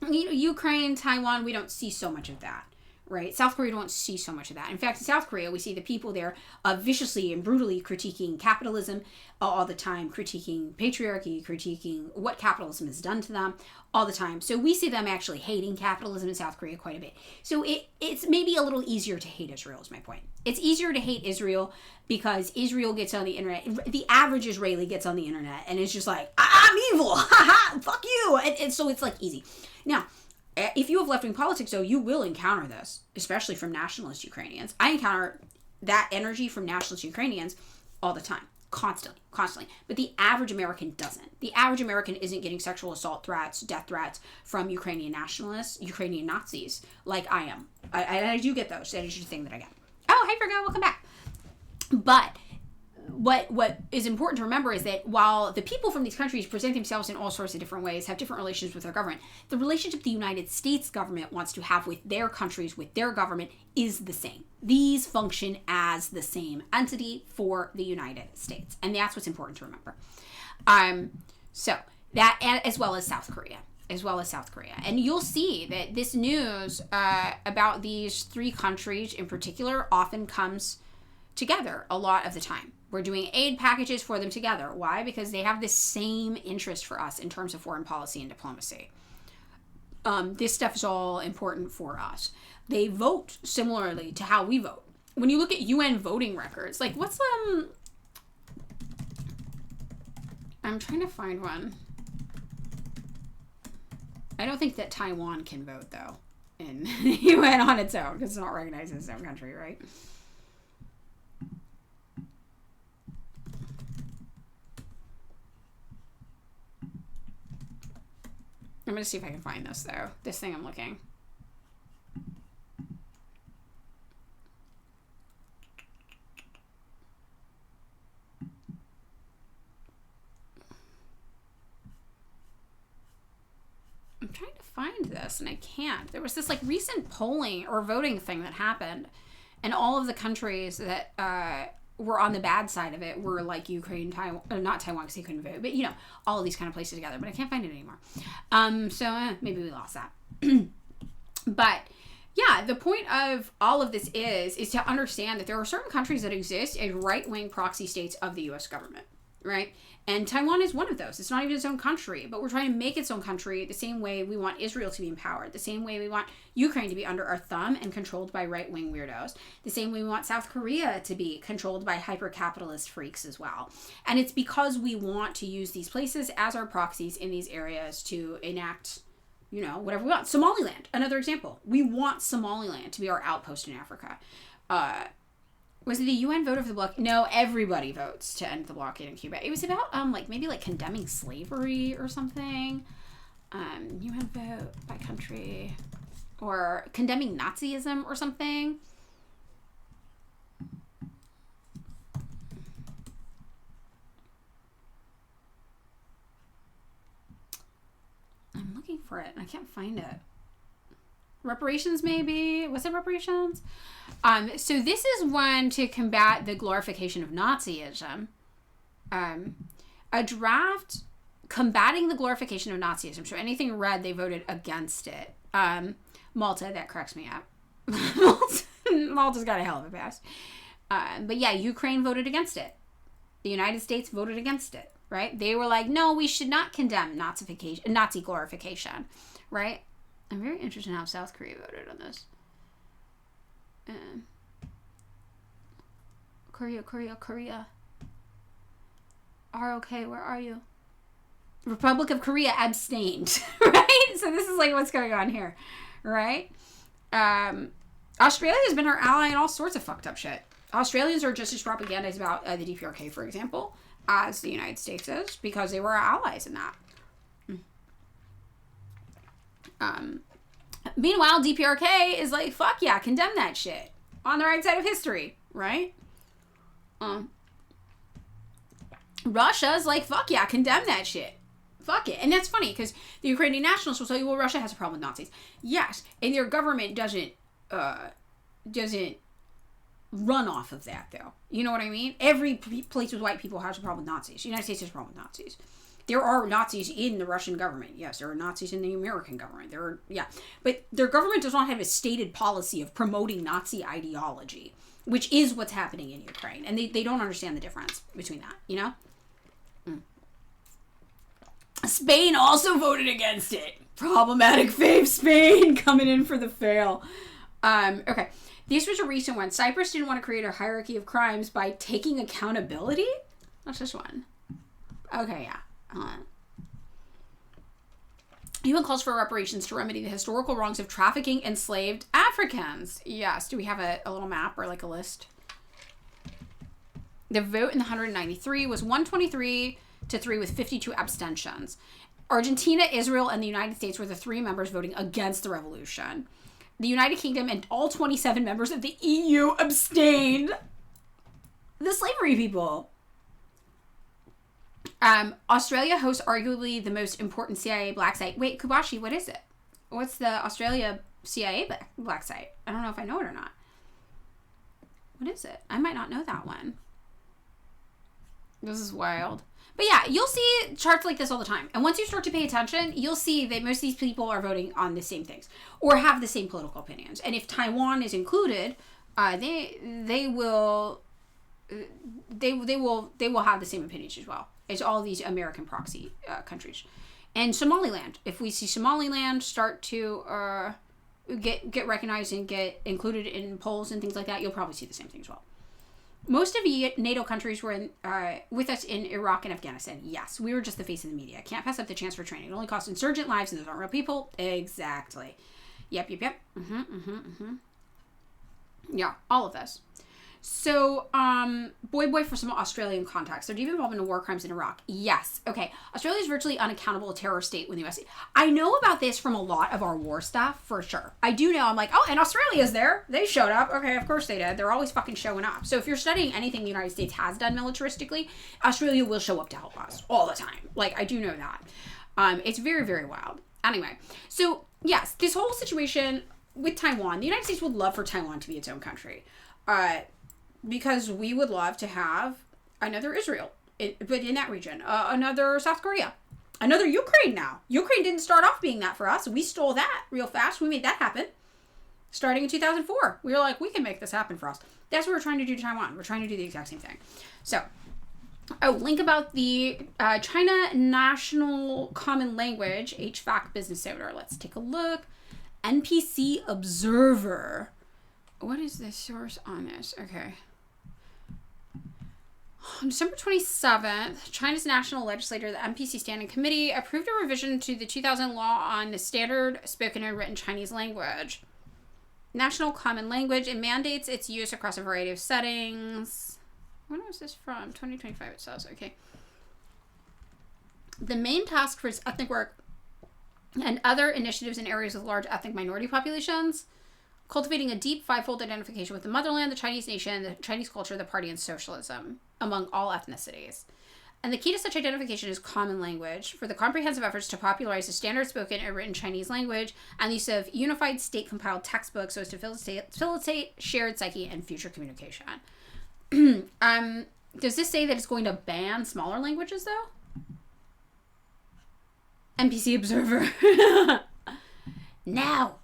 A: Ukraine, Taiwan, we don't see so much of that, right? South Korea don't see so much of that. In fact, in South Korea, we see the people there viciously and brutally critiquing capitalism all the time, critiquing patriarchy, critiquing what capitalism has done to them all the time. So we see them actually hating capitalism in South Korea quite a bit. So it's maybe a little easier to hate Israel is my point. It's easier to hate Israel because Israel gets on the internet. The average Israeli gets on the internet and it's just like, I'm evil. Fuck you. And so it's like easy. Now, if you have left-wing politics, though, you will encounter this, especially from nationalist Ukrainians. I encounter that energy from nationalist Ukrainians all the time, constantly. But the average American doesn't. The average American isn't getting sexual assault threats, death threats from Ukrainian nationalists, Ukrainian Nazis, like I am. I do get those. That is the thing that I get. Oh, hey, Virgo, welcome back. But what is important to remember is that while the people from these countries present themselves in all sorts of different ways, have different relations with their government, the relationship the United States government wants to have with their countries, with their government, is the same. These function as the same entity for the United States. And that's what's important to remember. So that, as well as South Korea. And you'll see that this news about these three countries in particular often comes together a lot of the time. We're doing aid packages for them together. Why? Because they have the same interest for us in terms of foreign policy and diplomacy. This stuff is all important for us. They vote similarly to how we vote. When you look at UN voting records, like what's I'm trying to find one. I don't think that Taiwan can vote though in the UN on its own because it's not recognized as its own country, right? I'm going to see if I can find this, though. This thing I'm looking. I'm trying to find this, and I can't. There was this, recent polling or voting thing that happened, and all of the countries that were on the bad side of it were Ukraine, Taiwan, not Taiwan because they couldn't vote, but all of these kind of places together, but I can't find it anymore. So maybe we lost that. But yeah, the point of all of this is to understand that there are certain countries that exist as right-wing proxy states of the U.S. government, right? And Taiwan is one of those. It's not even its own country, but we're trying to make its own country the same way we want Israel to be empowered, the same way we want Ukraine to be under our thumb and controlled by right-wing weirdos, the same way we want South Korea to be controlled by hyper-capitalist freaks as well. And it's because we want to use these places as our proxies in these areas to enact you know, whatever we want. Somaliland, another example. We want Somaliland to be our outpost in Africa. Was it a UN vote of the blockade? No, everybody votes to end the blockade in Cuba. It was about, maybe condemning slavery or something. UN vote by country. Or condemning Nazism or something. I'm looking for it and I can't find it. Reparations, maybe? Was it reparations? So this is one to combat the glorification of Nazism. A draft combating the glorification of Nazism. So anything red, they voted against it. Malta, that cracks me up. Malta's got a hell of a past. But yeah, Ukraine voted against it. The United States voted against it, right? They were like, no, we should not condemn Nazi glorification, right? I'm very interested in how South Korea voted on this. Korea. ROK, where are you? Republic of Korea abstained, right? So this is what's going on here, right? Australia has been our ally in all sorts of fucked up shit. Australians are just as propagandized about the DPRK, for example, as the United States is, because they were our allies in that. Meanwhile, DPRK is like, fuck yeah, condemn that shit. On the right side of history, right? Russia's like, fuck yeah, condemn that shit. Fuck it. And that's funny, because the Ukrainian nationalists will tell you, well, Russia has a problem with Nazis. Yes, and their government doesn't run off of that, though. You know what I mean? Every place with white people has a problem with Nazis. The United States has a problem with Nazis. There are Nazis in the Russian government. Yes, there are Nazis in the American government. But their government does not have a stated policy of promoting Nazi ideology, which is what's happening in Ukraine. And they don't understand the difference between that, you know? Spain also voted against it. Problematic fave Spain coming in for the fail. Okay. This was a recent one. Cyprus didn't want to create a hierarchy of crimes by taking accountability? What's this one? Okay, yeah. UN calls for reparations to remedy the historical wrongs of trafficking enslaved Africans. Yes. Do we have a little map or a list? The vote in the 193 was 123 to 3 with 52 abstentions. Argentina, Israel, and the United States were the 3 members voting against the revolution. The United Kingdom and all 27 members of the EU abstained. The slavery people. Australia hosts arguably the most important CIA black site. Wait, Kubashi, what is it? What's the Australia CIA black site? I don't know if I know it or not. What is it? I might not know that one. This is wild. But yeah, you'll see charts like this all the time. And once you start to pay attention, you'll see that most of these people are voting on the same things or have the same political opinions. And if Taiwan is included, they will have the same opinions as well as all these American proxy countries. And Somaliland, if we see Somaliland start to get recognized and get included in polls and things like that, you'll probably see the same thing as well. Most of the NATO countries were with us in Iraq and Afghanistan. Yes, we were just the face of the media. Can't pass up the chance for training. It only costs insurgent lives and those aren't real people. Exactly. Yep. Yeah, all of this. So, boy, for some Australian context, they're deep involved in war crimes in Iraq. Yes. Okay. Australia is virtually unaccountable terror state when the U.S. I know about this from a lot of our war stuff, for sure. I do know. I'm like, oh, and Australia's there. They showed up. Okay, of course they did. They're always fucking showing up. So if you're studying anything the United States has done militaristically, Australia will show up to help us all the time. I do know that. It's very, very wild. Anyway, so yes, this whole situation with Taiwan, the United States would love for Taiwan to be its own country. Because we would love to have another Israel, but in that region, another South Korea, another Ukraine now. Ukraine didn't start off being that for us. We stole that real fast. We made that happen. Starting in 2004. We were like, we can make this happen for us. That's what we're trying to do to Taiwan. We're trying to do the exact same thing. So, link about the China National Common Language, HVAC business owner. Let's take a look. NPC Observer. What is the source on this? Okay. On December 27th, China's National Legislature, the NPC Standing Committee, approved a revision to the 2000 law on the standard spoken and written Chinese language. National Common Language, and mandates its use across a variety of settings. When was this from? 2025 it says. Okay. The main task for its ethnic work and other initiatives in areas with large ethnic minority populations, cultivating a deep fivefold identification with the motherland, the Chinese nation, the Chinese culture, the party, and socialism among all ethnicities. And the key to such identification is common language, for the comprehensive efforts to popularize the standard spoken and written Chinese language and the use of unified state-compiled textbooks so as to facilitate shared psyche and future communication. Does this say that it's going to ban smaller languages, though? NPC Observer. Now.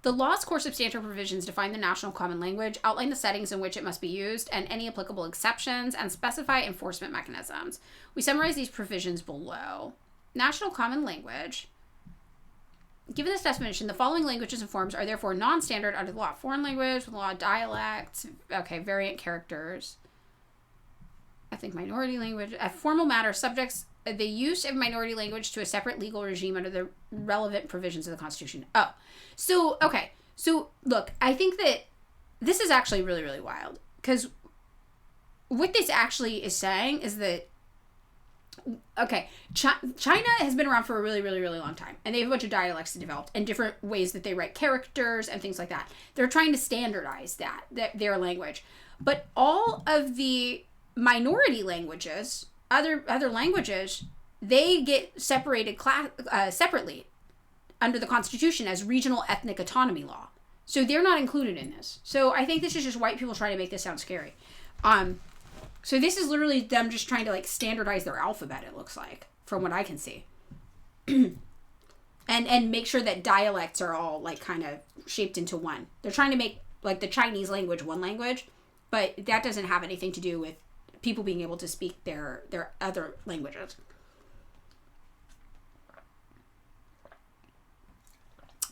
A: The law's core substantial provisions define the national common language, outline the settings in which it must be used, and any applicable exceptions, and specify enforcement mechanisms. We summarize these provisions below. National common language. Given this definition, the following languages and forms are therefore non-standard under the law. Foreign language, law dialects, variant characters. Ethnic minority language. A formal matter subjects the use of minority language to a separate legal regime under the relevant provisions of the Constitution. Oh, so, okay. So, look, I think that this is actually really, really wild. Because what this actually is saying is that, okay, China has been around for a really, really, really long time. And they have a bunch of dialects developed and different ways that they write characters and things like that. They're trying to standardize their language. But all of the minority languages, other languages, they get separated separately under the Constitution as regional ethnic autonomy law. So they're not included in this. So I think this is just white people trying to make this sound scary. So this is literally them just trying to like standardize their alphabet, it looks like, from what I can see. and make sure that dialects are all like kind of shaped into one. They're trying to make like the Chinese language one language, but that doesn't have anything to do with people being able to speak their other languages.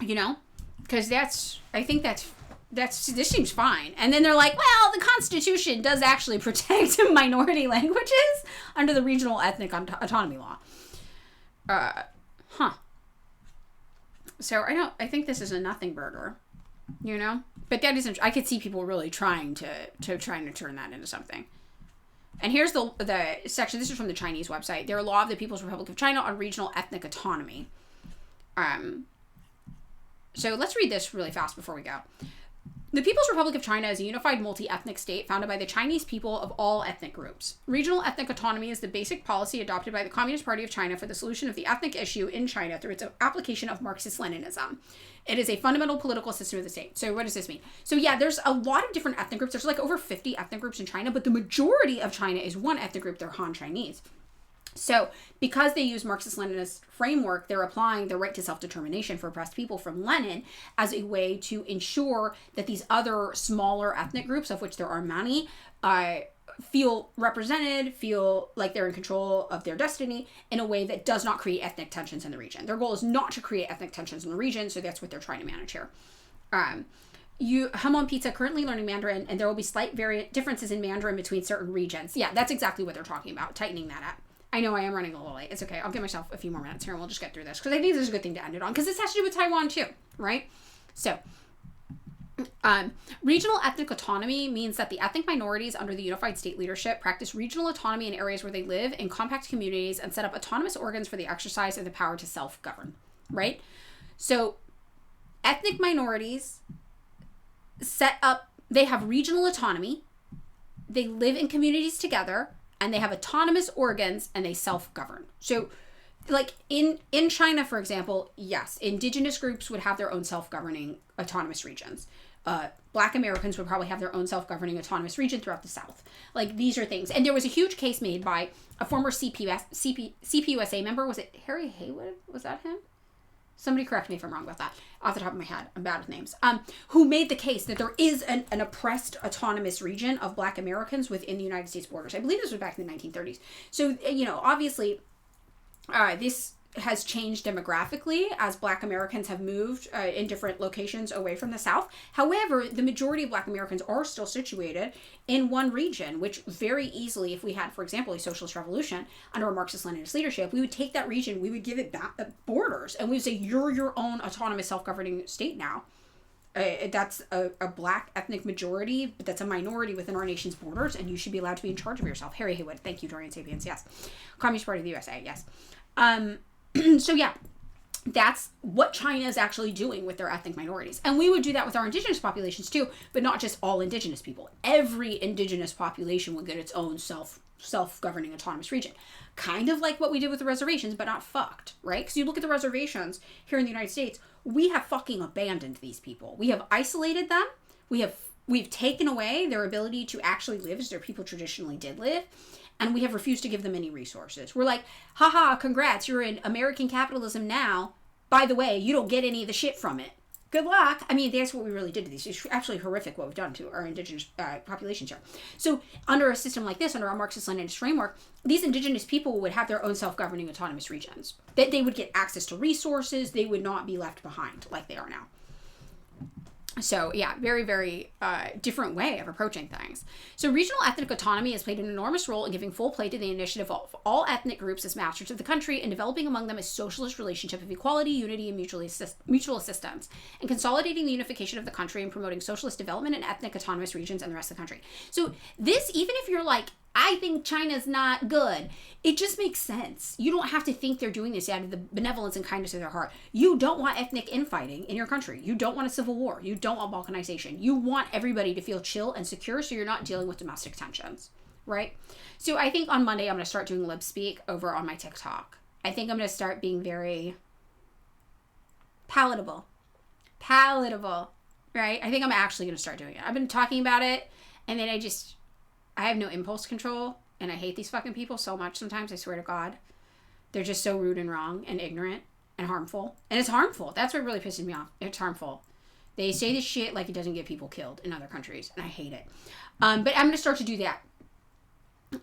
A: You know? Because I think this seems fine. And then they're like, well, the Constitution does actually protect minority languages under the regional ethnic autonomy law. So I think this is a nothing burger, you know? But that isn't, I could see people really trying to turn that into something. And here's the section. This is from the Chinese website. Their Law of the People's Republic of China on Regional Ethnic Autonomy. So let's read this really fast before we go. The People's Republic of China is a unified multi-ethnic state founded by the Chinese people of all ethnic groups. Regional ethnic autonomy is the basic policy adopted by the Communist Party of China for the solution of the ethnic issue in China through its application of Marxist-Leninism. It is a fundamental political system of the state. So what does this mean? So yeah, there's a lot of different ethnic groups. There's like over 50 ethnic groups in China, but the majority of China is one ethnic group. They're Han Chinese. So because they use Marxist-Leninist framework, they're applying the right to self-determination for oppressed people from Lenin as a way to ensure that these other smaller ethnic groups, of which there are many, feel represented, feel like they're in control of their destiny in a way that does not create ethnic tensions in the region. Their goal is not to create ethnic tensions in the region, so that's what they're trying to manage here. Hamon Pizza currently learning Mandarin, and there will be slight differences in Mandarin between certain regions. Yeah, that's exactly what they're talking about, tightening that up. I know I am running a little late. It's okay. I'll give myself a few more minutes here and we'll just get through this. Because I think this is a good thing to end it on. Because this has to do with Taiwan too, right? So, regional ethnic autonomy means that the ethnic minorities under the unified state leadership practice regional autonomy in areas where they live in compact communities and set up autonomous organs for the exercise of the power to self-govern, right? So, ethnic minorities they have regional autonomy. They live in communities together. And they have autonomous organs and they self-govern. So, like in China, for example, yes, indigenous groups would have their own self-governing autonomous regions. Black Americans would probably have their own self-governing autonomous region throughout the South. Like, these are things. And there was a huge case made by a former CPUSA member. Was it Harry Haywood? Was that him? Somebody correct me if I'm wrong about that. Off the top of my head, I'm bad with names. Who made the case that there is an oppressed autonomous region of Black Americans within the United States borders. I believe this was back in the 1930s. So, you know, obviously, this has changed demographically as Black Americans have moved in different locations away from the South. However, the majority of Black Americans are still situated in one region, which very easily, if we had, for example, a socialist revolution under a Marxist-Leninist leadership, we would take that region, we would give it back borders, and we would say, you're your own autonomous self-governing state now. That's a Black ethnic majority, but that's a minority within our nation's borders, and you should be allowed to be in charge of yourself. Harry Haywood, thank you, Dorian Sapiens, yes. Communist Party of the USA, yes. So yeah, that's what China is actually doing with their ethnic minorities. And we would do that with our indigenous populations too, but not just all indigenous people. Every indigenous population would get its own self-governing autonomous region. Kind of like what we did with the reservations, but not fucked, right? Because you look at the reservations here in the United States, we have fucking abandoned these people. We have isolated them. We've taken away their ability to actually live as their people traditionally did live. And we have refused to give them any resources. We're like, haha, congrats, you're in American capitalism now. By the way, you don't get any of the shit from it. Good luck. I mean, that's what we really did to these. It's absolutely horrific what we've done to our indigenous populations here. So under a system like this, under our Marxist-Leninist framework, these indigenous people would have their own self-governing autonomous regions. That they would get access to resources. They would not be left behind like they are now. So yeah, very, very different way of approaching things. So regional ethnic autonomy has played an enormous role in giving full play to the initiative of all ethnic groups as masters of the country and developing among them a socialist relationship of equality, unity, and mutual assistance, and consolidating the unification of the country and promoting socialist development in ethnic autonomous regions and the rest of the country. So this, even if you're like, I think China's not good, it just makes sense. You don't have to think they're doing this out of the benevolence and kindness of their heart. You don't want ethnic infighting in your country. You don't want a civil war. You don't want balkanization. You want everybody to feel chill and secure so you're not dealing with domestic tensions, right? So I think on Monday I'm going to start doing lip speak over on my TikTok. I think I'm going to start being very palatable, right? I think I'm actually going to start doing it. I've been talking about it, and then I have no impulse control, and I hate these fucking people so much sometimes, I swear to God. They're just so rude and wrong and ignorant and harmful. And it's harmful. That's what really pisses me off. It's harmful. They say this shit like it doesn't get people killed in other countries, and I hate it. But I'm going to start to do that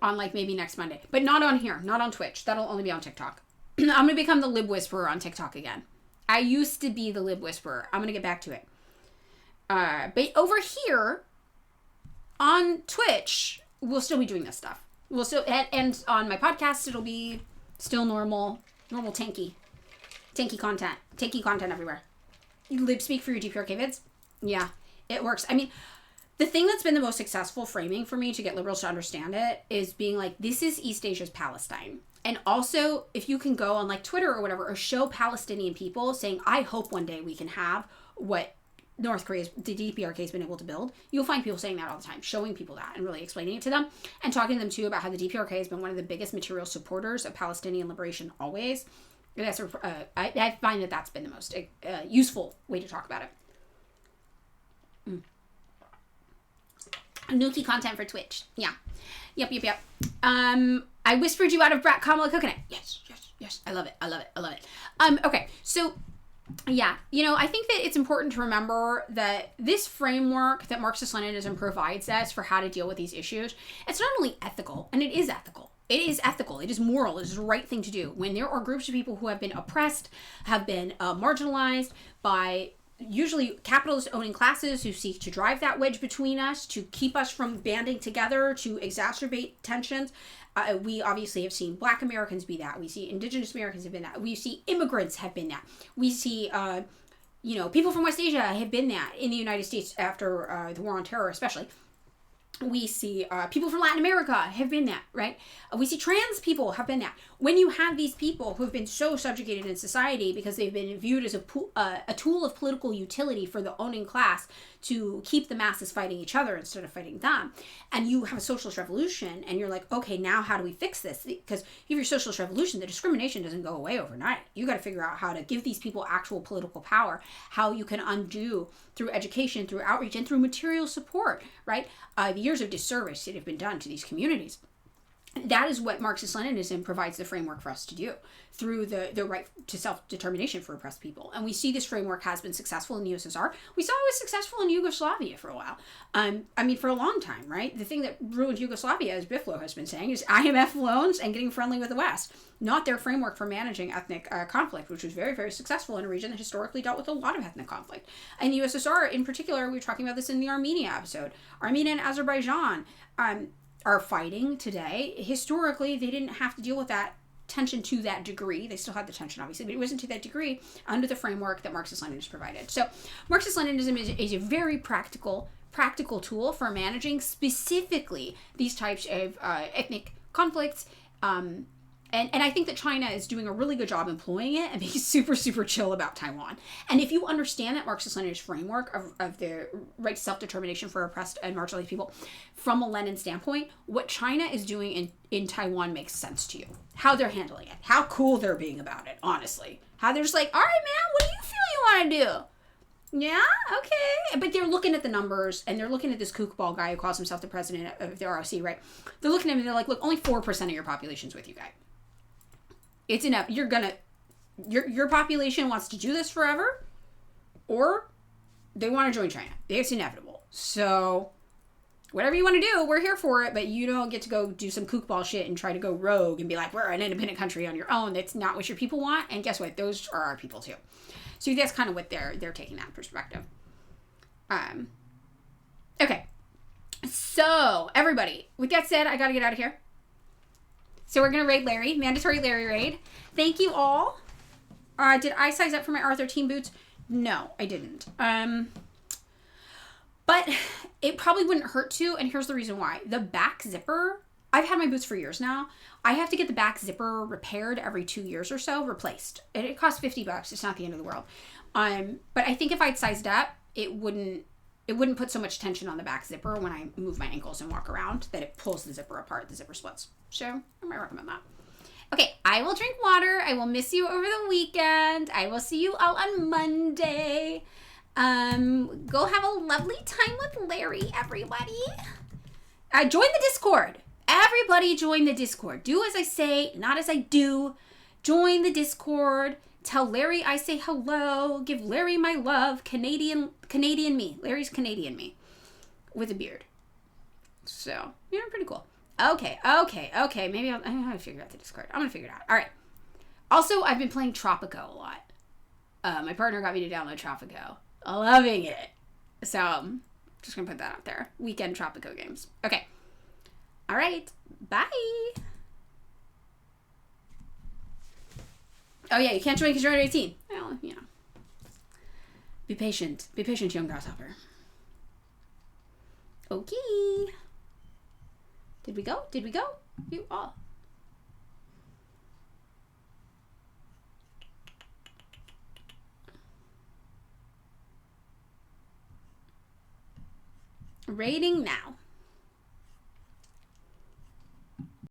A: on like maybe next Monday. But not on here, not on Twitch. That'll only be on TikTok. I'm going to become the lib whisperer on TikTok again. I used to be the lib whisperer. I'm going to get back to it. But over here on Twitch, we'll still be doing this stuff. We'll still, and on my podcast, it'll be still normal tanky content everywhere. You lip speak for your DPRK vids? Yeah, it works. I mean, the thing that's been the most successful framing for me to get liberals to understand it is being like, this is East Asia's Palestine. And also, if you can go on like Twitter or whatever, or show Palestinian people saying, I hope one day we can have what North Korea's, the DPRK has been able to build, you'll find people saying that all the time, showing people that and really explaining it to them and talking to them too about how the DPRK has been one of the biggest material supporters of Palestinian liberation always. And that's, I find that that's been the most useful way to talk about it. Nuki content for Twitch. Yeah. Yep. I whispered you out of Brat Kamala Coconut. Yes. I love it. Okay, so yeah, I think that it's important to remember that this framework that Marxist-Leninism provides us for how to deal with these issues, it's not only ethical, and it is ethical. It is ethical. It is moral. It is the right thing to do. When there are groups of people who have been oppressed, have been marginalized by usually capitalist owning classes who seek to drive that wedge between us, to keep us from banding together, to exacerbate tensions. We obviously have seen Black Americans be that. We see Indigenous Americans have been that. We see immigrants have been that. We see, people from West Asia have been that in the United States after the War on Terror, especially. We see people from Latin America have been that, right? We see trans people have been that. When you have these people who have been so subjugated in society because they've been viewed as a tool of political utility for the owning class to keep the masses fighting each other instead of fighting them, and you have a socialist revolution, and you're like, okay, now how do we fix this? Because if you have your socialist revolution, the discrimination doesn't go away overnight. You got to figure out how to give these people actual political power, how you can undo through education, through outreach, and through material support, right? The years of disservice that have been done to these communities. that is what Marxist-Leninism provides the framework for us to do through the right to self-determination for oppressed people. And we see this framework has been successful in the USSR. We saw it was successful in Yugoslavia for a while. For a long time, right? The thing that ruined Yugoslavia, as Biflo has been saying, is IMF loans and getting friendly with the West, not their framework for managing ethnic conflict, which was very, very successful in a region that historically dealt with a lot of ethnic conflict. And the USSR, in particular, we were talking about this in the Armenia episode. Armenia and Azerbaijan are fighting today. Historically, they didn't have to deal with that tension to that degree. They still had the tension, obviously, but it wasn't to that degree under the framework that Marxist-Leninism provided. So Marxist-Leninism is a very practical tool for managing specifically these types of ethnic conflicts. And I think that China is doing a really good job employing it and being super, super chill about Taiwan. And if you understand that Marxist-Leninist framework of the right to self-determination for oppressed and marginalized people from a Lenin standpoint, what China is doing in Taiwan makes sense to you. How they're handling it. How cool they're being about it, honestly. How they're just like, all right, man, what do you feel you want to do? Yeah? Okay. But they're looking at the numbers, and they're looking at this kookball guy who calls himself the president of the ROC, right? They're looking at him, and they're like, look, only 4% of your population's with you, guy. It's enough. Your population wants to do this forever, or they want to join China. It's inevitable. So, whatever you want to do, we're here for it, but you don't get to go do some kookball shit and try to go rogue and be like, we're an independent country on your own. That's not what your people want, and guess what? Those are our people too. So that's kind of what they're taking that perspective. Okay. So, everybody, with that said, I gotta get out of here. So we're going to raid Larry. Mandatory Larry raid. Thank you all. Did I size up for my R13 boots? No, I didn't. But it probably wouldn't hurt to, and here's the reason why. The back zipper, I've had my boots for years now. I have to get the back zipper repaired every 2 years or so, replaced. And it costs $50. It's not the end of the world. But I think if I'd sized up, it wouldn't put so much tension on the back zipper when I move my ankles and walk around that it pulls the zipper apart, the zipper splits. So I might recommend that. Okay, I will drink water. I will miss you over the weekend. I will see you all on Monday. Go have a lovely time with Larry, everybody. Join the Discord. Everybody join the Discord. Do as I say, not as I do. Join the Discord. Tell Larry I say hello. Give Larry my love. Canadian me. Larry's Canadian me. With a beard. So, yeah, pretty cool. Okay. Maybe I'm going to figure out the Discord. I'm going to figure it out. All right. Also, I've been playing Tropico a lot. My partner got me to download Tropico. Loving it. So, I'm just going to put that out there. Weekend Tropico games. Okay. All right. Bye. Oh, yeah, you can't join because you're under 18. Well, you know. Be patient. Be patient, young grasshopper. Okay. Did we go? You all. Rating now.